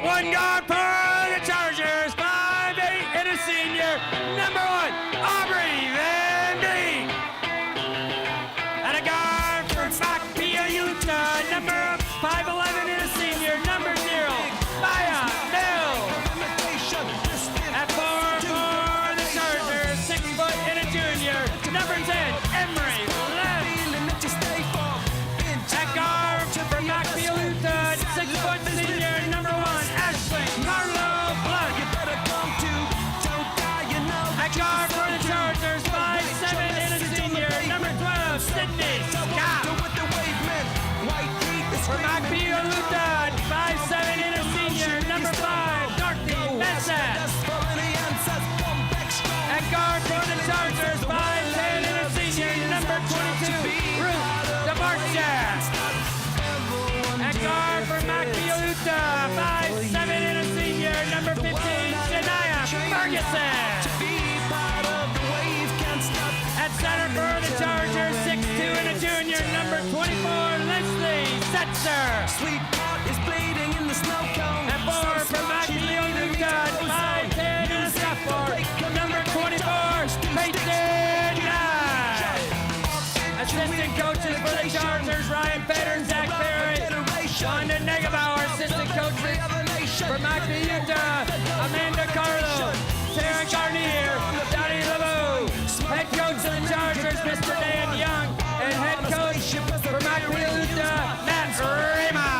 One guard for the Chargers, 5'8", and a senior, number 1, Aubrey Van Dijk. And a guard for Macpialuta, number 5'11", and a senior, number 0, Maya Mill. At 4 for the Chargers, 6 foot and a junior, number 10, Emery Lem. At guard for Macpialuta, 6 foot senior, number 1, Ashley Carlo Blunt. At guard for the Chargers, 5'7", and a senior, number 12, Sydney Scott. For Macpialuta, 5'7", and a senior, number 5, Dorothy Messett. At guard for the Chargers, 5'10", and a senior, number 22, Ruth DeMarchia. At guard for Macpialuta, 5'7", and a senior, number 15, Shania Ferguson. At center for the Chargers, 6'2", and a junior, number 24, Leslie Setzer. At 4 for Macpialuta, 5'10", and a sophomore, number 24, Peyton Nye. Assistant coaches for the Chargers, Ryan Feder and Zach Perry. Wanda Negebauer, assistant coaches for Macpialuta, Amanda Carlo, Sarah Garnier, Donnie LeBeau. Head coach of the Chargers, Mr. Dan Young, and head coach for Macpialuta, Matt Rima.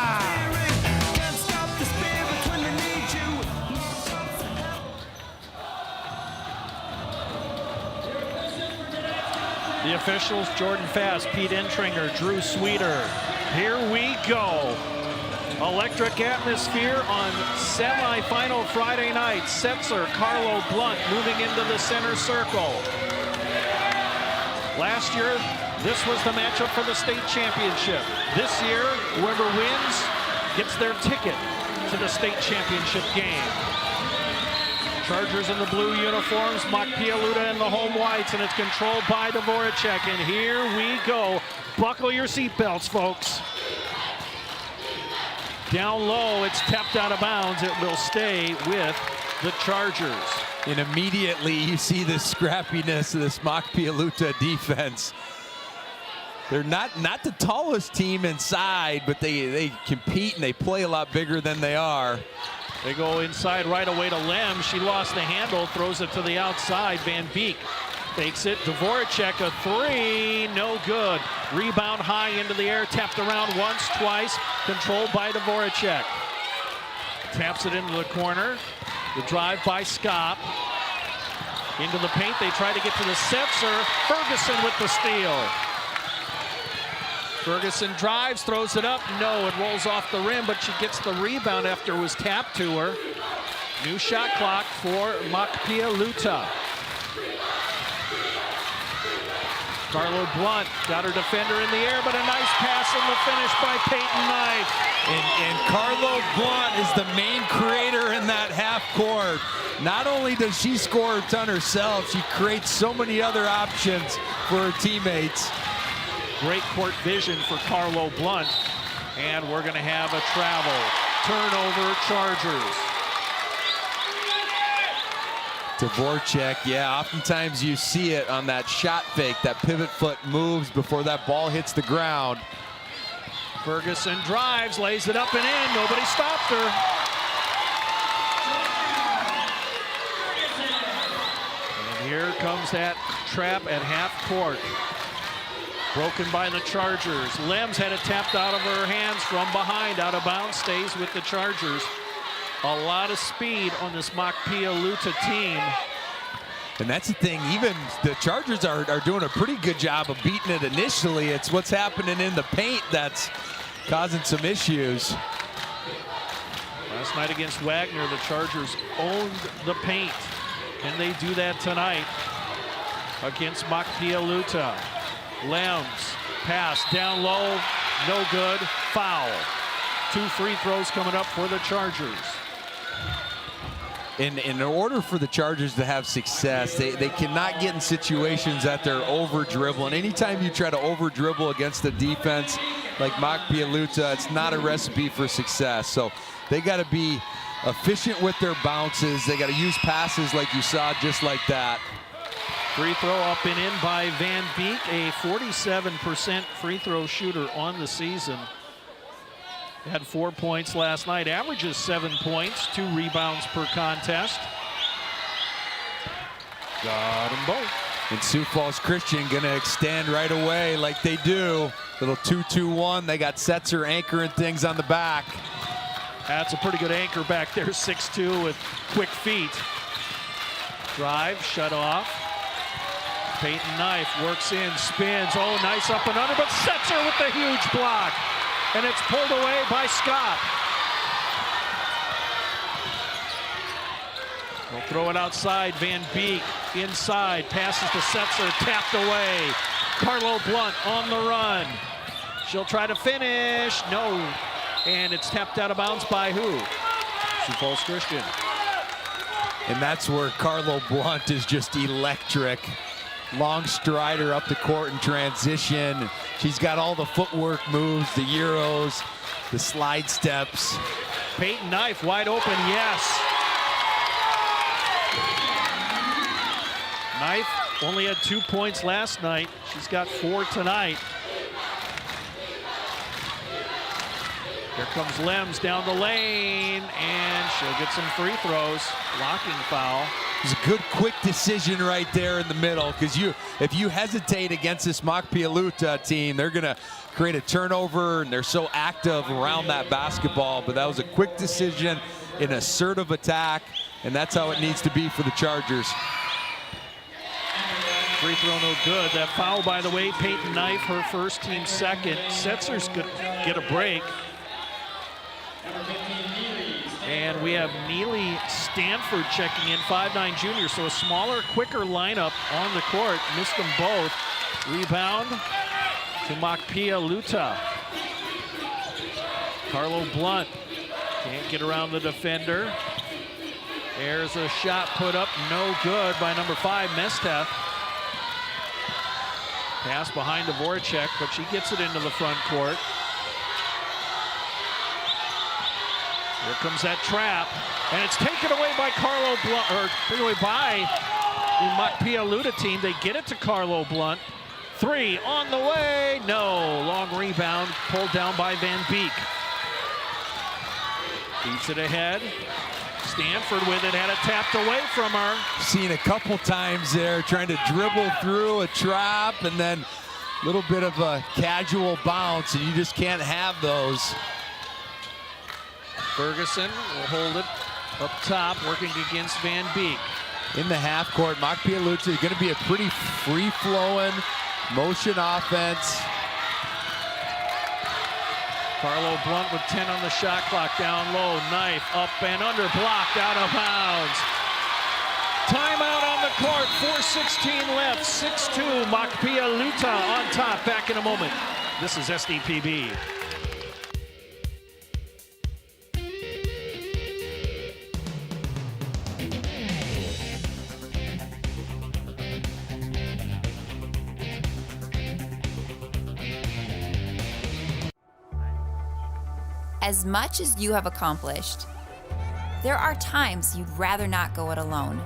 The officials, Jordan Fast, Pete Entringer, Drew Sweeter. Here we go. Electric atmosphere on semi-final Friday night. Setzer, Carlo Blunt moving into the center circle. Last year, this was the matchup for the state championship. This year, whoever wins gets their ticket to the state championship game. Chargers in the blue uniforms, Macpialuta in the home whites, and it's controlled by Dvoracek. And here we go. Buckle your seatbelts, folks. Down low, it's tapped out of bounds. It will stay with the Chargers. And immediately you see the scrappiness of this Macpialuta defense. They're not the tallest team inside, but they compete and they play a lot bigger than they are. They go inside right away to Lem. She lost the handle, throws it to the outside. Van Beek fakes it. Dvoracek, a 3, no good. Rebound high into the air, tapped around once, twice, controlled by Dvoracek. Taps it into the corner. The drive by Scott. Into the paint, they try to get to the Setzer. Ferguson with the steal. Ferguson drives, throws it up. No, it rolls off the rim, but she gets the rebound after it was tapped to her. New shot clock for Macpialuta. Carlo Blunt got her defender in the air, but a nice pass in the finish by Peyton Knight. And Carlo Blunt is the main creator in that half court. Not only does she score a ton herself, she creates so many other options for her teammates. Great court vision for Carlo Blunt. And we're going to have a travel. Turnover, Chargers. Dvoracek, yeah, oftentimes you see it on that shot fake. That pivot foot moves before that ball hits the ground. Ferguson drives, lays it up and in. Nobody stopped her. And here comes that trap at half court. Broken by the Chargers. Lems had it tapped out of her hands from behind, out of bounds, stays with the Chargers. A lot of speed on this Macpialuta team. And that's the thing, even the Chargers are doing a pretty good job of beating it initially. It's what's happening in the paint that's causing some issues. Last night against Wagner, the Chargers owned the paint. Can they do that tonight against Macpialuta? Lems, pass down low, no good, foul. 2 free throws coming up for the Chargers. In order for the Chargers to have success, they cannot get in situations that they're over dribbling. Anytime you try to over dribble against the defense like Macpialuta, it's not a recipe for success. So They got to be efficient with their bounces. They got to use passes like you saw, just like that. Free throw up and in by Van Beek, a 47% free throw shooter on the season. Had 4 points last night, averages 7 points, 2 rebounds per contest. Got them both. And Sioux Falls Christian going to extend right away like they do. Little 2-2-1. They got Setzer anchoring things on the back. That's a pretty good anchor back there, 6'2" with quick feet. Drive, shut off. Peyton Knife works in, spins. Oh, nice up and under, but Setzer with the huge block. And it's pulled away by Scott. They'll throw it outside. Van Beek inside, passes to Setzer, tapped away. Carlo Blunt on the run. She'll try to finish. No. And it's tapped out of bounds by who? Sioux Falls Christian. And that's where Carlo Blunt is just electric. Long strider up the court in transition. She's got all the footwork moves, the Euros, the slide steps. Peyton Knife wide open, yes. Knife only had 2 points last night. She's got 4 tonight. Here comes Lems down the lane, and she'll get some free throws. Blocking foul. It was a good, quick decision right there in the middle, because if you hesitate against this Machpialuta team, they're going to create a turnover, and they're so active around that basketball. But that was a quick decision, an assertive attack, and that's how it needs to be for the Chargers. Free throw no good. That foul, by the way, Peyton Knife, her first, team second. Setzer's could get a break. And we have Neely Stanford checking in, 5'9" junior, so a smaller, quicker lineup on the court. Missed them both. Rebound to Machpialuta. Carlo Blunt can't get around the defender. There's a shot put up, no good by number 5, Mesteth. Pass behind to Voracek, but she gets it into the front court. Here comes that trap, and it's taken away by Carlo Blunt, or taken away by the Machpialuta team. They get it to Carlo Blunt. 3 on the way, no. Long rebound, pulled down by Van Beek. Beats it ahead. Stanford with it, had it tapped away from her. Seen a couple times there, trying to dribble through a trap, and then a little bit of a casual bounce, and you just can't have those. Ferguson will hold it up top, working against Van Beek. In the half court, Machpialuta is going to be a pretty free-flowing motion offense. Carlo Blunt with 10 on the shot clock, down low. Knife up and under, blocked, out of bounds. Timeout on the court, 4:16 left, 6-2, Machpialuta on top. Back in a moment. This is SDPB. As much as you have accomplished, there are times you'd rather not go it alone.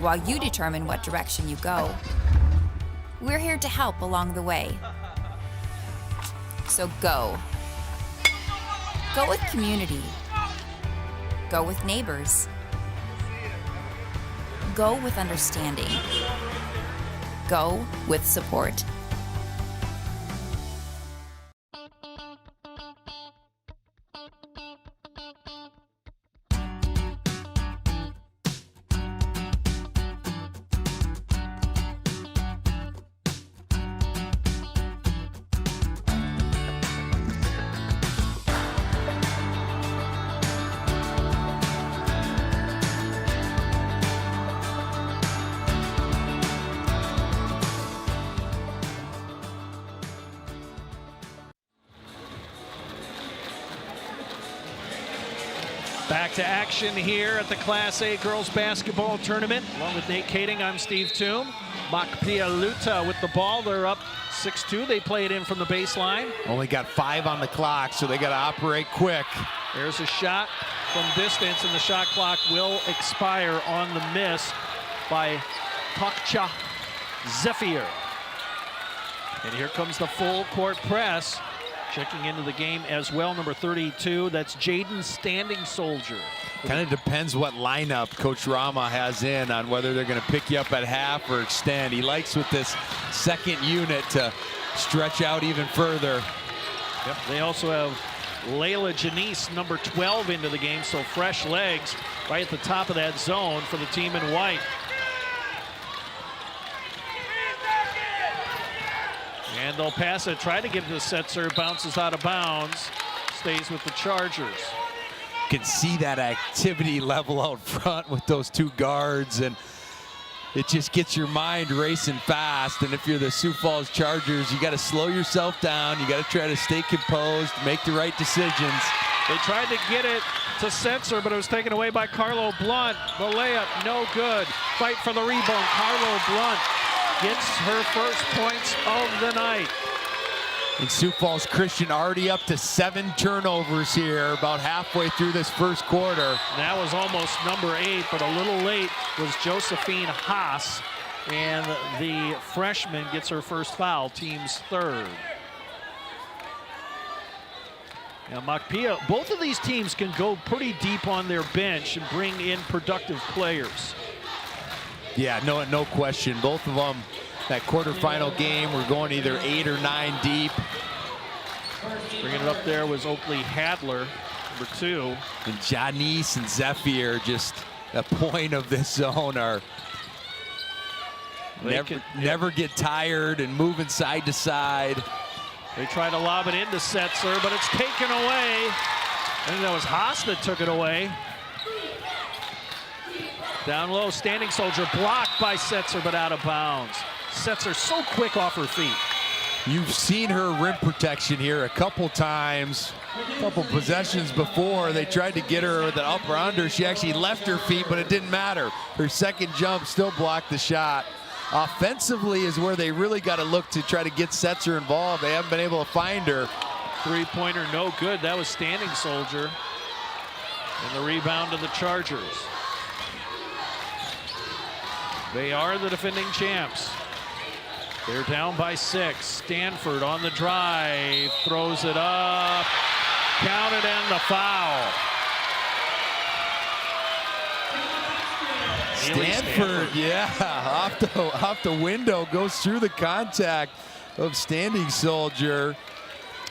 While you determine what direction you go, we're here to help along the way. So go. Go with community. Go with neighbors. Go with understanding. Go with support. Back to action here at the Class A Girls Basketball Tournament. Along with Nate Kading, I'm Steve Toom. Machpelah with the ball. They're up 6-2. They play it in from the baseline. Only got 5 on the clock, so they got to operate quick. There's a shot from distance, and the shot clock will expire on the miss by Tokcha Zephyr. And here comes the full court press. Checking into the game as well, number 32. That's Jaden Standing Soldier. Kind of depends what lineup Coach Rama has in on whether they're going to pick you up at half or extend. He likes with this second unit to stretch out even further. Yep. They also have Layla Janice, number 12, into the game, so fresh legs right at the top of that zone for the team in white. And they'll pass it, try to get it to Setzer, bounces out of bounds, stays with the Chargers. You can see that activity level out front with those 2 guards, and it just gets your mind racing fast. And if you're the Sioux Falls Chargers, you got to slow yourself down. You got to try to stay composed, make the right decisions. They tried to get it to Setzer, but it was taken away by Carlo Blunt. The layup, no good. Fight for the rebound. Carlo Blunt gets her first points of the night. And Sioux Falls Christian already up to 7 turnovers here, about halfway through this first quarter. That was almost number 8, but a little late was Josephine Haas. And the freshman gets her first foul, team's 3rd. Now Machpelah, both of these teams can go pretty deep on their bench and bring in productive players. Yeah, no question. Both of them, that quarterfinal game, we're going either 8 or 9 deep. Bringing it up there was Oakley Hadler, number 2. And Janice and Zephyr, just the point of this zone, are never get tired and moving side to side. They try to lob it into Setzer, but it's taken away. I think that was Haas that took it away. Down low, Standing Soldier blocked by Setzer, but out of bounds. Setzer so quick off her feet. You've seen her rim protection here a couple times, a couple possessions before. They tried to get her with an up or under. She actually left her feet, but it didn't matter. Her second jump still blocked the shot. Offensively is where they really got to look to try to get Setzer involved. They haven't been able to find her. 3-pointer, no good. That was Standing Soldier. And the rebound to the Chargers. They are the defending champs. They're down by 6. Stanford on the drive, throws it up, counted, and the foul. Stanford, yeah, off the window, goes through the contact of Standing Soldier.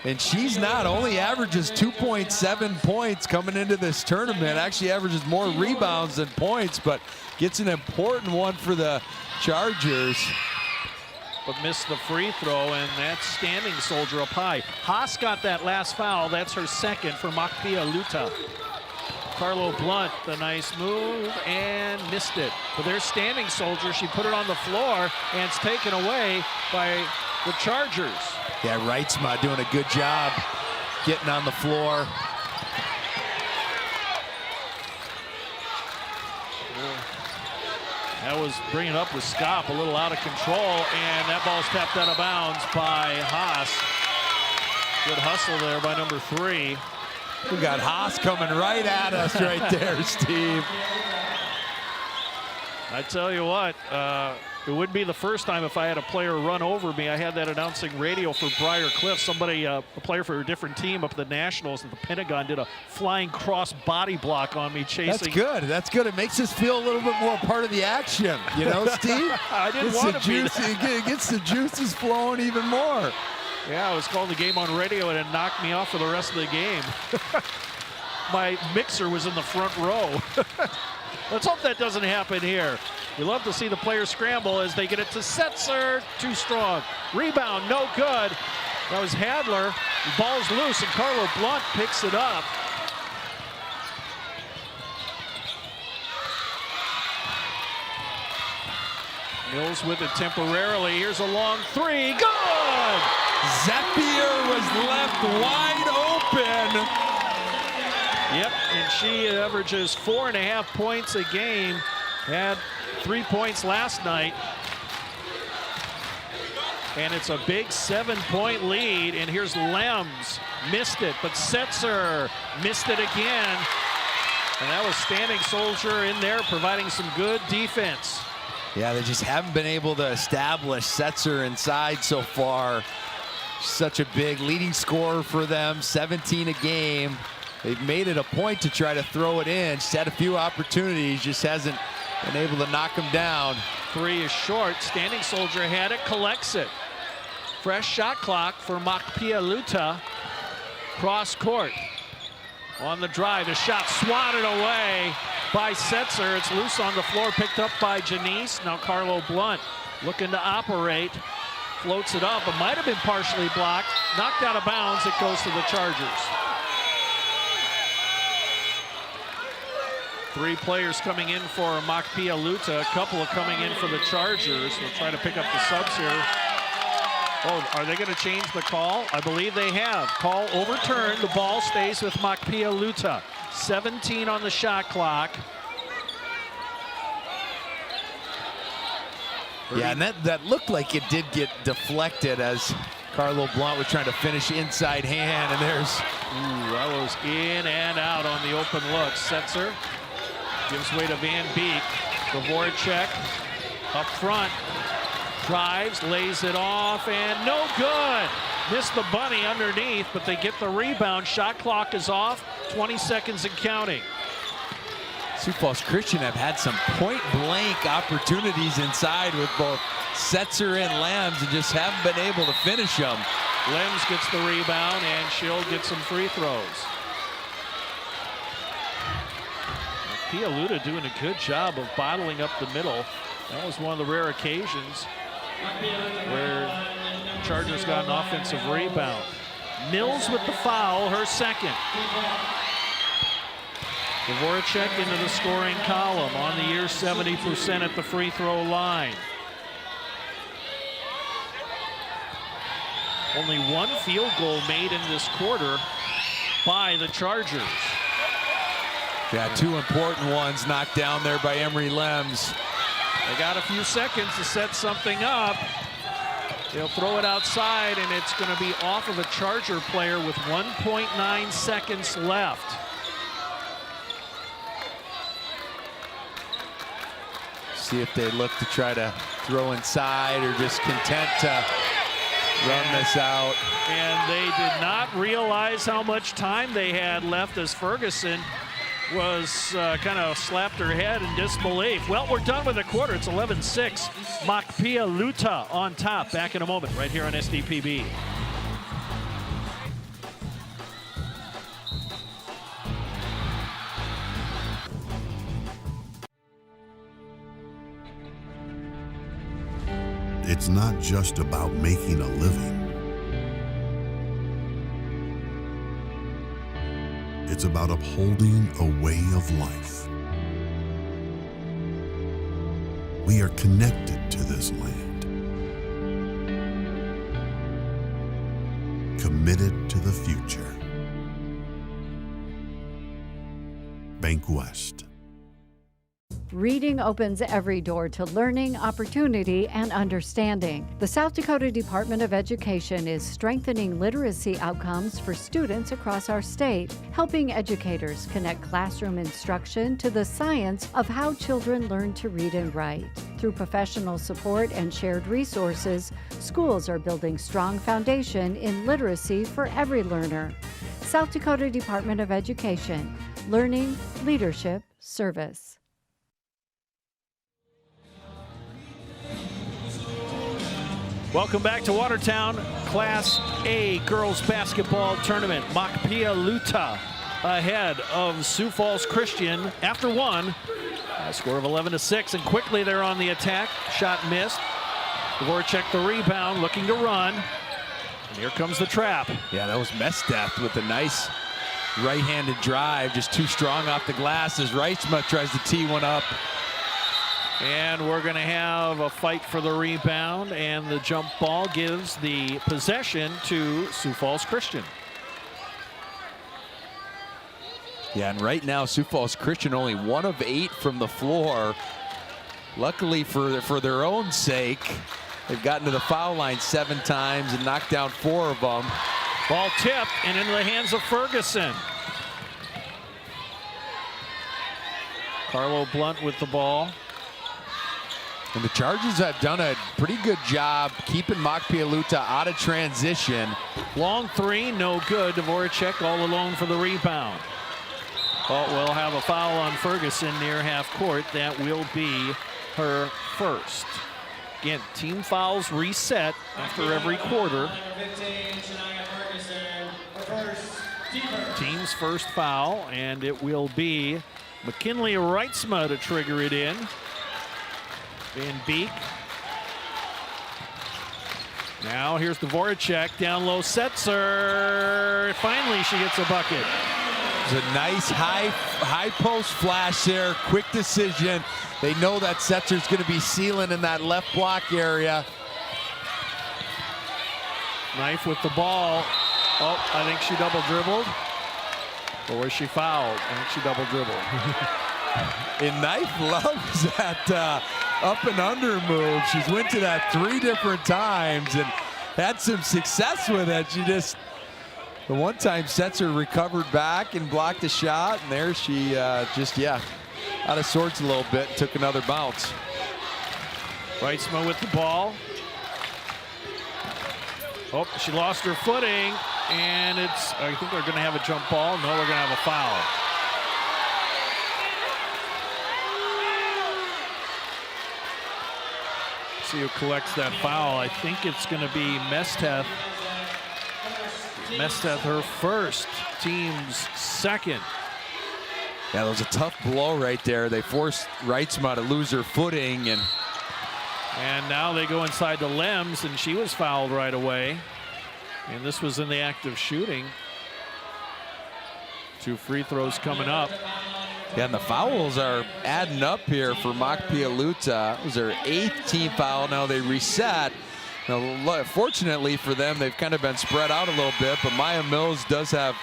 And she's not only averages 2.7 points coming into this tournament, actually averages more rebounds than points, but gets an important one for the Chargers. But missed the free throw, and that's Standing Soldier up high. Haas got that last foul. That's her second for Machpelah. Carlo Blunt, the nice move, and missed it. But there's Standing Soldier. She put it on the floor, and it's taken away by the Chargers. Yeah, Reitzma doing a good job getting on the floor. That was bringing up with Scott, a little out of control, and that ball's tapped out of bounds by Haas. Good hustle there by number 3. We got Haas coming right at us right there, Steve. I tell you what, it wouldn't be the first time if I had a player run over me. I had that announcing radio for Briar Cliff. Somebody, a player for a different team up at the Nationals at the Pentagon, did a flying cross body block on me chasing. That's good. That's good. It makes us feel a little bit more part of the action. You know, Steve? I didn't want to be It gets the juices flowing even more. Yeah, I was calling the game on radio and it knocked me off for the rest of the game. My mixer was in the front row. Let's hope that doesn't happen here. We love to see the players scramble as they get it to Setzer. Too strong. Rebound, no good. That was Hadler. The ball's loose, and Carlo Blunt picks it up. Mills with it temporarily. Here's a long 3. Good! Zephyr was left wide open. Yep, and she averages 4.5 points a game. Had 3 points last night. And it's a big 7-point lead. And here's Lems. Missed it, but Setzer missed it again. And that was Standing Soldier in there providing some good defense. Yeah, they just haven't been able to establish Setzer inside so far. Such a big leading scorer for them, 17 a game. They've made it a point to try to throw it in. She's had a few opportunities, just hasn't been able to knock them down. 3 is short. Standing Soldier had it, collects it. Fresh shot clock for Makpialuta. Cross court. On the drive, the shot swatted away by Setzer. It's loose on the floor, picked up by Janice. Now Carlo Blunt looking to operate. Floats it up, but might have been partially blocked. Knocked out of bounds, it goes to the Chargers. 3 players coming in for Makpialuta. A couple are coming in for the Chargers. We'll try to pick up the subs here. Oh, are they going to change the call? I believe they have. Call overturned. The ball stays with Makpialuta. 17 on the shot clock. Yeah, and that looked like it did get deflected as Carlo Blunt was trying to finish inside hand, and there's... Ooh, that was in and out on the open look. Setzer gives way to Van Beek. Dvorak up front. Drives, lays it off, and no good. Missed the bunny underneath, but they get the rebound. Shot clock is off, 20 seconds and counting. Sioux Falls Christian have had some point-blank opportunities inside with both Setzer and Lems and just haven't been able to finish them. Lems gets the rebound, and she'll get some free throws. Pialuta doing a good job of bottling up the middle. That was one of the rare occasions where Chargers got an offensive rebound. Mills with the foul, her second. Dvorak into the scoring column. On the year, 70% at the free throw line. Only 1 field goal made in this quarter by the Chargers. Yeah, 2 important ones knocked down there by Emery Lems. They got a few seconds to set something up. They'll throw it outside, and it's going to be off of a Charger player with 1.9 seconds left. See if they look to try to throw inside or just content to run this out. And they did not realize how much time they had left as Ferguson was kind of slapped her head in disbelief. Well, we're done with the quarter. It's 11-6. Makpialuta on top. Back in a moment right here on SDPB. It's not just about making a living. It's about upholding a way of life. We are connected to this land, committed to the future. Bank West. Reading opens every door to learning, opportunity, and understanding. The South Dakota Department of Education is strengthening literacy outcomes for students across our state, helping educators connect classroom instruction to the science of how children learn to read and write. Through professional support and shared resources, schools are building strong foundation in literacy for every learner. South Dakota Department of Education, learning, leadership, service. Welcome back to Watertown Class A Girls Basketball Tournament. Makpialuta ahead of Sioux Falls Christian after 1. A score of 11-6, and quickly they're on the attack. Shot missed. Dvorak the rebound, looking to run. And here comes the trap. Yeah, that was Mesteth with a nice right-handed drive, just too strong off the glass as Reichma tries to tee one up. And we're going to have a fight for the rebound, and the jump ball gives the possession to Sioux Falls Christian. Yeah, and right now Sioux Falls Christian only 1 of 8 from the floor. Luckily for their own sake, they've gotten to the foul line 7 times and knocked down 4 of them. Ball tipped and into the hands of Ferguson. Carlo Blunt with the ball. And the Chargers have done a pretty good job keeping Mock-Pialuta out of transition. Long 3, no good. Dvoracek all alone for the rebound. But we'll have a foul on Ferguson near half court. That will be her first. Again, team fouls reset after every quarter. Team's first foul, and it will be McKinley Reitzma to trigger it in. Van Beek. Now here's Dvoracek, down low, Setzer. Finally she gets a bucket. It's a nice high post flash there, quick decision. They know that Setzer's going to be sealing in that left block area. Knife with the ball. Oh, I think she double dribbled. Or was she fouled? I think she double dribbled. And Knife loves that up and under move. She's went to that 3 different times and had some success with it. She just, the one time Setzer recovered back and blocked a shot, and there she just, yeah, out of sorts a little bit, took another bounce. Reitzma with the ball. Oh, she lost her footing, and it's, I think they're going to have a jump ball. No, we're going to have a foul. See who collects that foul. I think it's going to be Mesteth. Mesteth, her first, team's second. Yeah, that was a tough blow right there. They forced Reitzma to lose her footing, and now they go inside the Lems, and she was fouled right away. And this was in the act of shooting. 2 free throws coming up. Yeah, and the fouls are adding up here for Mock-Pialuta. It was their 8th team foul. Now they reset. Now, fortunately for them, they've kind of been spread out a little bit, but Maya Mills does have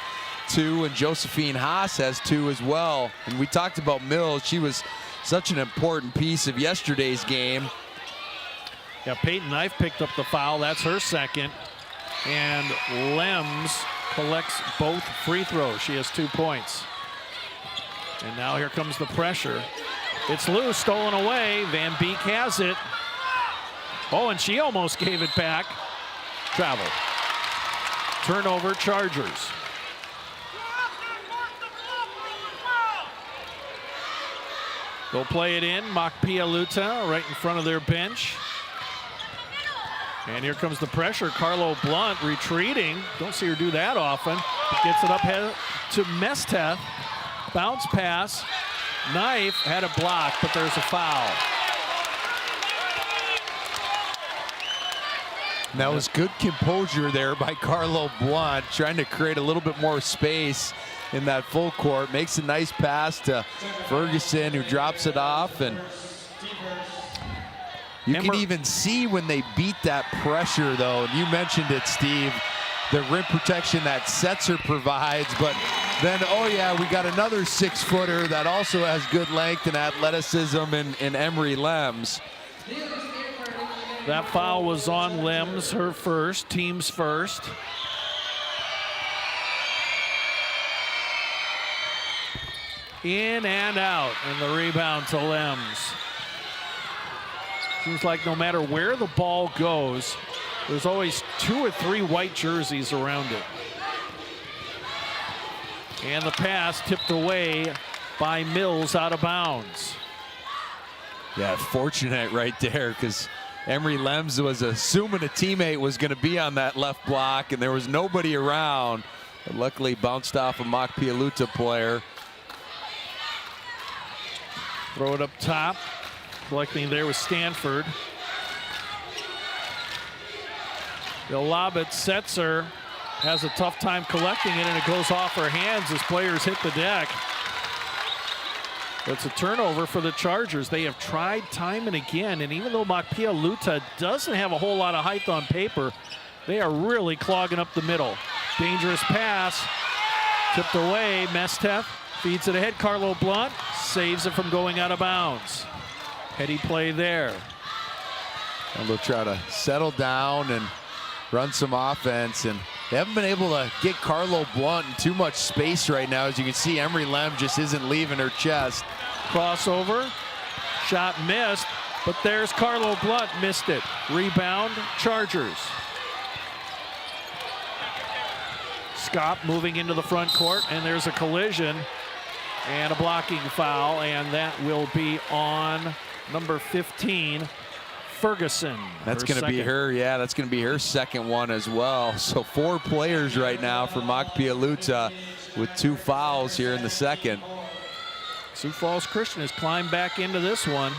2, and Josephine Haas has 2 as well. And we talked about Mills. She was such an important piece of yesterday's game. Yeah, Peyton Knife picked up the foul. That's her second. And Lems collects both free throws. She has 2 points. And now here comes the pressure. It's loose, stolen away. Van Beek has it. Oh, and she almost gave it back. Travel. Turnover, Chargers. They'll play it in. Mock-Pialuta right in front of their bench. And here comes the pressure. Carlo Blunt retreating. Don't see her do that often. Gets it up to Mesteth. Bounce pass. Knife had a block, but there's a foul. And that was good composure there by Carlo Blunt, trying to create a little bit more space in that full court. Makes a nice pass to Ferguson, who drops it off. And you can even see when they beat that pressure, though. And you mentioned it, Steve, the rim protection that Setzer provides. But then, oh yeah, we got another 6-footer that also has good length and athleticism in Emery Lems. That foul was on Lems, her first, team's first. In and out, and the rebound to Lems. Seems like no matter where the ball goes, there's always 2 or 3 white jerseys around it. And the pass tipped away by Mills out of bounds. Yeah, fortunate right there, because Emery Lems was assuming a teammate was going to be on that left block, and there was nobody around. But luckily bounced off a Mock-Pialuta player. Throw it up top. Collecting there with Stanford. They'll lob it. Setzer has a tough time collecting it, and it goes off her hands as players hit the deck. It's a turnover for the Chargers. They have tried time and again, and even though Mock-Pialuta doesn't have a whole lot of height on paper, they are really clogging up the middle. Dangerous pass. Tipped away. Mesteth Feeds it ahead. Carlo Blunt saves it from going out of bounds. Heady play there. And they'll try to settle down and run some offense. And they haven't been able to get Carlo Blunt in too much space right now. As you can see, Emery Lem just isn't leaving her chest. Crossover. Shot missed. But there's Carlo Blunt. Missed it. Rebound. Chargers. Scott moving into the front court. And there's a collision. And a blocking foul. And that will be on number 15. Ferguson. That's going to be her, yeah, that's going to be her second one as well. So 4 players right now for Mock-Pialuta with 2 fouls here in the second. Sioux Falls Christian has climbed back into this one.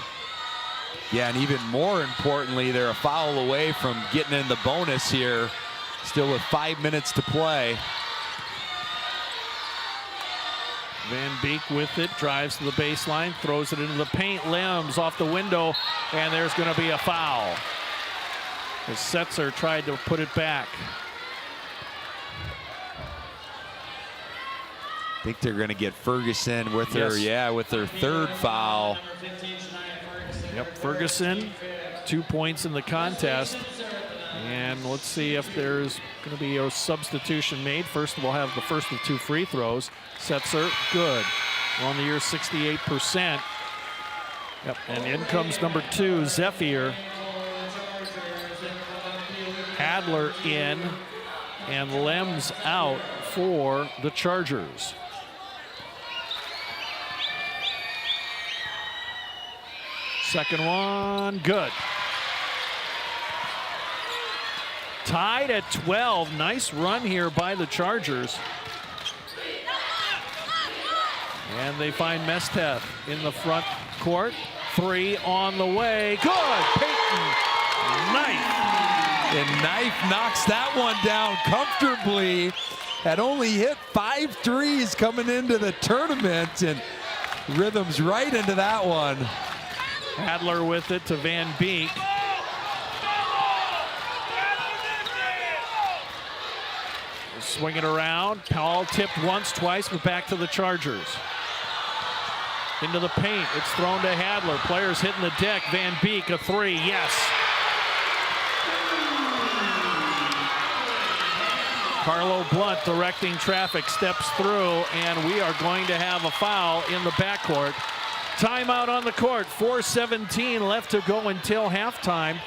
Yeah, and even more importantly, they're a foul away from getting in the bonus here. Still with 5 minutes to play. Van Beek with it, drives to the baseline, throws it into the paint. Lems off the window, and there's going to be a foul. As Setzer tried to put it back. I think they're going to get Ferguson with her, yeah, with her 3rd foul. Yep, Ferguson, 2 points in the contest. And let's see if there's going to be a substitution made. First, we'll have the first of 2 free throws. Setzer, good. On the year, 68%. Yep, and in comes number 2, Zephyr. Adler in, and Lems out for the Chargers. Second one, good. Tied at 12. Nice run here by the Chargers. And they find Mesteth in the front court. 3 on the way. Good. Peyton Knife. And Knife knocks that one down comfortably. Had only hit 5 threes coming into the tournament, and rhythms right into that one. Adler with it to Van Beek. Swing it around. Powell tipped once, twice, but back to the Chargers. Into the paint. It's thrown to Hadler. Players hitting the deck. Van Beek, a 3. Yes. Carlo Blunt directing traffic, steps through, and we are going to have a foul in the backcourt. Timeout on the court. 4:17 left to go until halftime.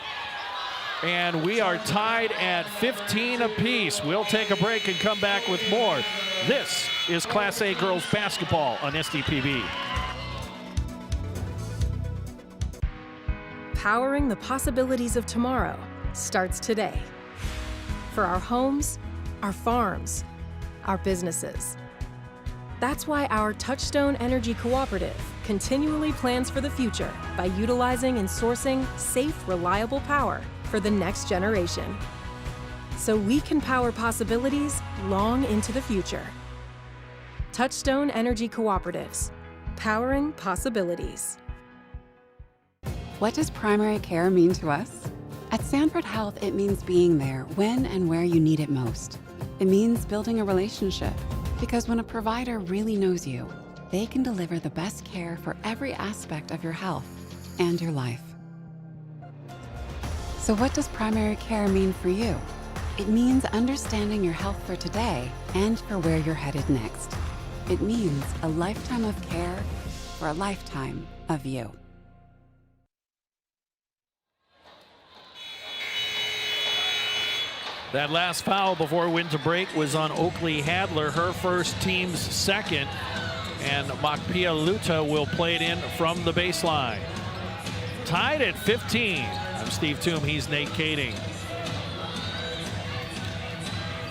And we are tied at 15 apiece. We'll take a break and come back with more. This is Class A Girls Basketball on SDPB. Powering the possibilities of tomorrow starts today. For our homes, our farms, our businesses. That's why our Touchstone Energy Cooperative continually plans for the future by utilizing and sourcing safe, reliable power for the next generation. So we can power possibilities long into the future. Touchstone Energy Cooperatives, powering possibilities. What does primary care mean to us? At Sanford Health, it means being there when and where you need it most. It means building a relationship, because when a provider really knows you, they can deliver the best care for every aspect of your health and your life. So what does primary care mean for you? It means understanding your health for today and for where you're headed next. It means a lifetime of care for a lifetime of you. That last foul before winter break was on Oakley Hadler, her first, team's second. And Mock-Pialuta will play it in from the baseline. Tied at 15. I'm Steve Toom, he's Nate Kading.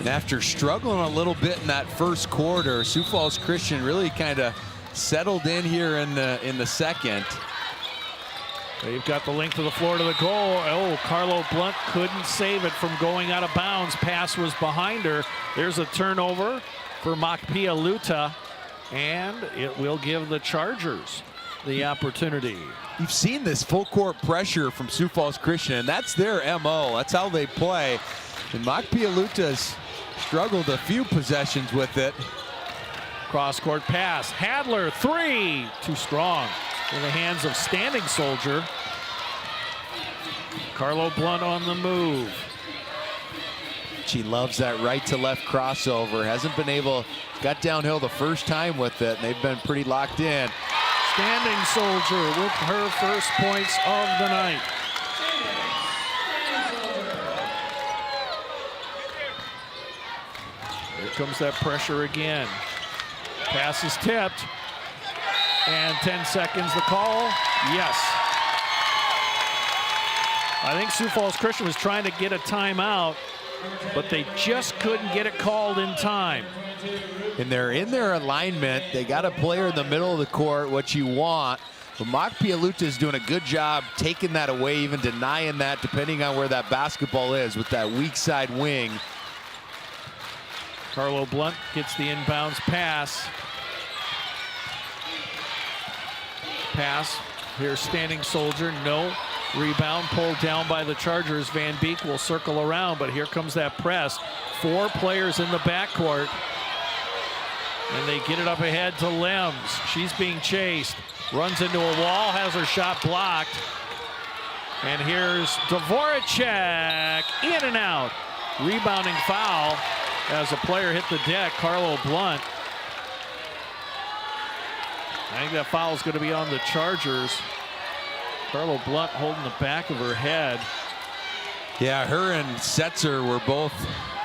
And after struggling a little bit in that first quarter, Sioux Falls Christian really kind of settled in here in the second. They've got the length of the floor to the goal. Oh, Carlo Blunt couldn't save it from going out of bounds. Pass was behind her. There's a turnover for Mock-Pialuta, and it will give the Chargers the opportunity. You've seen this full court pressure from Sioux Falls Christian, and that's their MO. That's how they play. And Mock-Pialuta's struggled a few possessions with it. Cross-court pass. Hadler, 3. Too strong. In the hands of Standing Soldier. Carlo Blunt on the move. She loves that right to left crossover. Hasn't been able, got downhill the first time with it, and they've been pretty locked in. Standing Soldier with her first points of the night. Here comes that pressure again. Pass is tipped. And 10 seconds the call. Yes. I think Sioux Falls Christian was trying to get a timeout, but they just couldn't get it called in time. And they're in their alignment. They got a player in the middle of the court, what you want. But Mock-Pialuta is doing a good job taking that away, even denying that, depending on where that basketball is with that weak side wing. Carlo Blunt gets the inbounds pass. Pass. Here's Standing Soldier. No. Rebound pulled down by the Chargers. Van Beek will circle around, but here comes that press. 4 players in the backcourt. And they get it up ahead to Lems. She's being chased. Runs into a wall, has her shot blocked. And here's Dvoracek. In and out. Rebounding foul as a player hit the deck. Carlo Blunt. I think that foul is going to be on the Chargers. Carlo Blunt holding the back of her head. Yeah, her and Setzer were both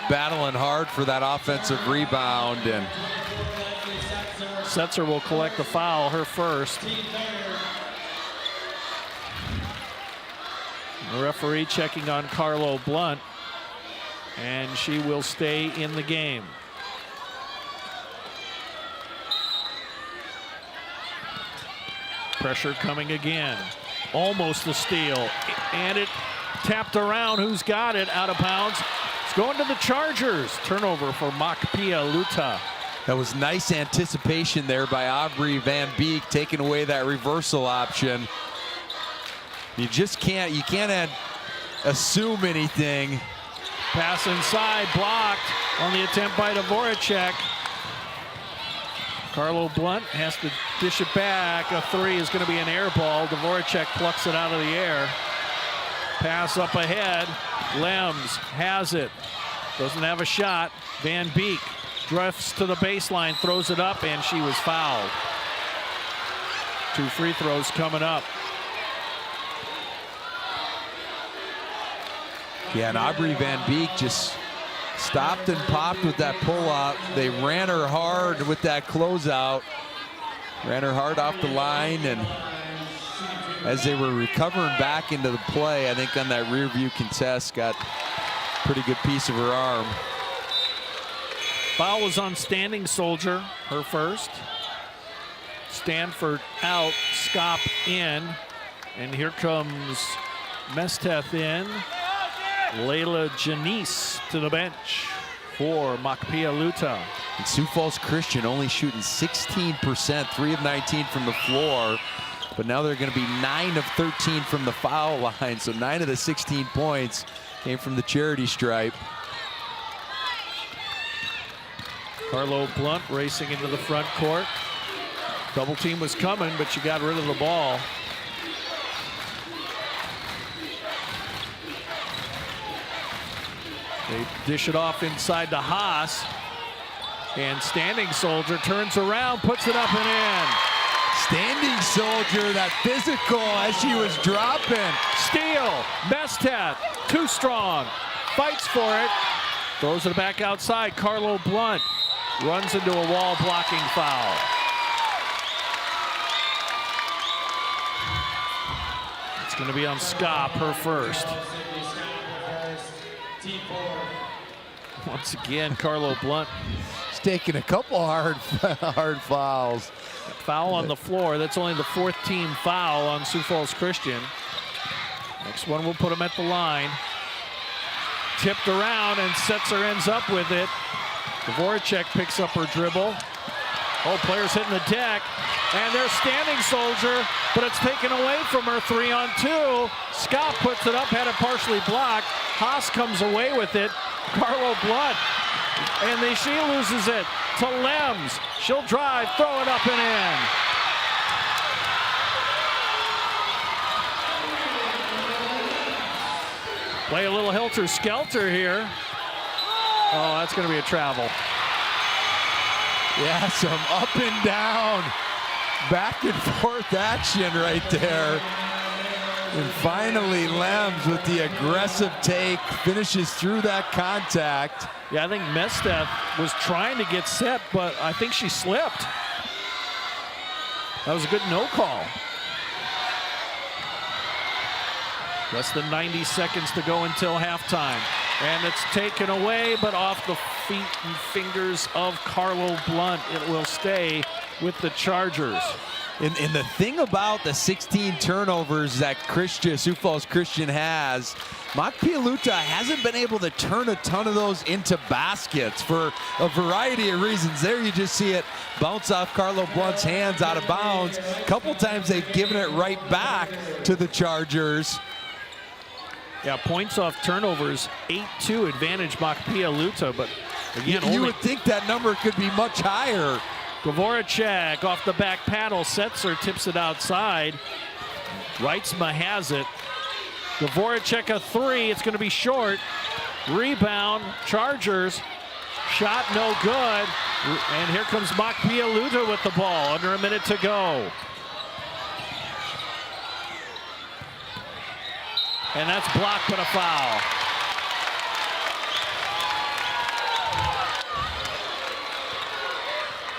battling hard for that offensive rebound. And Setzer will collect the foul, her first. The referee checking on Carlo Blunt, and she will stay in the game. Pressure coming again. Almost a steal, and it tapped around. Who's got it? Out of bounds. It's going to the Chargers. Turnover for Mock-Pialuta. That was nice anticipation there by Aubrey Van Beek, taking away that reversal option. You just can't assume anything. Pass inside, blocked on the attempt by Dvoracek. Carlo Blunt has to dish it back. A 3 is going to be an air ball. Dvoracek plucks it out of the air. Pass up ahead. Lems has it. Doesn't have a shot. Van Beek drifts to the baseline, throws it up, and she was fouled. 2 free throws coming up. Yeah, and Aubrey Van Beek just stopped and popped with that pull-up. They ran her hard with that closeout. Ran her hard off the line, and as they were recovering back into the play, I think on that rear view contest, got a pretty good piece of her arm. Foul was on Standing Soldier, her first. Stanford out, Skop in, and here comes Mesteth in. Layla Janice to the bench for Mock-Pialuta. And Sioux Falls Christian only shooting 16%, 3 of 19 from the floor. But now they're going to be 9 of 13 from the foul line. So 9 of the 16 points came from the charity stripe. Carlo Blunt racing into the front court. Double team was coming, but she got rid of the ball. They dish it off inside to Haas. And Standing Soldier turns around, puts it up and in. Standing Soldier, that physical as she was dropping. Steal, Mesteth, too strong. Fights for it, throws it back outside. Carlo Blunt runs into a wall, blocking foul. It's going to be on Skop, her first. Once again, Carlo Blunt. He's taking a couple hard fouls. Foul on the floor. That's only the 4th team foul on Sioux Falls Christian. Next one will put him at the line. Tipped around, and Setzer ends up with it. Dvoracek picks up her dribble. Oh, players hitting the deck. And there's Standing Soldier, but it's taken away from her. 3-on-2. Scott puts it up, had it partially blocked. Haas comes away with it. Carlo Blunt And then she loses it to Lems. She'll drive, throw it up and in. Play a little helter-skelter here. Oh, that's going to be a travel. Yeah, some up and down, back and forth action right there. And finally, Lems with the aggressive take finishes through that contact. Yeah, I think Mesteth was trying to get set, but I think she slipped. That was a good no call. Less than 90 seconds to go until halftime. And it's taken away, but off the feet and fingers of Carlo Blunt. It will stay with the Chargers. And the thing about the 16 turnovers that Sioux Falls Christian has, Mock-Pialuta hasn't been able to turn a ton of those into baskets for a variety of reasons. There you just see it bounce off Carlo Blunt's hands out of bounds. A couple times they've given it right back to the Chargers. Yeah, points off turnovers, 8-2 advantage Mock-Pialuta, but again, you would think that number could be much higher. Dvorak off the back paddle, sets her, tips it outside. Reitzma has it. Dvorak a three, it's going to be short. Rebound, Chargers. Shot no good. And here comes Mock-Pialuta with the ball, under a minute to go. And that's blocked, but a foul.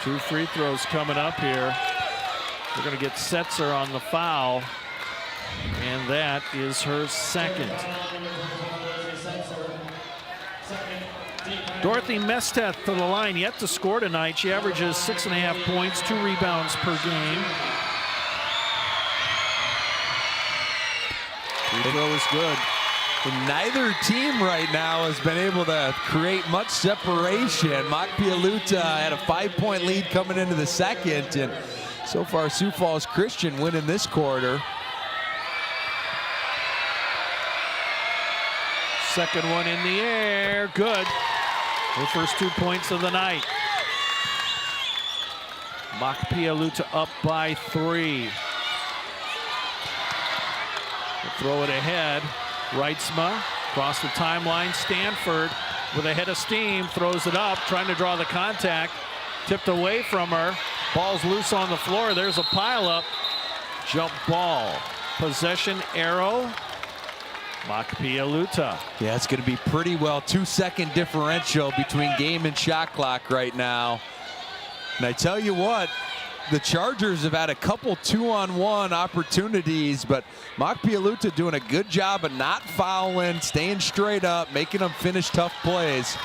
Two free throws coming up here. We're going to get Setzer on the foul, and that is her second. Dorothy Mesteth to the line, yet to score tonight. She averages 6.5 points, 2 rebounds per game. Free throw is good. And neither team right now has been able to create much separation. Mock-Pialuta had a 5-point lead coming into the second, and so far Sioux Falls Christian winning this quarter. Second one in the air, good. Her first 2 points of the night. Mock-Pialuta up by 3. We'll throw it ahead. Reitzma across the timeline. Stanford with a head of steam throws it up, trying to draw the contact. Tipped away from her. Ball's loose on the floor. There's a pileup. Jump ball. Possession arrow. Mock-Pialuta. Yeah, it's going to be pretty well 2-second differential between game and shot clock right now. And I tell you what, the Chargers have had a couple 2-on-1 opportunities, but Mock-Pialuta doing a good job of not fouling, staying straight up, making them finish tough plays.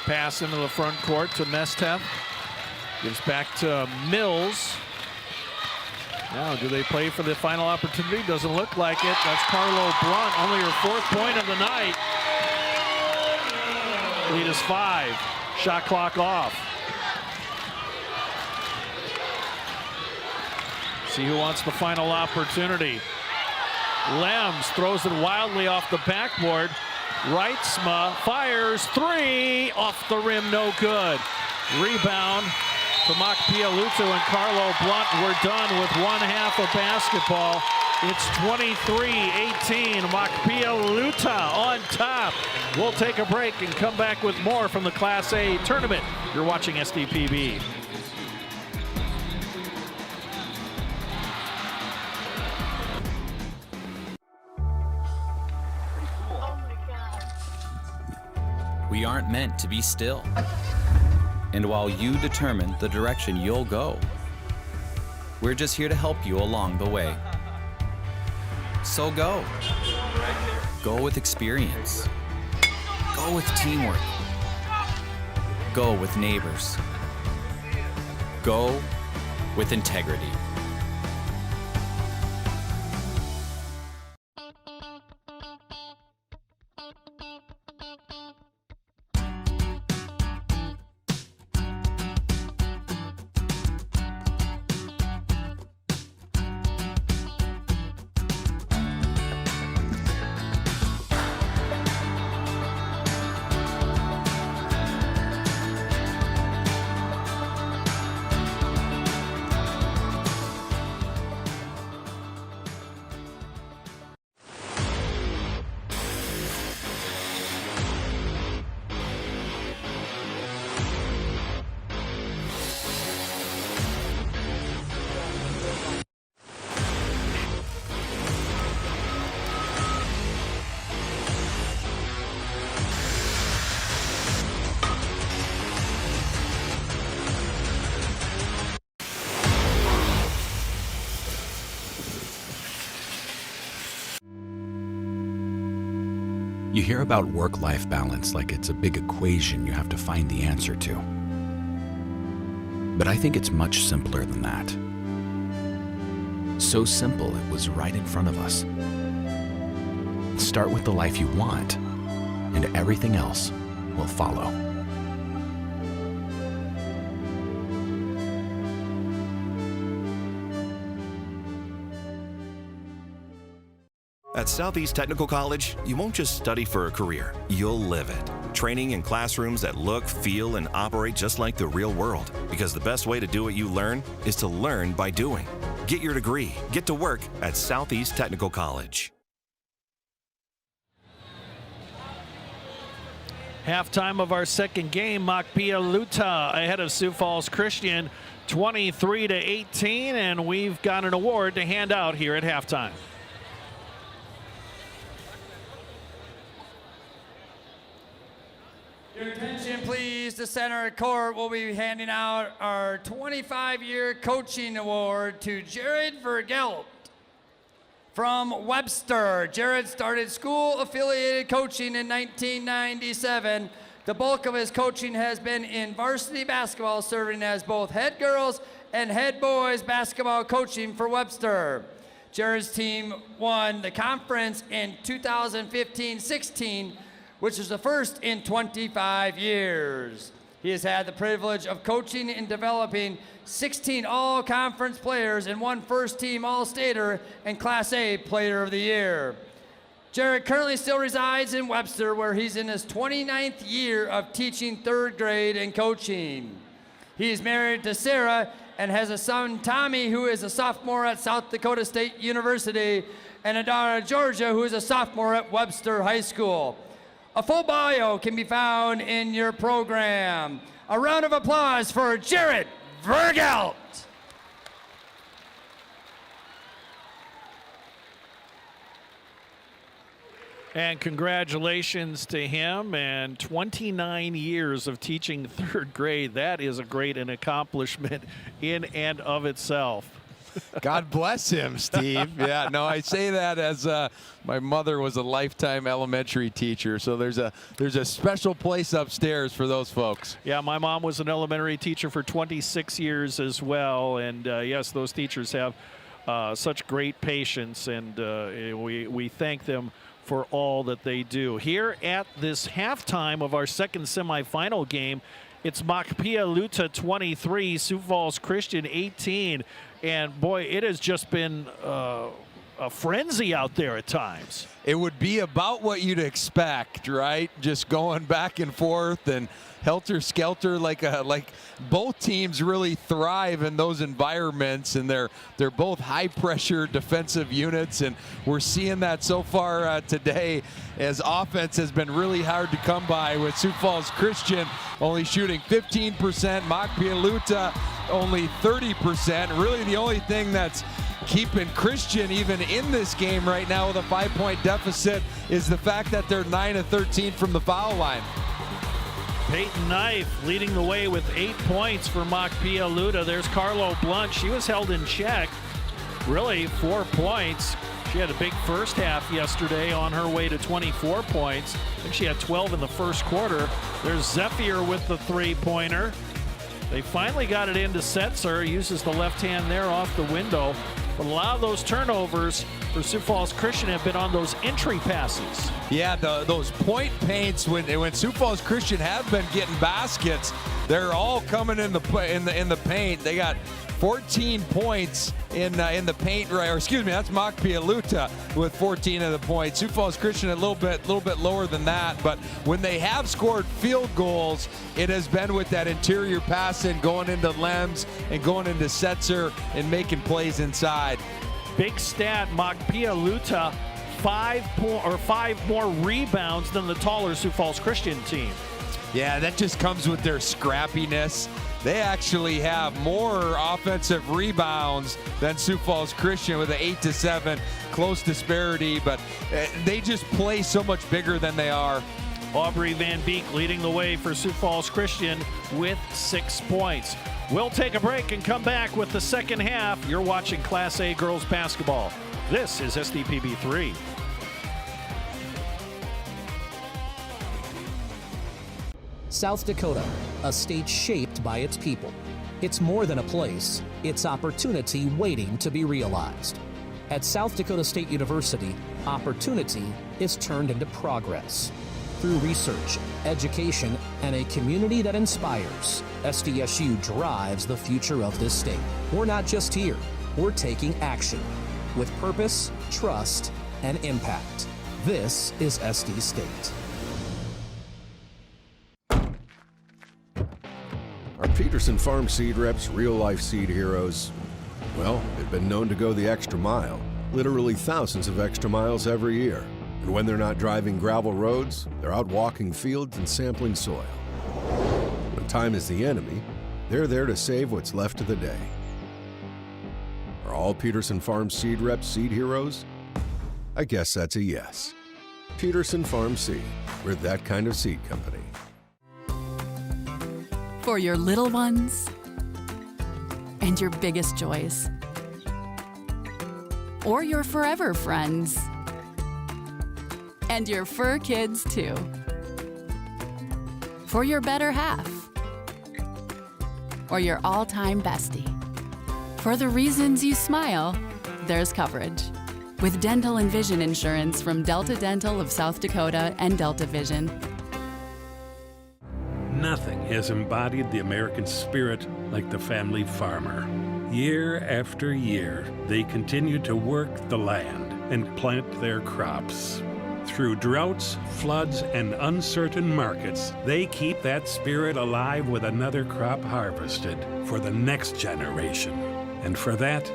Pass into the front court to Mesteth. Gives back to Mills. Now, do they play for the final opportunity? Doesn't look like it. That's Carlo Blunt, only her 4th point of the night. Lead is 5. Shot clock off. See who wants the final opportunity. Lems throws it wildly off the backboard. Reitzma fires 3 off the rim, no good. Rebound to Mock-Pialuta and Carlo Blunt. We're done with 1/2 of basketball. It's 23-18. Mock-Pialuta on top. We'll take a break and come back with more from the Class A tournament. You're watching SDPB. We aren't meant to be still. And while you determine the direction you'll go, we're just here to help you along the way. So go. Go with experience. Go with teamwork. Go with neighbors. Go with integrity. You hear about work-life balance like it's a big equation you have to find the answer to. But I think it's much simpler than that. So simple it was right in front of us. Start with the life you want, and everything else will follow. At Southeast Technical College, you won't just study for a career, you'll live it. Training in classrooms that look, feel, and operate just like the real world. Because the best way to do what you learn is to learn by doing. Get your degree, get to work at Southeast Technical College. Halftime of our second game, Machpelah-Luta ahead of Sioux Falls Christian, 23-18, and we've got an award to hand out here at halftime. Your attention, please. The center court will be handing out our 25-year coaching award to Jared Vergelt from Webster. Jared started school-affiliated coaching in 1997. The bulk of his coaching has been in varsity basketball, serving as both head girls and head boys basketball coaching for Webster. Jared's team won the conference in 2015-16, which is the first in 25 years. He has had the privilege of coaching and developing 16 all-conference players and one first-team All-Stater and Class A Player of the Year. Jared currently still resides in Webster, where he's in his 29th year of teaching third grade and coaching. He's married to Sarah and has a son, Tommy, who is a sophomore at South Dakota State University, and a daughter, Georgia, who is a sophomore at Webster High School. A full bio can be found in your program. A round of applause for Jared Vergelt. And congratulations to him, and 29 years of teaching third grade. That is a great an accomplishment in and of itself. God bless him, Steve. Yeah, no, I say that as my mother was a lifetime elementary teacher, so there's a special place upstairs for those folks. Yeah, my mom was an elementary teacher for 26 years as well, and yes, those teachers have such great patience, and we thank them for all that they do. Here at this halftime of our second semifinal game, it's Machpelah-Luta 23, Sioux Falls Christian 18. And boy, it has just been a frenzy out there at times. It would be about what you'd expect, right? Just going back and forth and helter-skelter, like both teams really thrive in those environments, and they're both high-pressure defensive units, and we're seeing that so far today, as offense has been really hard to come by, with Sioux Falls Christian only shooting 15%, Machpelah-Luta only 30%. Really the only thing that's keeping Christian even in this game right now with a 5-point deficit is the fact that they're 9 of 13 from the foul line. Peyton Knife leading the way with 8 points for Machpelah-Luta. There's Carlo Blunt. She was held in check. Really, 4 points. She had a big first half yesterday on her way to 24 points. I think she had 12 in the first quarter. There's Zephyr with the three-pointer. They finally got it into Setzer. Uses the left hand there off the window. But a lot of those turnovers for Sioux Falls Christian have been on those entry passes. Yeah, those point paints, when Sioux Falls Christian have been getting baskets, they're all coming in the paint. They got 14 points in the paint, right? Or excuse me, that's Machpelah-Luta with 14 of the points. Sioux Falls Christian a little bit lower than that. But when they have scored field goals, it has been with that interior passing, going into Lems and going into Setzer and making plays inside. Big stat: Machpelah-Luta 5 more rebounds than the taller Sioux Falls Christian team. Yeah, that just comes with their scrappiness. They actually have more offensive rebounds than Sioux Falls Christian with an 8-7 close disparity, but they just play so much bigger than they are. Aubrey Van Beek leading the way for Sioux Falls Christian with 6 points. We'll take a break and come back with the second half. You're watching Class A girls basketball. This is SDPB 3. South Dakota, a state shaped by its people. It's more than a place, it's opportunity waiting to be realized. At South Dakota State University, opportunity is turned into progress. Through research, education, and a community that inspires, SDSU drives the future of this state. We're not just here, we're taking action with purpose, trust, and impact. This is SD State. Our Peterson Farm seed reps, real-life seed heroes, well, they've been known to go the extra mile, literally thousands of extra miles every year. And when they're not driving gravel roads, they're out walking fields and sampling soil. When time is the enemy, they're there to save what's left of the day. Are all Peterson Farm seed reps seed heroes? I guess that's a yes. Peterson Farm Seed, we're that kind of seed company. For your little ones and your biggest joys, or your forever friends and your fur kids too. For your better half or your all-time bestie. For the reasons you smile, there's coverage. With dental and vision insurance from Delta Dental of South Dakota and Delta Vision. Nothing has embodied the American spirit like the family farmer. Year after year, they continue to work the land and plant their crops. Through droughts, floods, and uncertain markets, they keep that spirit alive with another crop harvested for the next generation. And for that,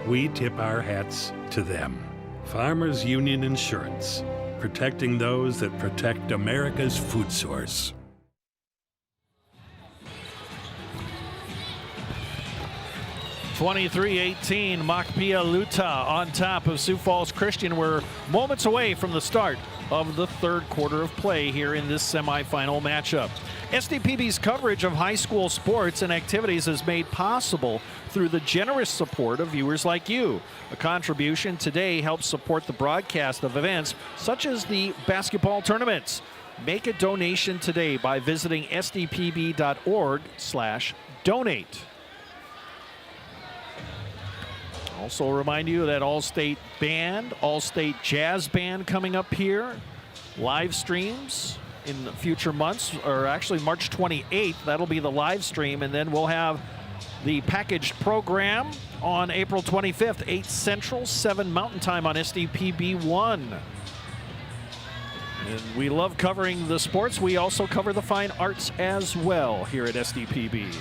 we tip our hats to them. Farmers Union Insurance, protecting those that protect America's food source. (23-18), Makpialuta on top of Sioux Falls Christian. We're moments away from the start of the third quarter of play here in this semifinal matchup. SDPB's coverage of high school sports and activities is made possible through the generous support of viewers like you. A contribution today helps support the broadcast of events such as the basketball tournaments. Make a donation today by visiting sdpb.org/donate. Also remind you that All-State Band, All-State Jazz Band coming up here. Live streams in the future months, or actually March 28th, that'll be the live stream, and then we'll have the packaged program on April 25th, 8 Central, 7 Mountain Time on SDPB1. And we love covering the sports. We also cover the fine arts as well here at SDPB.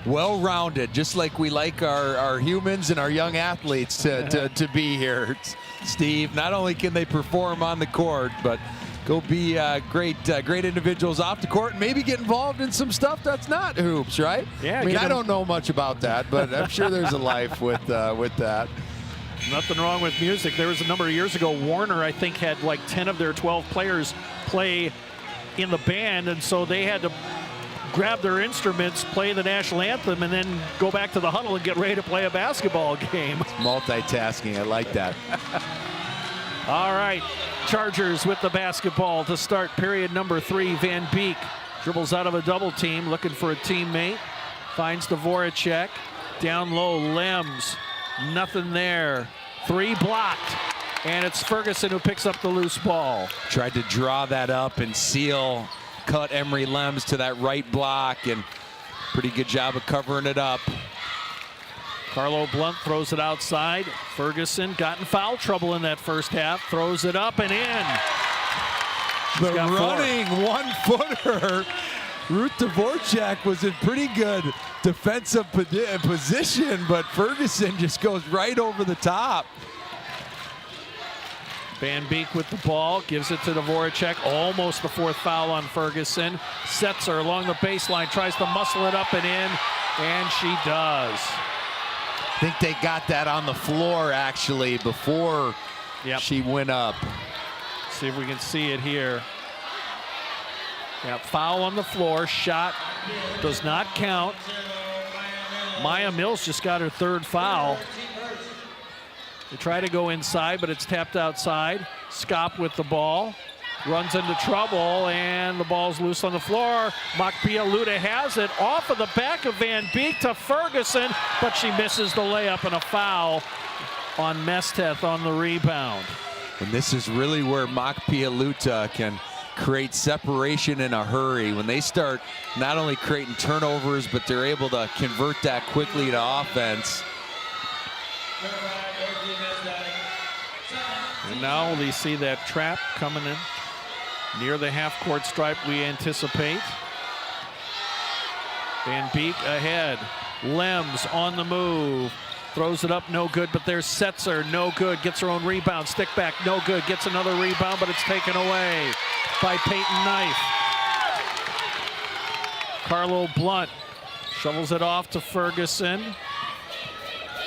Well-rounded, just like we like our humans and our young athletes to be here, Steve. Not only can they perform on the court, but go be great individuals off the court and maybe get involved in some stuff that's not hoops, right? Yeah, I mean, I don't know much about that, but I'm sure there's a life with that. Nothing wrong with music. There was a number of years ago, Warner, I think, had like 10 of their 12 players play in the band, and so they had to grab their instruments, play the national anthem, and then go back to the huddle and get ready to play a basketball game. It's multitasking, I like that. All right, Chargers with the basketball to start period number 3. Van Beek dribbles out of a double team, looking for a teammate. Finds Dvoracek. Down low, Lems. Nothing there. 3 blocked. And it's Ferguson who picks up the loose ball. Tried to draw that up and seal, cut Emery Lems to that right block, and pretty good job of covering it up. Carlo Blunt throws it outside. Ferguson got in foul trouble in that first half. Throws it up and in. The running one-footer, Ruth Dvoracek, was in pretty good defensive position, but Ferguson just goes right over the top. Van Beek with the ball, gives it to Dvoracek. Almost the 4th foul on Ferguson. Sets her along the baseline, tries to muscle it up and in, and she does. I think they got that on the floor, actually, before she went up. See if we can see it here. Yeah, foul on the floor. Shot does not count. Maya Mills just got her 3rd foul. They try to go inside, but it's tapped outside. Skop with the ball. runs into trouble, and the ball's loose on the floor. Mokpea-Luta has it off of the back of Van Beek to Ferguson, but she misses the layup, and a foul on Mesteth on the rebound. And this is really where Mokpea-Luta can create separation in a hurry. When they start not only creating turnovers, but they're able to convert that quickly to offense. And now they see that trap coming in near the half-court stripe, we anticipate. Van Beek ahead. Lems on the move. Throws it up, no good, but there's Setzer, no good. Gets her own rebound, stick back, no good. Gets another rebound, but it's taken away by Peyton Knife. Carlo Blunt shovels it off to Ferguson.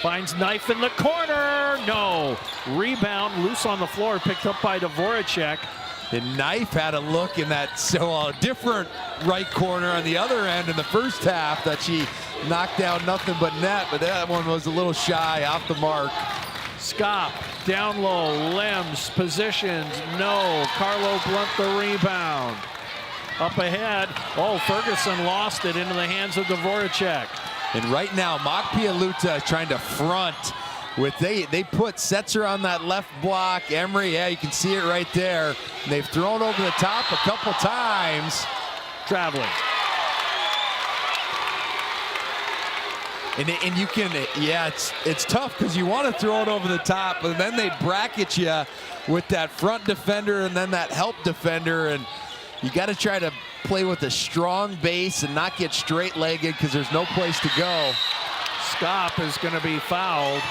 Finds Knife in the corner, no. Rebound, loose on the floor, picked up by Dvoracek. And Knife had a look in that different right corner on the other end in the first half that she knocked down nothing but net, but that one was a little shy, off the mark. Scott down low, Lems positions, no. Carlo Blunt the rebound. Up ahead, oh, Ferguson lost it into the hands of Dvoracek. And right now, Mokpea-Luta is trying to front with, they put Setzer on that left block. Emery, yeah, you can see it right there. And they've thrown over the top a couple times. Traveling. And you can, yeah, it's tough because you want to throw it over the top, but then they bracket you with that front defender and then that help defender, and you got to try to play with a strong base and not get straight-legged because there's no place to go. Skop is going to be fouled.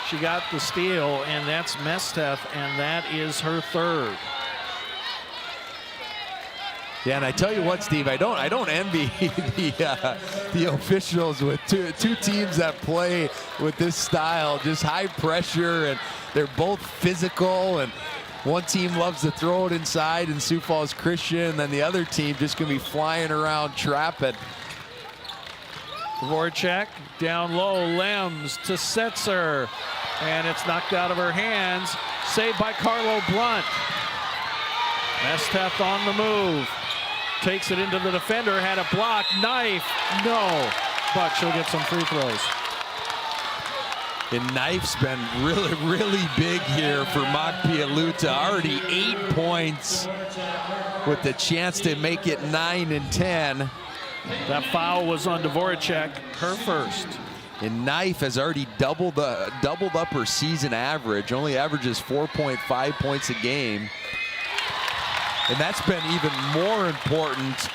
She got the steal, and that's Mesteth, and that is her third. Yeah, and I tell you what, Steve, I don't envy the officials with two teams that play with this style, just high pressure, and they're both physical, and one team loves to throw it inside in Sioux Falls Christian, and then the other team just gonna be flying around trapping. Dvoracek down low, Lems to Setzer, and it's knocked out of her hands. Saved by Carlo Blunt. Mesteth on the move. Takes it into the defender, had a block, Knife, no, but she'll get some free throws. And Knife's been really, really big here for Mokpea-Luta. Already 8 points with the chance to make it 9 and 10. That foul was on Dvoracek, her first. And Knife has already doubled up her season average, only averages 4.5 points a game. And that's been even more important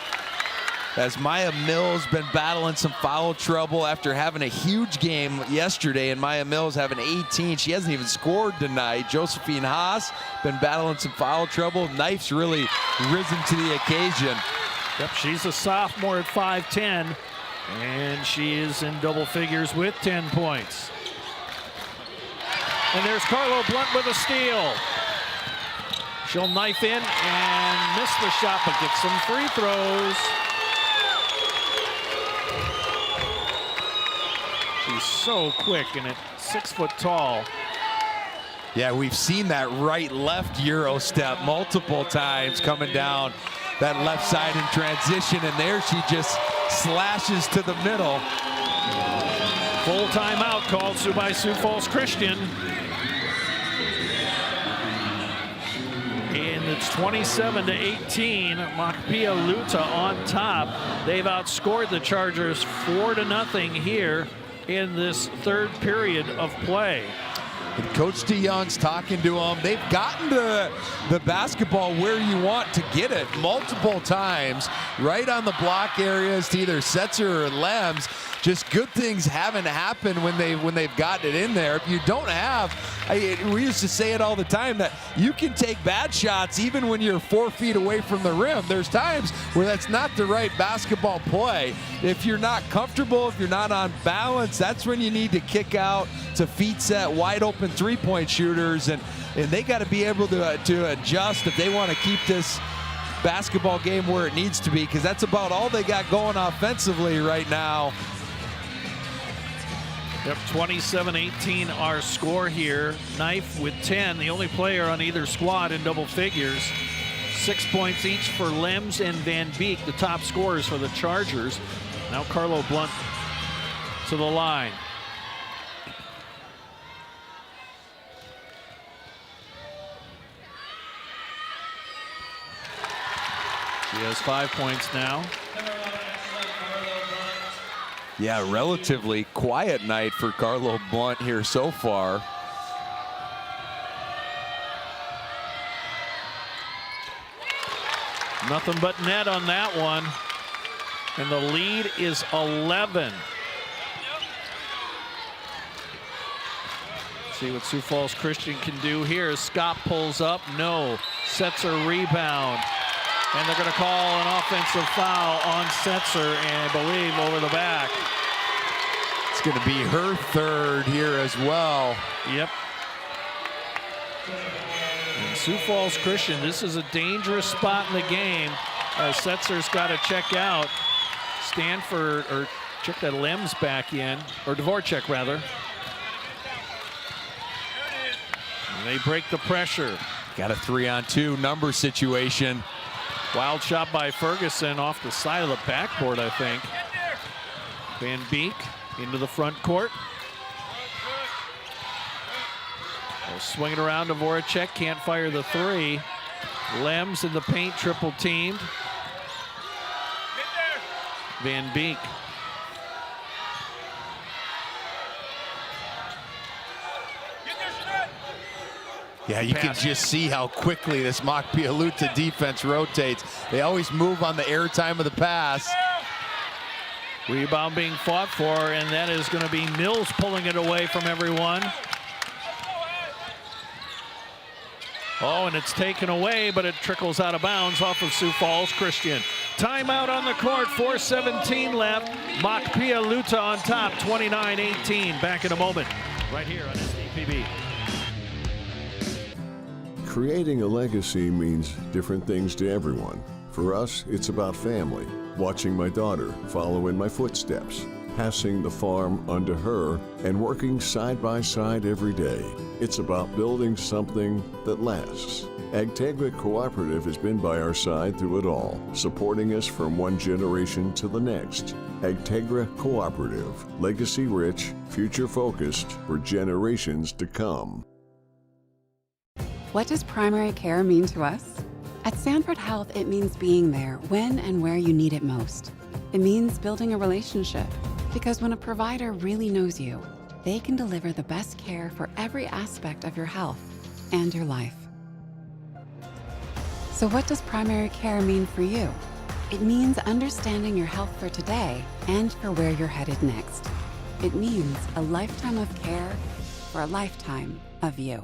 as Maya Mills been battling some foul trouble after having a huge game yesterday, and Maya Mills having 18. She hasn't even scored tonight. Josephine Haas been battling some foul trouble. Knife's really risen to the occasion. Yep, she's a sophomore at 5'10", and she is in double figures with 10 points. And there's Carlo Blunt with a steal. She'll knife in and miss the shot, but get some free throws. She's so quick and at 6 foot tall. Yeah, we've seen that right-left Euro step multiple times coming down that left side in transition, and there she just slashes to the middle. Full timeout called by Sioux Falls Christian. And it's 27-18. Mokpea-Luta on top. They've outscored the Chargers 4-0 here in this third period of play. And Coach DeYoung's talking to them. They've gotten to the basketball where you want to get it multiple times, right on the block areas to either Setzer or Lems. Just good things haven't happened when they've gotten it in there. If you don't have, we used to say it all the time that you can take bad shots even when you're 4 feet away from the rim. There's times where that's not the right basketball play. If you're not comfortable, if you're not on balance, that's when you need to kick out to feet set, wide open three-point shooters, and they got to be able to adjust if they want to keep this basketball game where it needs to be, because that's about all they got going offensively right now. Yep, 27-18 our score here. Knife with 10, the only player on either squad in double figures. 6 points each for Lems and Van Beek, the top scorers for the Chargers. Now Carlo Blunt to the line. He has 5 points now. Yeah, relatively quiet night for Carlo Blunt here so far. Nothing but net on that one. And the lead is 11. See what Sioux Falls Christian can do here. Scott pulls up, no. Setzer rebound. And they're going to call an offensive foul on Setzer, and I believe over the back. It's going to be her third here as well. Yep. And Sioux Falls Christian, this is a dangerous spot in the game. Setzer's got to check out. Stanford, or check that Lems back in, or Dvorak rather. And they break the pressure. Got a 3-on-2 number situation. Wild shot by Ferguson off the side of the backboard, I think. Van Beek into the front court. They'll swing it around to Voracek, can't fire the three. Lems in the paint, triple teamed. Van Beek. Yeah, you can just see how quickly this Machpialuta defense rotates. They always move on the airtime of the pass. Rebound being fought for, and that is going to be Mills pulling it away from everyone. Oh, and it's taken away, but it trickles out of bounds off of Sioux Falls Christian. Timeout on the court, 4:17 left. Machpialuta on top, 29-18. Back in a moment, right here on SDPB. Creating a legacy means different things to everyone. For us, it's about family, watching my daughter follow in my footsteps, passing the farm under her, and working side by side every day. It's about building something that lasts. AgTegra Cooperative has been by our side through it all, supporting us from one generation to the next. AgTegra Cooperative, legacy rich, future focused for generations to come. What does primary care mean to us? At Sanford Health, it means being there when and where you need it most. It means building a relationship, because when a provider really knows you, they can deliver the best care for every aspect of your health and your life. So what does primary care mean for you? It means understanding your health for today and for where you're headed next. It means a lifetime of care for a lifetime of you.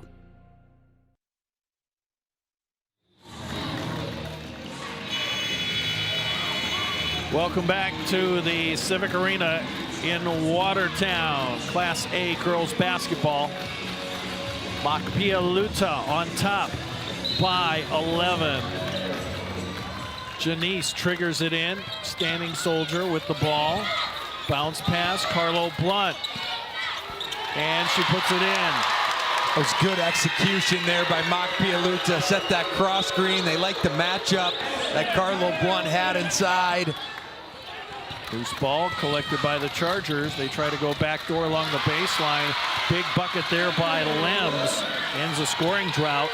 Welcome back to the Civic Arena in Watertown. Class A girls basketball. Machpialuta on top by 11. Janice triggers it in. Standing Soldier with the ball. Bounce pass, Carlo Blunt. And she puts it in. It was good execution there by Machpialuta. Set that cross screen. They like the matchup that Carlo Blunt had inside. Loose ball collected by the Chargers. They try to go backdoor along the baseline. Big bucket there by Lems. Ends a scoring drought.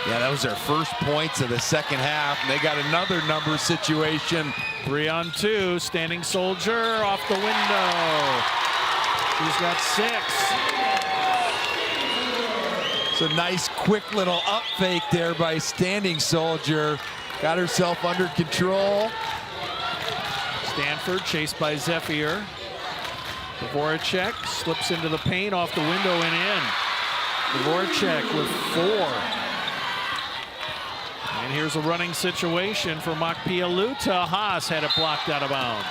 Yeah, that was their first points of the second half. They got another number situation. 3-on-2. Standing Soldier off the window. She's got 6. It's a nice quick little up fake there by Standing Soldier. Got herself under control. Stanford chased by Zephyr. Dvorak slips into the paint, off the window and in. Dvorak with 4. And here's a running situation for Machpialuta. Haas had it blocked out of bounds.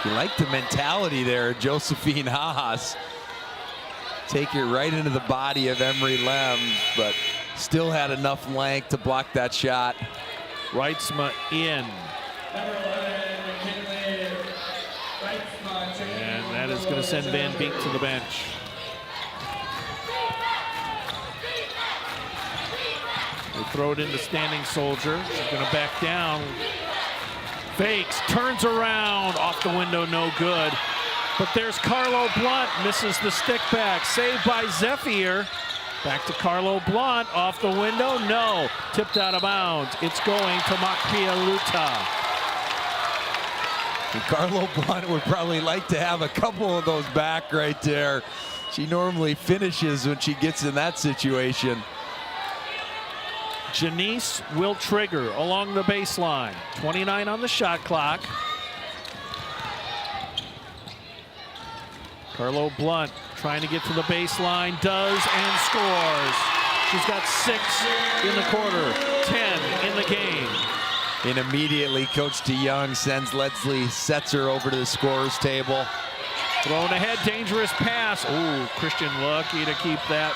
You like the mentality there, Josephine Haas. Take it right into the body of Emery Lem, but still had enough length to block that shot. Reitzma in. And that is going to send Van Beek to the bench. throw it into Standing Soldier. She's going to back down. Fakes, turns around, off the window, no good. But there's Carlo Blunt, misses the stick back. Saved by Zephyr. Back to Carlo Blunt, off the window, no. Tipped out of bounds. It's going to Makpialuta. And Carlo Blunt would probably like to have a couple of those back right there. She normally finishes when she gets in that situation. Janice will trigger along the baseline. 29 on the shot clock. Carlo Blunt trying to get to the baseline, does and scores. She's got 6 in the quarter, 10 in the game. And immediately Coach DeYoung sends Leslie Setzer over to the scorer's table. Thrown ahead, dangerous pass. Ooh, Christian lucky to keep that.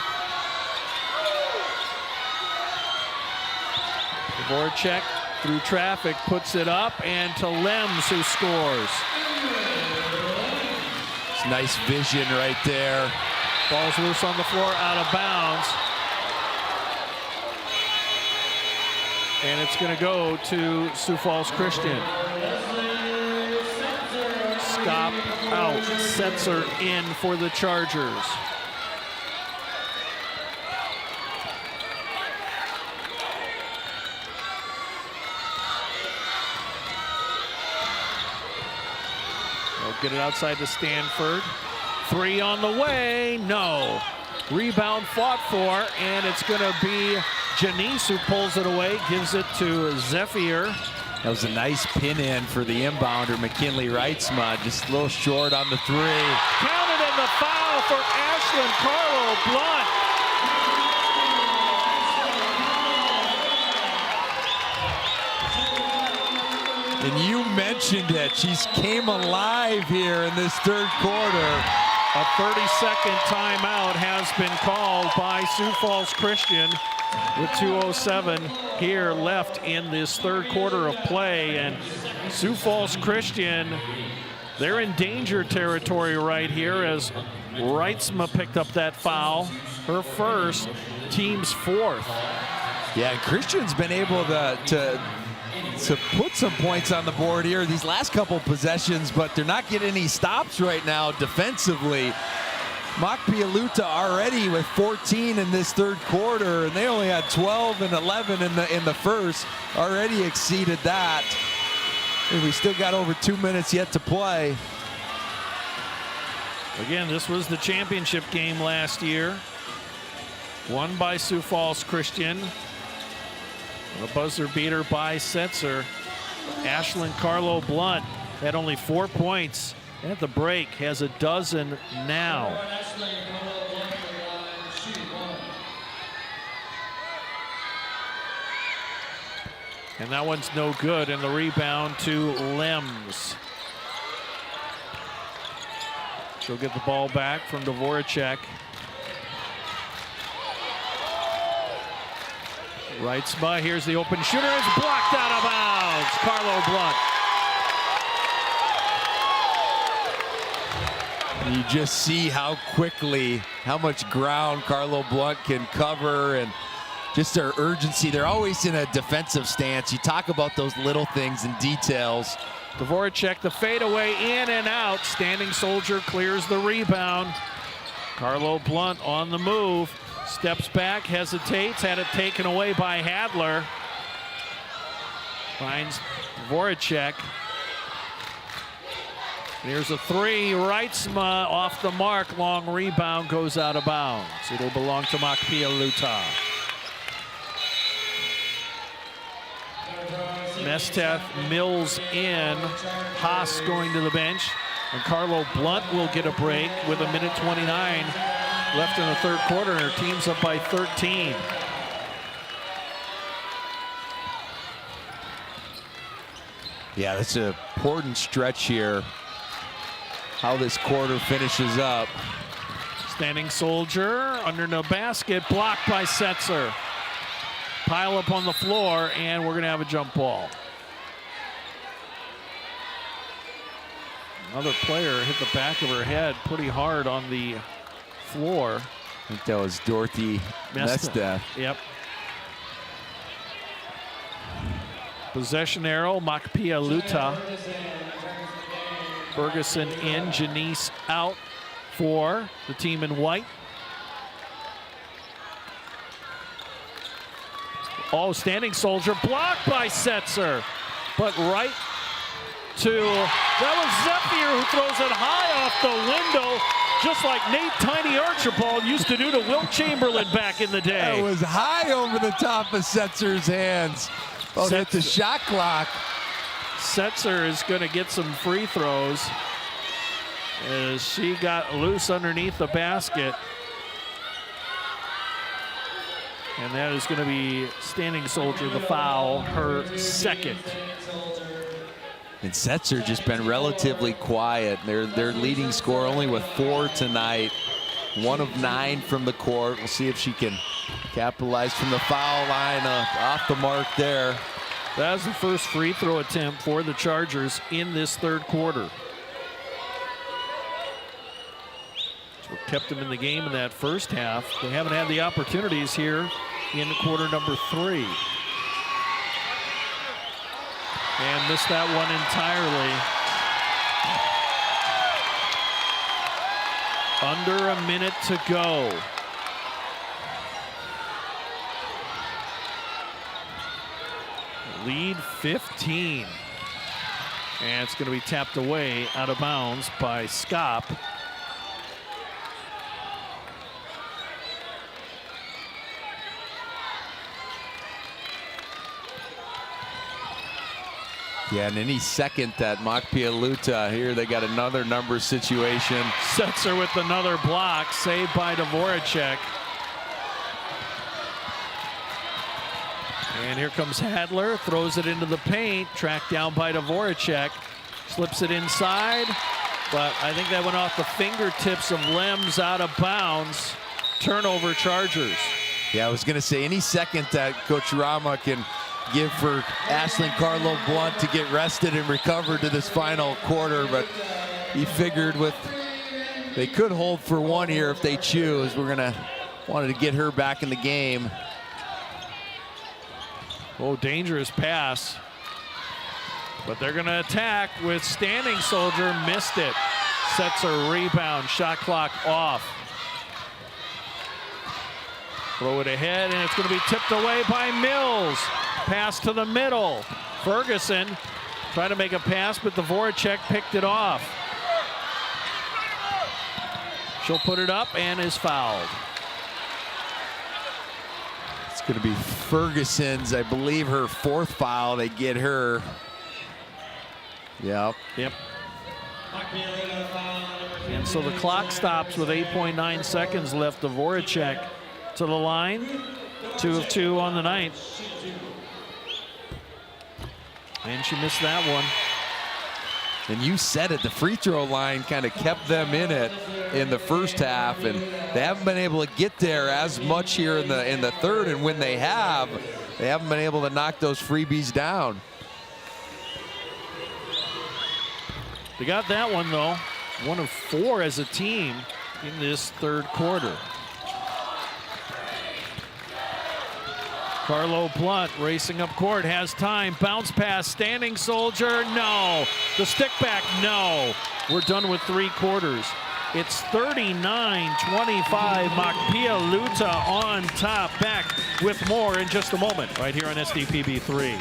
Voracek through traffic puts it up, and to Lems, who scores. It's nice vision right there. Ball's loose on the floor, out of bounds. And it's going to go to Sioux Falls Christian. Skop out, Setzer in for the Chargers. They'll get it outside to Stanford. 3 on the way, no. Rebound fought for, and it's going to be Janice who pulls it away, gives it to Zephyr. That was a nice pin in for the inbounder, McKinley Reitzma, just a little short on the 3. Counted in the foul for Ashlyn Carlo Blunt. And you mentioned it, she's came alive here in this third quarter. A 30-second timeout has been called by Sioux Falls Christian with 2:07 here left in this third quarter of play. And Sioux Falls Christian, they're in danger territory right here as Reitzma picked up that foul, her first, team's 4th. Yeah, Christian's been able to put some points on the board here these last couple possessions, but they're not getting any stops right now defensively. Makpialuta already with 14 in this third quarter, and they only had 12 and 11 in the first. Already exceeded that. And we still got over 2 minutes yet to play. Again, this was the championship game last year, won by Sioux Falls Christian. A buzzer beater by Setzer. Ashlyn Carlo Blunt had only 4 points at the break, has a dozen now. And that one's no good, and the rebound to Lems. She'll get the ball back from Dvoracek. Reitzma, here's the open shooter, it's blocked out of bounds. Carlo Blunt. You just see how quickly, how much ground Carlo Blunt can cover, and just their urgency. They're always in a defensive stance. You talk about those little things and details. Dvoracek, the fadeaway, in and out. Standing Soldier clears the rebound. Carlo Blunt on the move. Steps back, hesitates, had it taken away by Hadler. Finds Voracek. Here's a 3, Reitzma off the mark, long rebound, goes out of bounds. It'll belong to Makpialuta. Mesteth, Mills in, Haas going to the bench, and Carlo Blunt will get a break with 1:29 left in the third quarter, and her team's up by 13. Yeah, that's an important stretch here, how this quarter finishes up. Standing Soldier under no basket, blocked by Setzer. Pile up on the floor, and we're going to have a jump ball. Another player hit the back of her head pretty hard on the floor. I think that was Dorothy Mesteth. Yep. Possession arrow, Makpialuta. Ferguson in, Janice out for the team in white. Oh, Standing Soldier blocked by Setzer, but right to, that was Zephyr who throws it high off the window, just like Nate Tiny Archibald used to do to Wilt Chamberlain back in the day. It was high over the top of Setzer's hands. Oh, hit the shot clock. Setzer is going to get some free throws as she got loose underneath the basket. And that is going to be Standing Soldier, the foul, her second. And Setzer just been relatively quiet. Their leading scorer only with 4 tonight. 1 of 9 from the court. We'll see if she can capitalize from the foul line off the mark there. That was the first free throw attempt for the Chargers in this third quarter. So what kept them in the game in that first half. They haven't had the opportunities here in quarter number 3. And missed that one entirely. Under a minute to go. Lead 15. And it's going to be tapped away out of bounds by Skop. Yeah, and any second that Makpialuta here, they got another number situation. Setzer with another block, saved by Dvoracek. And here comes Hadler, throws it into the paint, tracked down by Dvoracek, slips it inside, but I think that went off the fingertips of Lems out of bounds. Turnover, Chargers. Yeah, I was going to say any second that Coach Rama can give for Ashlyn Carlo Blunt to get rested and recover to this final quarter, but he figured they could hold for one here if they choose. Wanted to get her back in the game. Oh, dangerous pass. But they're going to attack with Standing Soldier. Missed it. Sets a rebound. Shot clock off. Throw it ahead, and it's going to be tipped away by Mills. Pass to the middle. Ferguson tried to make a pass, but Dvoracek picked it off. She'll put it up and is fouled. It's going to be Ferguson's, I believe, her 4th foul. They get her. Yep. And so the clock stops with 8.9 seconds left. Dvoracek to the line. 2 of 2 on the night. And she missed that one. And you said it, the free throw line kind of kept them in it in the first half, and they haven't been able to get there as much here in the third, and when they haven't been able to knock those freebies down. They got that one though. 1 of 4 as a team in this third quarter. Carlo Blunt racing up court, has time, bounce pass, Standing Soldier, no. The stick back, no. We're done with 3 quarters. It's 39-25, Makpialuta on top. Back with more in just a moment, right here on SDPB 3.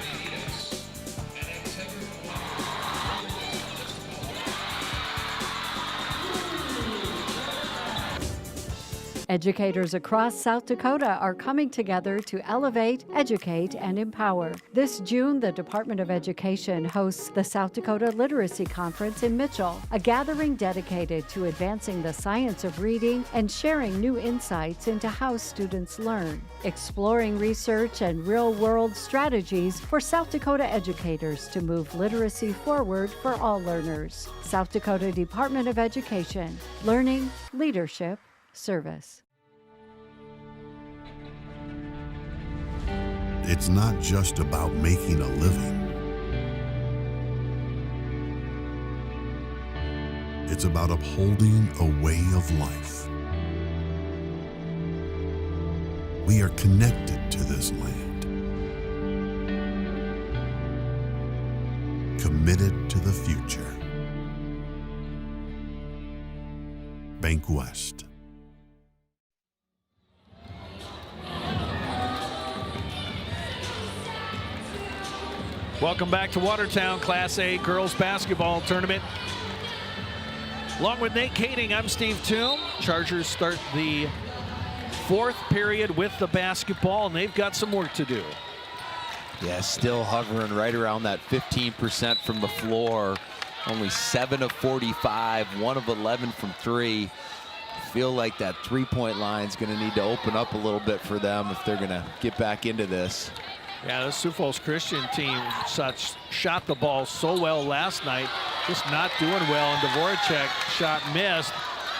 Educators across South Dakota are coming together to elevate, educate, and empower. This June, the Department of Education hosts the South Dakota Literacy Conference in Mitchell, a gathering dedicated to advancing the science of reading and sharing new insights into how students learn, exploring research and real-world strategies for South Dakota educators to move literacy forward for all learners. South Dakota Department of Education, learning, leadership, service. It's not just about making a living. It's about upholding a way of life. We are connected to this land. committed to the future. Bank West. Welcome back to Watertown Class A Girls Basketball Tournament. Along with Nate Kading, I'm Steve Toom. Chargers start the fourth period with the basketball, and they've got some work to do. Yeah, still hovering right around that 15% from the floor. Only 7 of 45, 1 of 11 from 3. Feel like that three-point line is going to need to open up a little bit for them if they're going to get back into this. Yeah, the Sioux Falls Christian team shot the ball so well last night, just not doing well. And Dvorak shot missed.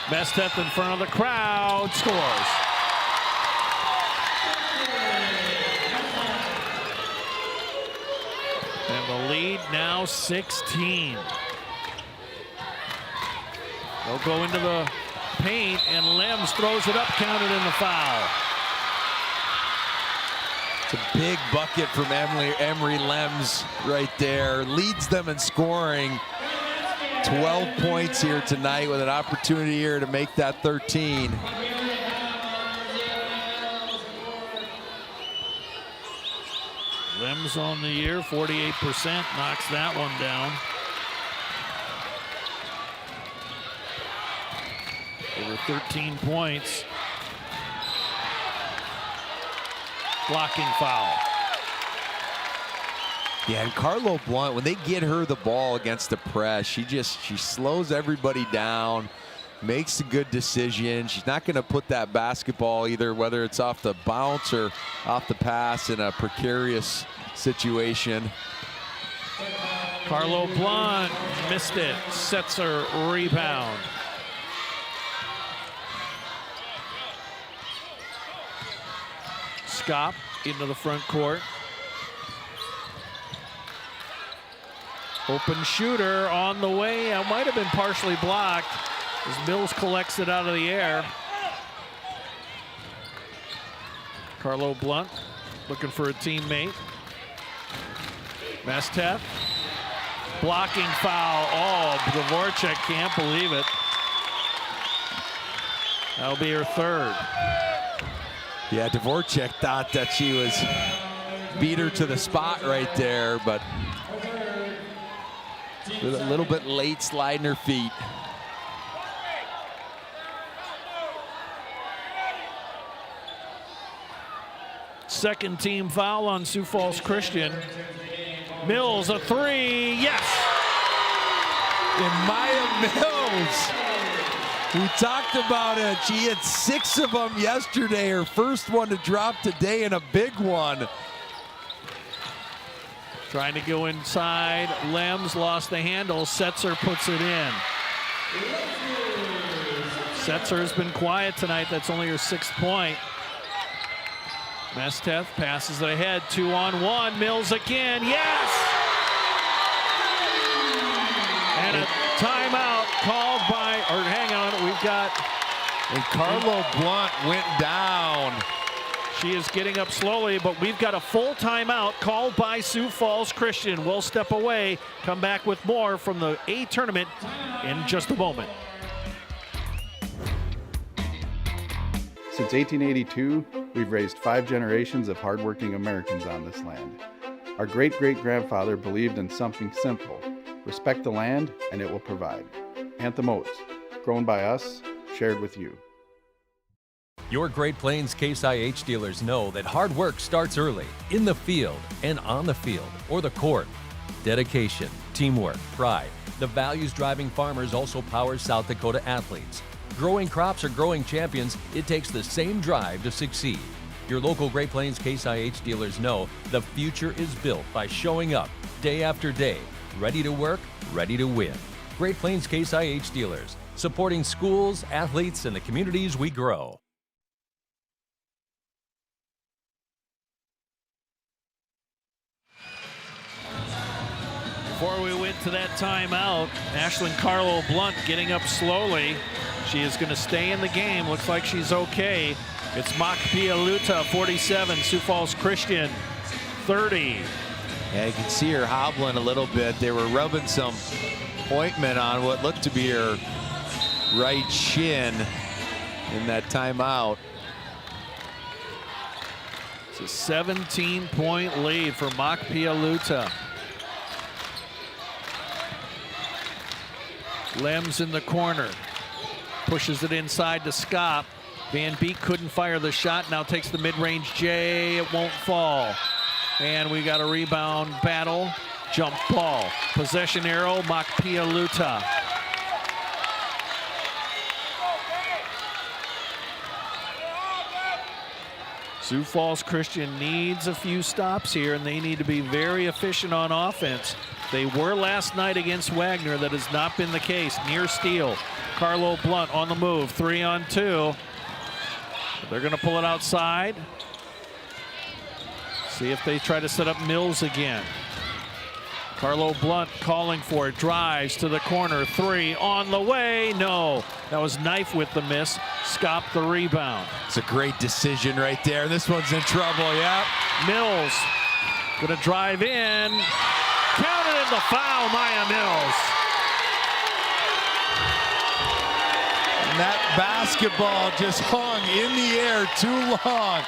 Mesteff in front of the crowd, scores. And the lead now 16. They'll go into the paint, and Lems throws it up, counted in the foul. It's a big bucket from Emery Lems right there. Leads them in scoring. 12 points here tonight with an opportunity here to make that 13. Lems on the year, 48%, knocks that one down. Over 13 points. Blocking foul. Yeah, and Carlo Blunt, when they get her the ball against the press, she slows everybody down, makes a good decision. She's not going to put that basketball either, whether it's off the bounce or off the pass, in a precarious situation. Carlo Blunt missed it. Sets her rebound. Scott into the front court. Open shooter on the way. It might have been partially blocked as Mills collects it out of the air. Carlo Blunt looking for a teammate. Mesteff. Blocking foul. Oh, Dvorak can't believe it. That'll be her third. Yeah, Dvorak thought that she was beat her to the spot right there, but a little bit late sliding her feet. Second team foul on Sioux Falls Christian. Mills, a three, yes! And Maya Mills, we talked about it. She had 6 of them yesterday. Her first one to drop today, and a big one. Trying to go inside. Lems lost the handle. Setzer puts it in. Setzer has been quiet tonight. That's only her 6th point. Mesteff passes it ahead. 2-on-1. Mills again. Yes! And a timeout called by, or hang on, we've got. And Carlo Blunt went down. She is getting up slowly, but we've got a full timeout called by Sioux Falls Christian. We'll step away, come back with more from the A tournament in just a moment. Since 1882, we've raised 5 generations of hardworking Americans on this land. Our great-great-grandfather believed in something simple: respect the land and it will provide. Anthem Oats, grown by us, shared with you. Your Great Plains Case IH dealers know that hard work starts early, in the field and on the field or the court. Dedication, teamwork, pride, the values driving farmers also powers South Dakota athletes. Growing crops or growing champions, it takes the same drive to succeed. Your local Great Plains Case IH dealers know the future is built by showing up day after day, ready to work, ready to win. Great Plains Case IH dealers, supporting schools, athletes, and the communities we grow. Before we went to that timeout, Ashlyn Carlo Blunt getting up slowly. She is going to stay in the game. Looks like she's okay. It's Makpialuta, 47, Sioux Falls Christian, 30. Yeah, you can see her hobbling a little bit. They were rubbing some ointment on what looked to be her right shin in that timeout. It's a 17-point lead for Machpialuta. Lems in the corner. Pushes it inside to Scott. Van Beek couldn't fire the shot. Now takes the mid-range J. It won't fall. And we got a rebound battle. Jump ball. Possession arrow, Machpialuta. Sioux Falls Christian needs a few stops here, and they need to be very efficient on offense. They were last night against Wagner. That has not been the case. Near steal. Carlo Blunt on the move. 3-on-2. They're going to pull it outside. See if they try to set up Mills again. Carlo Blunt calling for it. Drives to the corner. 3 on the way. No. That was Knife with the miss. Scott the rebound. It's a great decision right there. This one's in trouble. Yeah. Mills going to drive in. Counted in the foul, Maya Mills. And that basketball just hung in the air too long.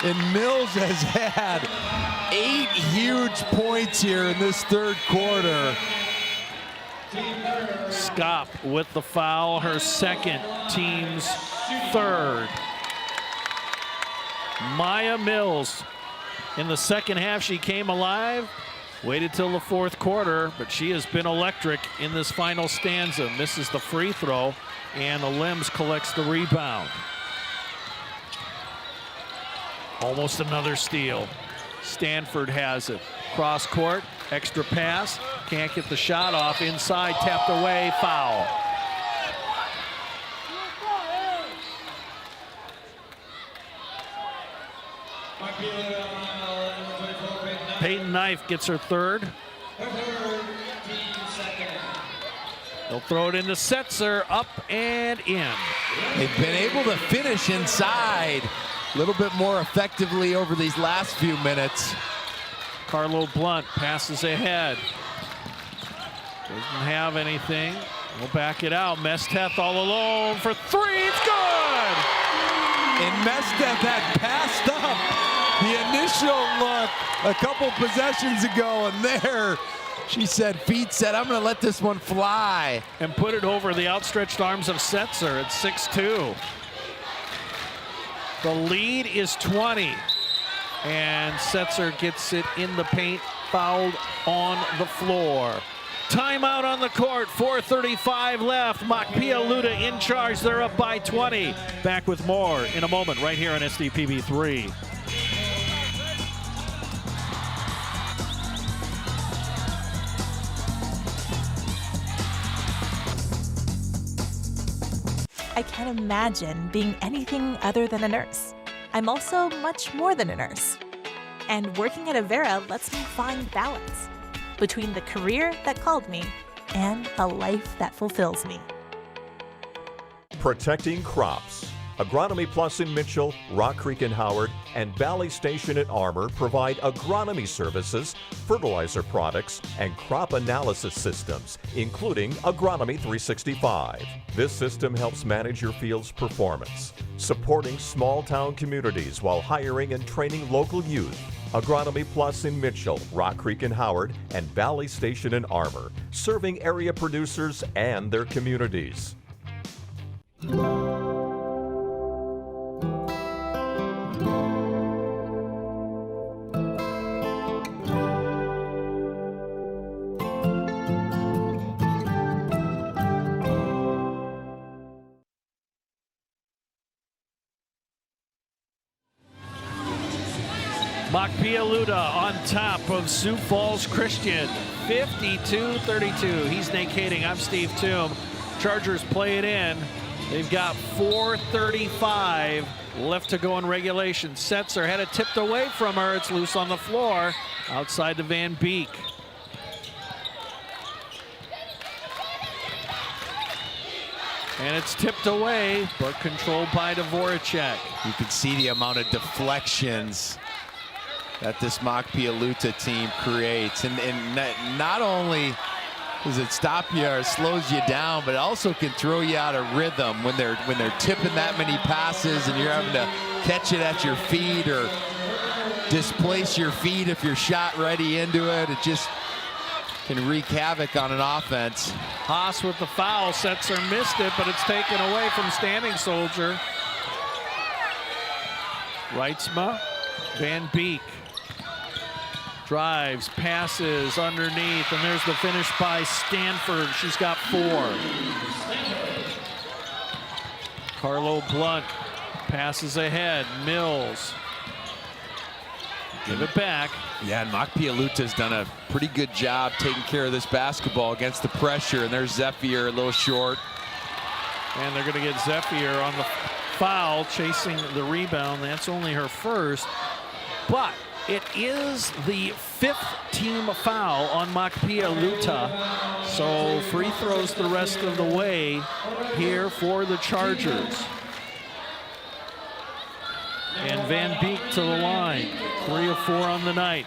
And Mills has had 8 huge points here in this third quarter. Scott with the foul, her second, team's third. Maya Mills, in the second half, she came alive. Waited till the fourth quarter, but she has been electric in this final stanza. Misses the free throw, and the Limbs collects the rebound. Almost another steal. Stanford has it. Cross court, extra pass. Can't get the shot off. Inside, tapped away, foul. Peyton Knife gets her third. They'll throw it into Setzer, up and in. They've been able to finish inside a little bit more effectively over these last few minutes. Carlo Blunt passes ahead. Doesn't have anything. We'll back it out. Mesteth all alone for 3. It's good! And Mesteth had passed up the initial look a couple possessions ago, and there she said, feet said, I'm going to let this one fly. And put it over the outstretched arms of Setzer at 6'2". The lead is 20. And Setzer gets it in the paint, fouled on the floor. Timeout on the court, 4:35 left. Machpialuta in charge, they're up by 20. Back with more in a moment right here on SDPB3. I can't imagine being anything other than a nurse. I'm also much more than a nurse. And working at Avera lets me find balance between the career that called me and a life that fulfills me. Protecting crops. Agronomy Plus in Mitchell, Rock Creek in Howard, and Valley Station in Armour provide agronomy services, fertilizer products, and crop analysis systems, including Agronomy 365. This system helps manage your field's performance, supporting small-town communities while hiring and training local youth. Agronomy Plus in Mitchell, Rock Creek in Howard, and Valley Station in Armour, serving area producers and their communities. Machpialuta on top of Sioux Falls Christian, 52-32. He's Nate Kading, I'm Steve Toom. Chargers play it in. They've got 4:35 left to go in regulation. Setzer had it tipped away from her. It's loose on the floor outside to Van Beek. And it's tipped away, but controlled by Dvoracek. You can see the amount of deflections that this Machpialuta team creates. And not only does it stop you or slows you down, but it also can throw you out of rhythm when they're tipping that many passes and you're having to catch it at your feet or displace your feet if you're shot ready into it. It just can wreak havoc on an offense. Haas with the foul. Setzer missed it, but it's taken away from Standing Soldier. Reitzma, Van Beek drives, passes underneath, and there's the finish by Stanford. She's got 4. Carlo Blunt passes ahead. Mills. Give it back. Yeah, and Machpialuta's done a pretty good job taking care of this basketball against the pressure, and there's Zephyr a little short. And they're going to get Zephyr on the foul, chasing the rebound. That's only her first, but it is the 5th team foul on Machpialuta. So free throws the rest of the way here for the Chargers. And Van Beek to the line, 3 of 4 on the night.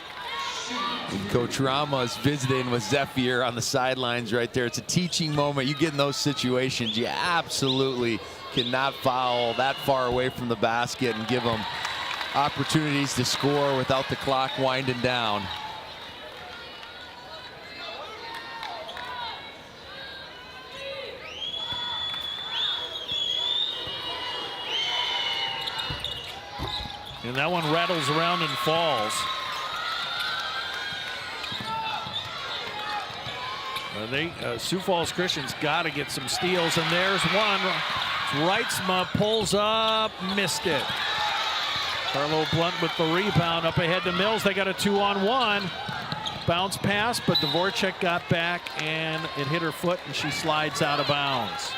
And Coach Rama is visiting with Zephyr on the sidelines right there. It's a teaching moment. You get in those situations, you absolutely cannot foul that far away from the basket and give them opportunities to score without the clock winding down. And that one rattles around and falls. Sioux Falls Christian's got to get some steals, and there's one. Reitzma pulls up, missed it. Carlo Blunt with the rebound, up ahead to Mills. They got a 2-on-1. Bounce pass, but Dvorak got back, and it hit her foot, and she slides out of bounds.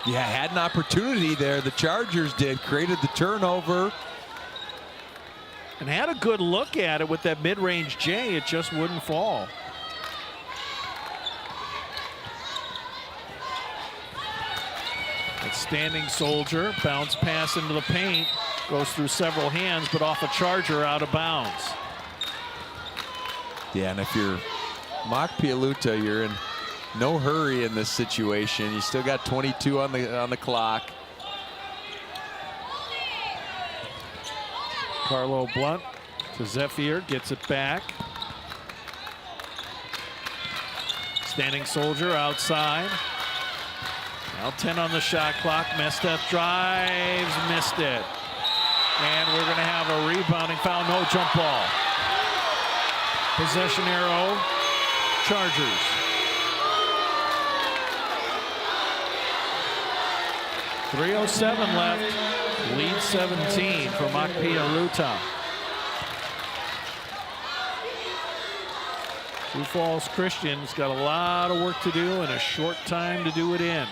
Yeah, had an opportunity there. The Chargers did, created the turnover. And had a good look at it with that mid-range J. It just wouldn't fall. It's Standing Soldier, bounce pass into the paint. Goes through several hands, but off a Charger out of bounds. Yeah, and if you're Machpialuta, you're in no hurry in this situation. You still got 22 on the clock. Carlo Blunt to Zephyr, gets it back. Standing Soldier outside. Now 10 on the shot clock. Mesteth drives, missed it. And we're going to have a rebounding foul, no jump ball. Possession arrow, Chargers. .307 left, lead 17 for Machpialuta. Sioux Falls Christian's got a lot of work to do and a short time to do it in.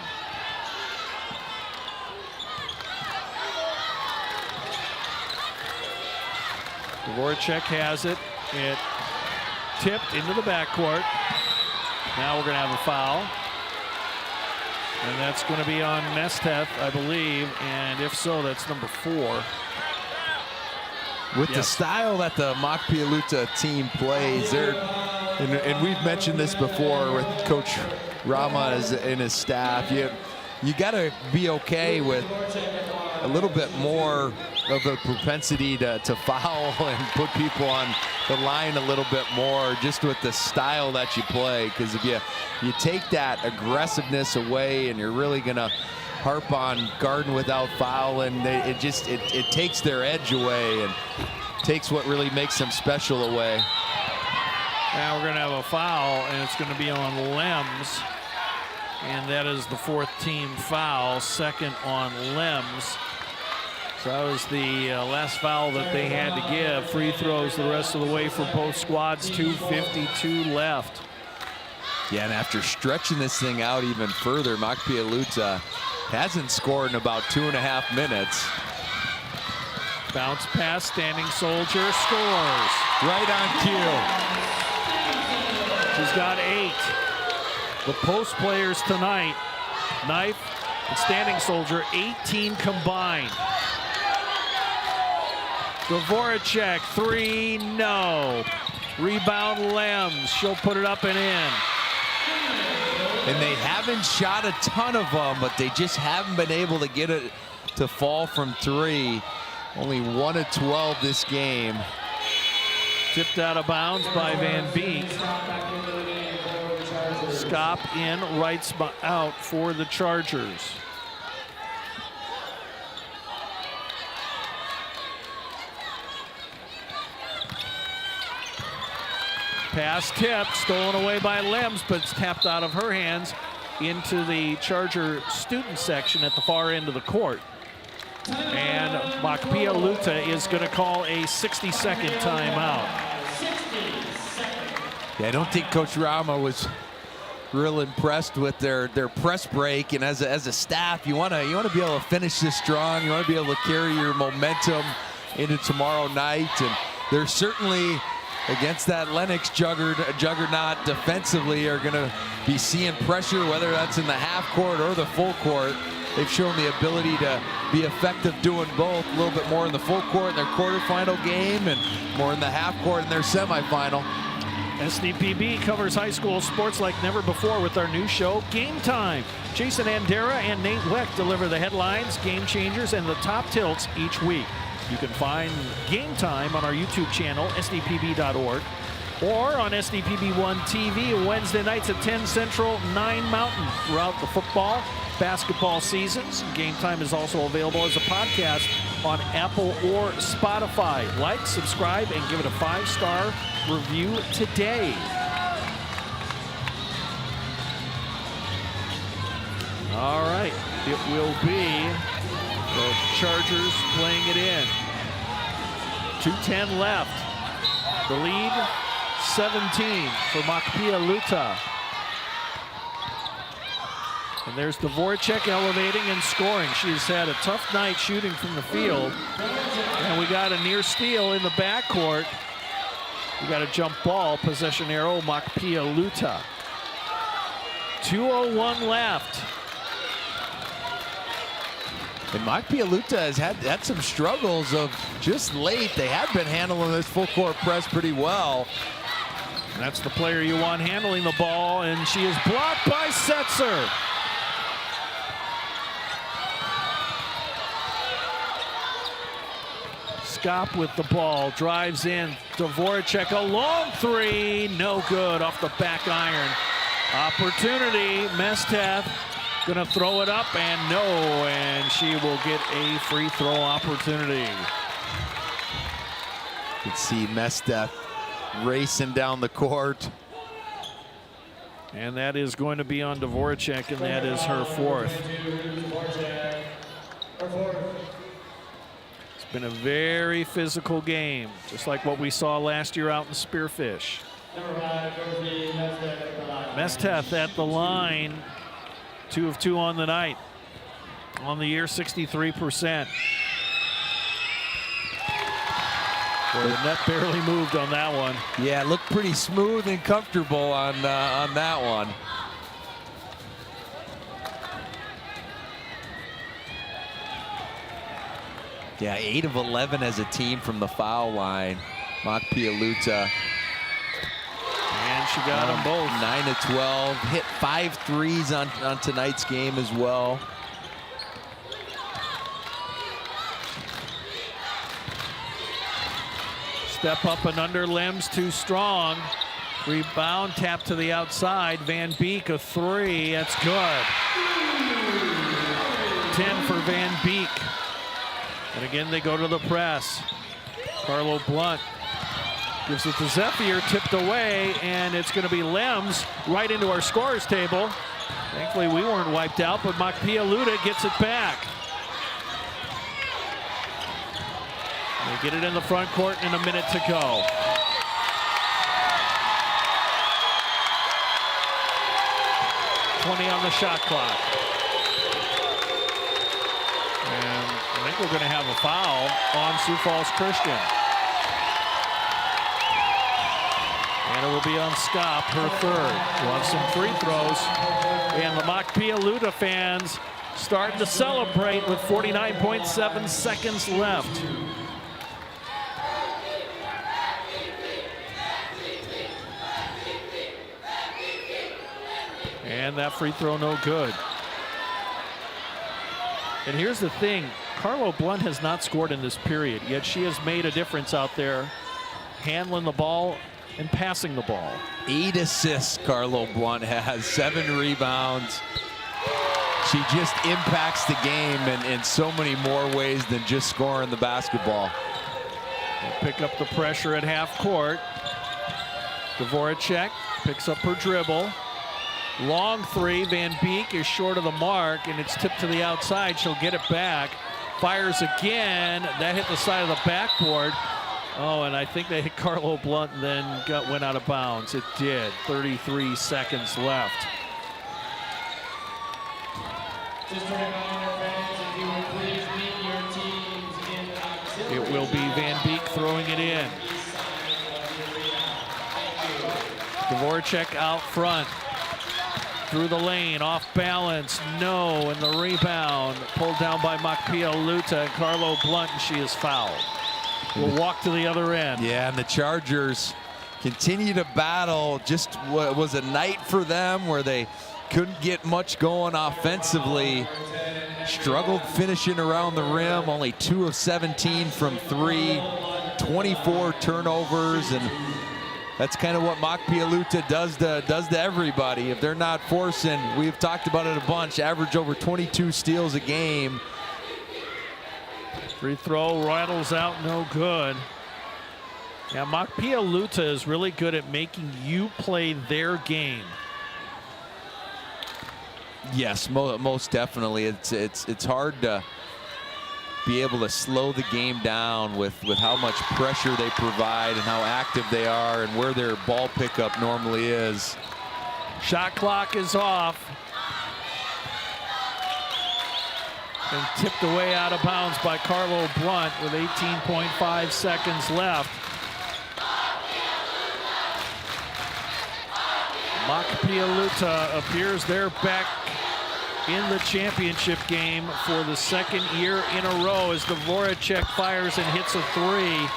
Dvorak has it. It tipped into the backcourt. Now we're going to have a foul. And that's going to be on Mesteth, I believe. And if so, that's number 4. With the style that the Machpialuta team plays, and we've mentioned this before with Coach Rama and his staff, you got to be okay with a little bit more of a propensity to foul and put people on the line a little bit more, just with the style that you play. Because if you take that aggressiveness away and you're really going to harp on guarding without fouling, it takes their edge away and takes what really makes them special away. Now we're going to have a foul, and it's going to be on Lems. And that is the 4th team foul, second on Lems. So that was the last foul that they had to give. Free throws the rest of the way for both squads, 2:52 left. Yeah, and after stretching this thing out even further, Machpialuta hasn't scored in about 2.5 minutes. Bounce pass, Standing Soldier scores. Right on cue. She's got 8. The post players tonight, Knife and Standing Soldier, 18 combined. Dvoracek, 3, no. Rebound Lems, she'll put it up and in. And they haven't shot a ton of them, but they just haven't been able to get it to fall from 3. Only 1 of 12 this game. Tipped out of bounds by Van Beek. Skop in, right out for the Chargers. Pass tipped, stolen away by Lems, but it's tapped out of her hands into the Charger student section at the far end of the court. And Makpia Luta is going to call a 60-second timeout. Yeah, I don't think Coach Rama was real impressed with their press break, and as a staff, you want to be able to finish this strong. You want to be able to carry your momentum into tomorrow night, and they're certainly against that Lennox juggernaut defensively are going to be seeing pressure, whether that's in the half court or the full court. They've shown the ability to be effective doing both, a little bit more in the full court in their quarterfinal game and more in the half court in their semifinal. SDPB covers high school sports like never before with our new show, Game Time. Jason Andera and Nate Weck deliver the headlines, game changers, and the top tilts each week. You can find Game Time on our YouTube channel, sdpb.org, or on SDPB1 TV Wednesday nights at 10 Central, 9 Mountain throughout the football, basketball seasons. Game Time is also available as a podcast on Apple or Spotify. Like, subscribe, and give it a 5-star review today. All right, it will be the Chargers playing it in. 2:10 left. The lead, 17 for Makpia Luta. And there's Dvoracek elevating and scoring. She's had a tough night shooting from the field. And we got a near steal in the backcourt. We got a jump ball, possession arrow, Makpia Luta. 2:01 left. And Makpia Luta has had some struggles of just late. They have been handling this full court press pretty well. And that's the player you want handling the ball, and she is blocked by Setzer. Skop with the ball, drives in. Dvoracek, a long 3, no good off the back iron. Opportunity, Mesteth gonna throw it up, and no, and she will get a free throw opportunity. You can see Mesteth racing down the court. And that is going to be on Dvoracek, and that is her 4th. It's been a very physical game, just like what we saw last year out in Spearfish. Mesteth at the line, 2 of 2 on the night. On the year, 63%. Boy, the net barely moved on that one. Yeah, it looked pretty smooth and comfortable on that one. Yeah, 8 of 11 as a team from the foul line. Makpia Luta. And she got them both. 9 of 12. Hit 5 threes on tonight's game as well. Step up and under, Lems too strong. Rebound, tap to the outside. Van Beek, a 3, that's good. 10 for Van Beek. And again, they go to the press. Carlo Blunt gives it to Zephyr, tipped away, and it's going to be Lems right into our scorers table. Thankfully, we weren't wiped out, but Makpia Luta gets it back. They get it in the front court in a minute to go. .20 on the shot clock. And I think we're going to have a foul on Sioux Falls Christian. And it will be on Skop, her 3rd. We'll have some free throws. And the Makpia Luta fans starting to celebrate with 49.7 seconds left. And that free throw no good. And here's the thing, Carlo Blunt has not scored in this period, yet she has made a difference out there, handling the ball and passing the ball. 8 assists Carlo Blunt has, 7 rebounds. She just impacts the game in so many more ways than just scoring the basketball. They'll pick up the pressure at half court. Dvoracek picks up her dribble. Long three, Van Beek is short of the mark, and it's tipped to the outside. She'll get it back. Fires again. That hit the side of the backboard. Oh, and I think they hit Carlo Blunt and then went out of bounds. It did. 33 seconds left. It will be Van Beek throwing it in. Dvoracek out front. Through the lane, off balance, no, and the rebound pulled down by Makpia Luta and Carlo Blunt, and she is fouled. Will walk to the other end. Yeah, and the Chargers continue to battle. Just what was a night for them where they couldn't get much going offensively. Struggled finishing around the rim, only 2 of 17 from 3, 24 turnovers, and that's kind of what Makpia Luta does to everybody. If they're not forcing, we've talked about it a bunch, average over 22 steals a game. Free throw rattles out, no good. Yeah, Makpia Luta is really good at making you play their game. Yes, most definitely. It's hard to be able to slow the game down with how much pressure they provide and how active they are and where their ball pickup normally is. Shot clock is off. And tipped away out of bounds by Carlo Blunt with 18.5 seconds left. Makpia Luta appears they're back in the championship game for the second year in a row as Dvoracek fires and hits a 3.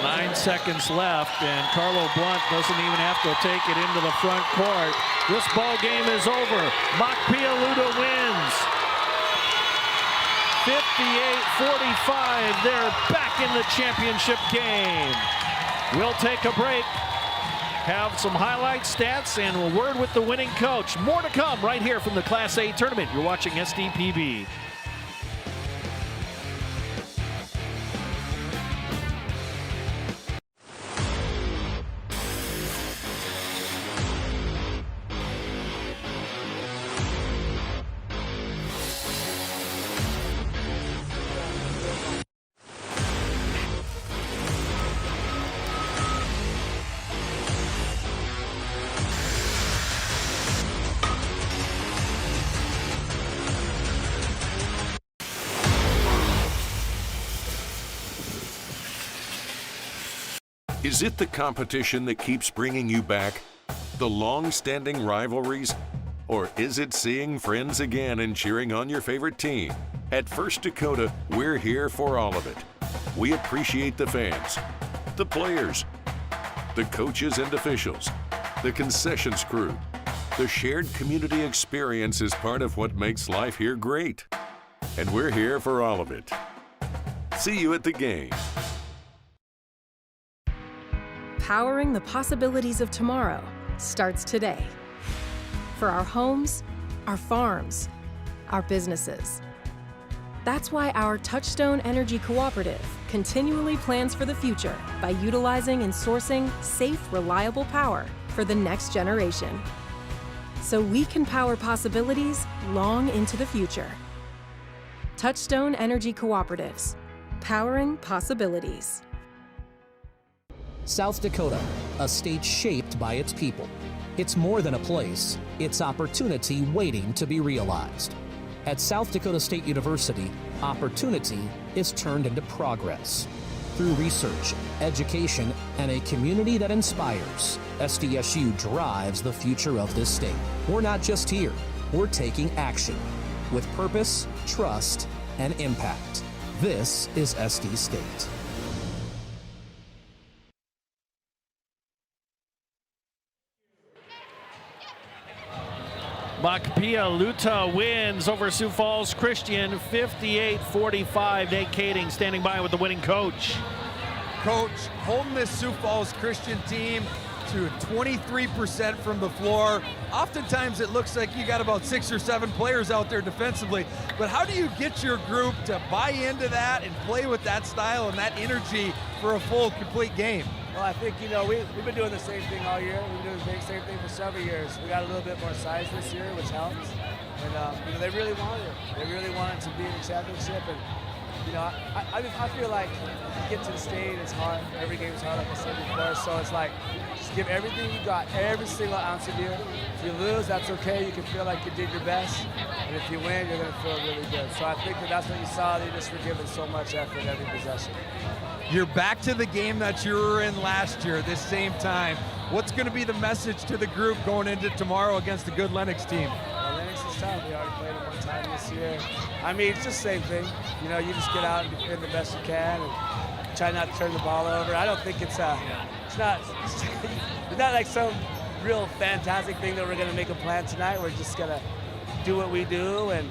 9 seconds left, and Carlo Blunt doesn't even have to take it into the front court. This ball game is over. Makpia Luta wins. 58-45. They're back in the championship game. We'll take a break. Have some highlight stats and a word with the winning coach. More to come right here from the Class A tournament. You're watching SDPB. Is it the competition that keeps bringing you back? The long-standing rivalries? Or is it seeing friends again and cheering on your favorite team? At First Dakota, we're here for all of it. We appreciate the fans, the players, the coaches and officials, the concessions crew. The shared community experience is part of what makes life here great. And we're here for all of it. See you at the game. Powering the possibilities of tomorrow starts today. For our homes, our farms, our businesses. That's why our Touchstone Energy Cooperative continually plans for the future by utilizing and sourcing safe, reliable power for the next generation. So we can power possibilities long into the future. Touchstone Energy Cooperatives, powering possibilities. South Dakota, a state shaped by its people. It's more than a place, it's opportunity waiting to be realized. At South Dakota State University, opportunity is turned into progress. Through research, education, and a community that inspires, SDSU drives the future of this state. We're not just here, we're taking action with purpose, trust, and impact. This is SD State. Machpelah-Luta wins over Sioux Falls Christian 58-45. Nate Kading standing by with the winning coach. Coach, holding this Sioux Falls Christian team to 23% from the floor. Oftentimes it looks like you got about 6 or 7 players out there defensively, but how do you get your group to buy into that and play with that style and that energy for a full, complete game? Well, I think, we've been doing the same thing all year. We've been doing the same thing for several years. We got a little bit more size this year, which helps. And, they really wanted it. They really wanted to be in the championship. And, I feel like you get to the state, it's hard. Every game is hard, like I said before. So it's like, just give everything you got, every single ounce of you. If you lose, that's okay. You can feel like you did your best. And if you win, you're going to feel really good. So I think that's what you saw. They just were giving so much effort every possession. You're back to the game that you were in last year, this same time. What's going to be the message to the group going into tomorrow against a good Lennox team? Well, Lennox is tough. We already played them one time this year. I mean, it's just the same thing. You just get out and defend the best you can and try not to turn the ball over. I don't think it's not like some real fantastic thing that we're going to make a plan tonight. We're just going to do what we do, and,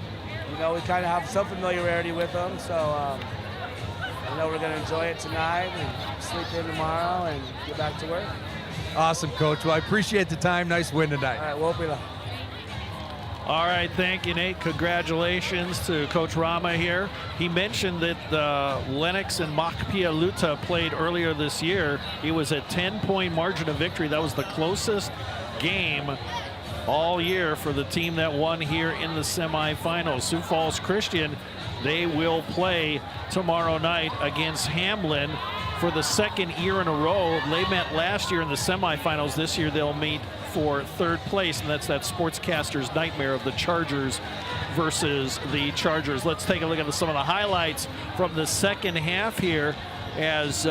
we kind of have some familiarity with them. So, I know we're going to enjoy it tonight and sleep in tomorrow and get back to work. Awesome, Coach. Well, I appreciate the time. Nice win tonight. All right, Wopila. All right, thank you, Nate. Congratulations to Coach Rama here. He mentioned that Lennox and Machpelah-Luta played earlier this year. It was a 10-point margin of victory. That was the closest game all year for the team that won here in the semifinals. Sioux Falls Christian, they will play tomorrow night against Hamlin for the second year in a row. They met last year in the semifinals. This year they'll meet for third place, and that's that sportscaster's nightmare of the Chargers versus the Chargers. Let's take a look at some of the highlights from the second half here as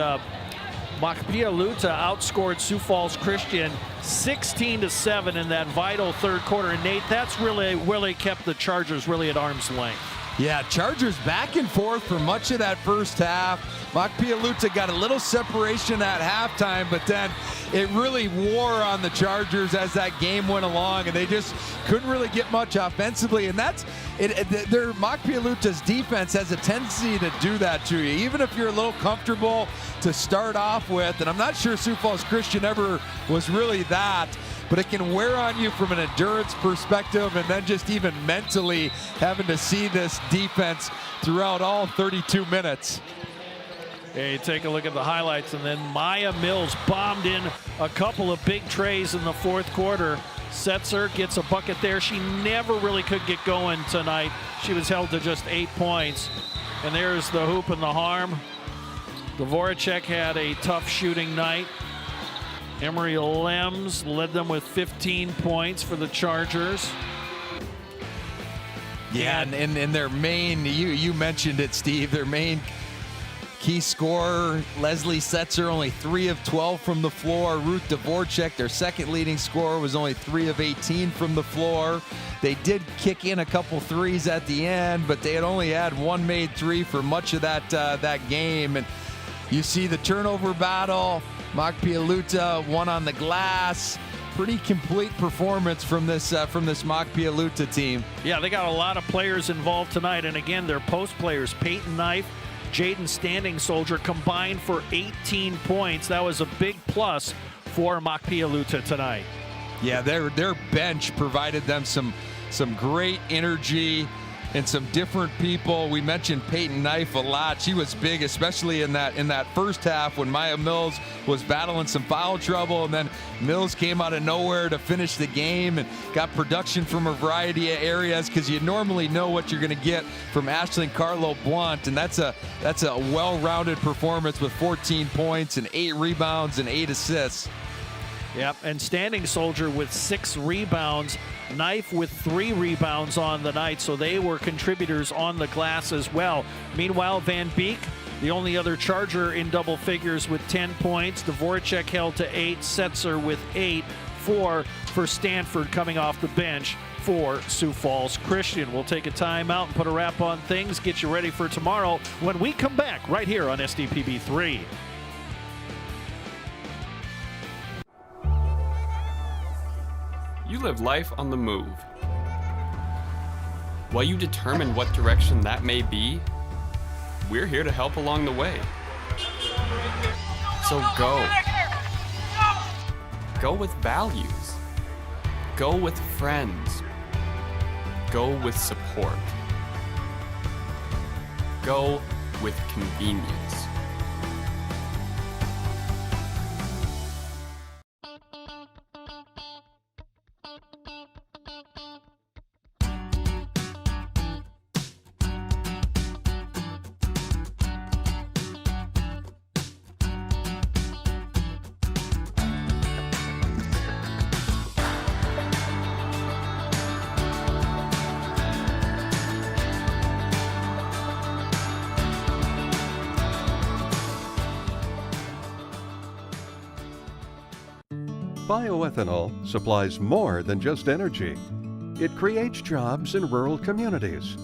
Machpelah-Luta outscored Sioux Falls Christian 16-7 in that vital third quarter. And Nate, that's really kept the Chargers really at arm's length. Yeah, Chargers back and forth for much of that first half. Machpelah-Luta got a little separation at halftime, but then it really wore on the Chargers as that game went along, and they just couldn't really get much offensively. And that's their Machpelah-Luta's defense has a tendency to do that to you, even if you're a little comfortable to start off with. And I'm not sure Sioux Falls Christian ever was really that. But it can wear on you from an endurance perspective, and then just even mentally having to see this defense throughout all 32 minutes. Hey, take a look at the highlights, and then Maya Mills bombed in a couple of big trays in the fourth quarter. Setzer gets a bucket there. She never really could get going tonight. She was held to just 8 points. And there's the hoop and the harm. Dvoracek had a tough shooting night. Emery Lems led them with 15 points for the Chargers. Yeah, and their main, you mentioned it, Steve, their main key scorer, Leslie Setzer, only 3 of 12 from the floor. Ruth Dvoracek, their second leading scorer, was only 3 of 18 from the floor. They did kick in a couple threes at the end, but they had only had one made three for much of that game. And you see the turnover battle. Machpelah-Luta won on the glass. Pretty complete performance from this Machpelah-Luta team. Yeah, they got a lot of players involved tonight, and again, their post players, Peyton Knife, Jaden Standing Soldier, combined for 18 points. That was a big plus for Machpelah-Luta tonight. Yeah, their bench provided them some great energy and some different people. We mentioned Peyton Knife a lot. She was big, especially in that first half when Maya Mills was battling some foul trouble, and then Mills came out of nowhere to finish the game and got production from a variety of areas, because you normally know what you're going to get from Ashlyn Carlo Blunt, and that's a well-rounded performance with 14 points and 8 rebounds and 8 assists. Yep, and Standing Soldier with 6 rebounds. Knife with 3 rebounds on the night, so they were contributors on the glass as well. Meanwhile, Van Beek, the only other Charger in double figures with 10 points. Dvoracek held to 8, Setzer with 8, 4 for Stanford coming off the bench for Sioux Falls Christian. We'll take a timeout and put a wrap on things, get you ready for tomorrow when we come back right here on SDPB 3. You live life on the move. While you determine what direction that may be, we're here to help along the way. So go. Go with values. Go with friends. Go with support. Go with convenience. Bioethanol supplies more than just energy. It creates jobs in rural communities.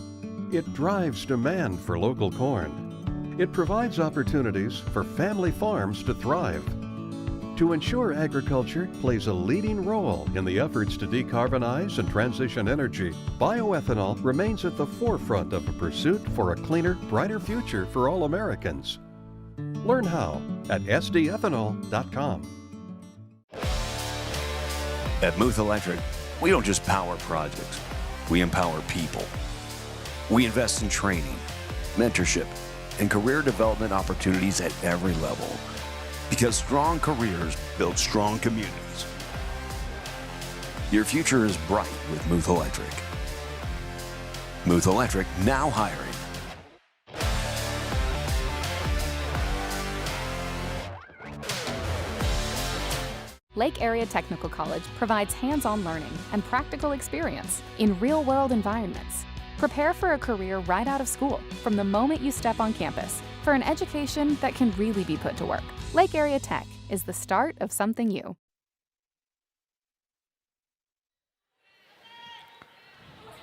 It drives demand for local corn. It provides opportunities for family farms to thrive. To ensure agriculture plays a leading role in the efforts to decarbonize and transition energy, bioethanol remains at the forefront of a pursuit for a cleaner, brighter future for all Americans. Learn how at sdethanol.com. At Muth Electric, we don't just power projects, we empower people. We invest in training, mentorship, and career development opportunities at every level. Because strong careers build strong communities. Your future is bright with Muth Electric. Muth Electric now hiring. Lake Area Technical College provides hands-on learning and practical experience in real-world environments. Prepare for a career right out of school from the moment you step on campus for an education that can really be put to work. Lake Area Tech is the start of something new.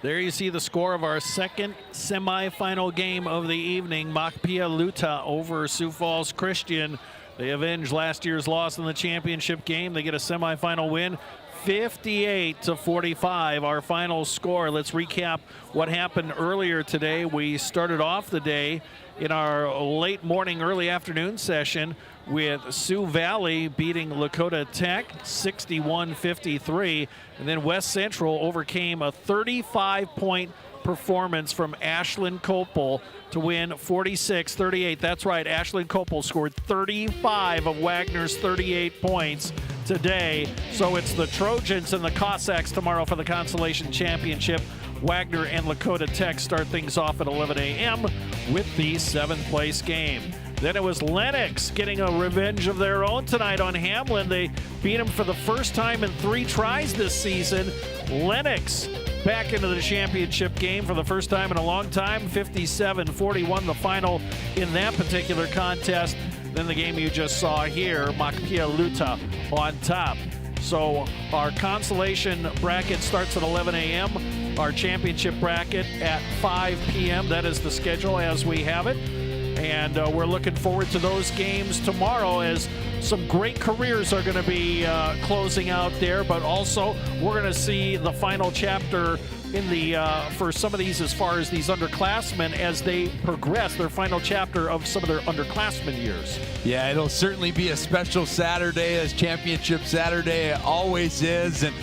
There you see the score of our second semifinal game of the evening. Machpelah-Luta over Sioux Falls Christian. They avenge last year's loss in the championship game. They get a semifinal win, 58-45, our final score. Let's recap what happened earlier today. We started off the day in our late morning, early afternoon session with Sioux Valley beating Lakota Tech 61-53, and then West Central overcame a 35-point performance from Ashlyn Copel to win 46-38. That's right, Ashlyn Copel scored 35 of Wagner's 38 points today. So it's the Trojans and the Cossacks tomorrow for the Consolation Championship. Wagner and Lakota Tech start things off at 11 a.m. with the 7th place game. Then it was Lennox getting a revenge of their own tonight on Hamlin. They beat them for the first time in 3 tries this season. Lennox back into the championship game for the first time in a long time. 57-41 the final in that particular contest. Then the game you just saw here, Machpelah-Luta on top. So our consolation bracket starts at 11 a.m. Our championship bracket at 5 p.m. That is the schedule as we have it. And we're looking forward to those games tomorrow as some great careers are going to be closing out there, but also we're going to see the final chapter in the for some of these as far as these underclassmen as they progress, their final chapter of some of their underclassmen years. Yeah, it'll certainly be a special Saturday, as Championship Saturday always is, and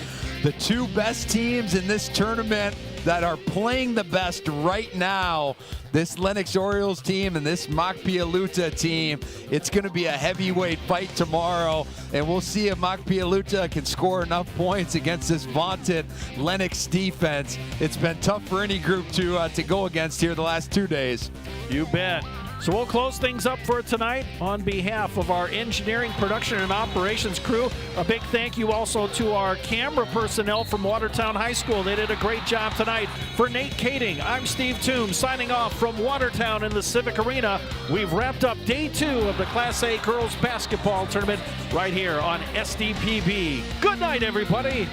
the 2 best teams in this tournament that are playing the best right now, this Lennox Orioles team and this Machpelah-Luta team. It's going to be a heavyweight fight tomorrow, and we'll see if Machpelah-Luta can score enough points against this vaunted Lennox defense. It's been tough for any group to go against here the last 2 days. You bet. So we'll close things up for tonight. On behalf of our engineering, production, and operations crew, a big thank you also to our camera personnel from Watertown High School. They did a great job tonight. For Nate Kading, I'm Steve Toombs signing off from Watertown in the Civic Arena. We've wrapped up day 2 of the Class A Girls Basketball Tournament right here on SDPB. Good night, everybody.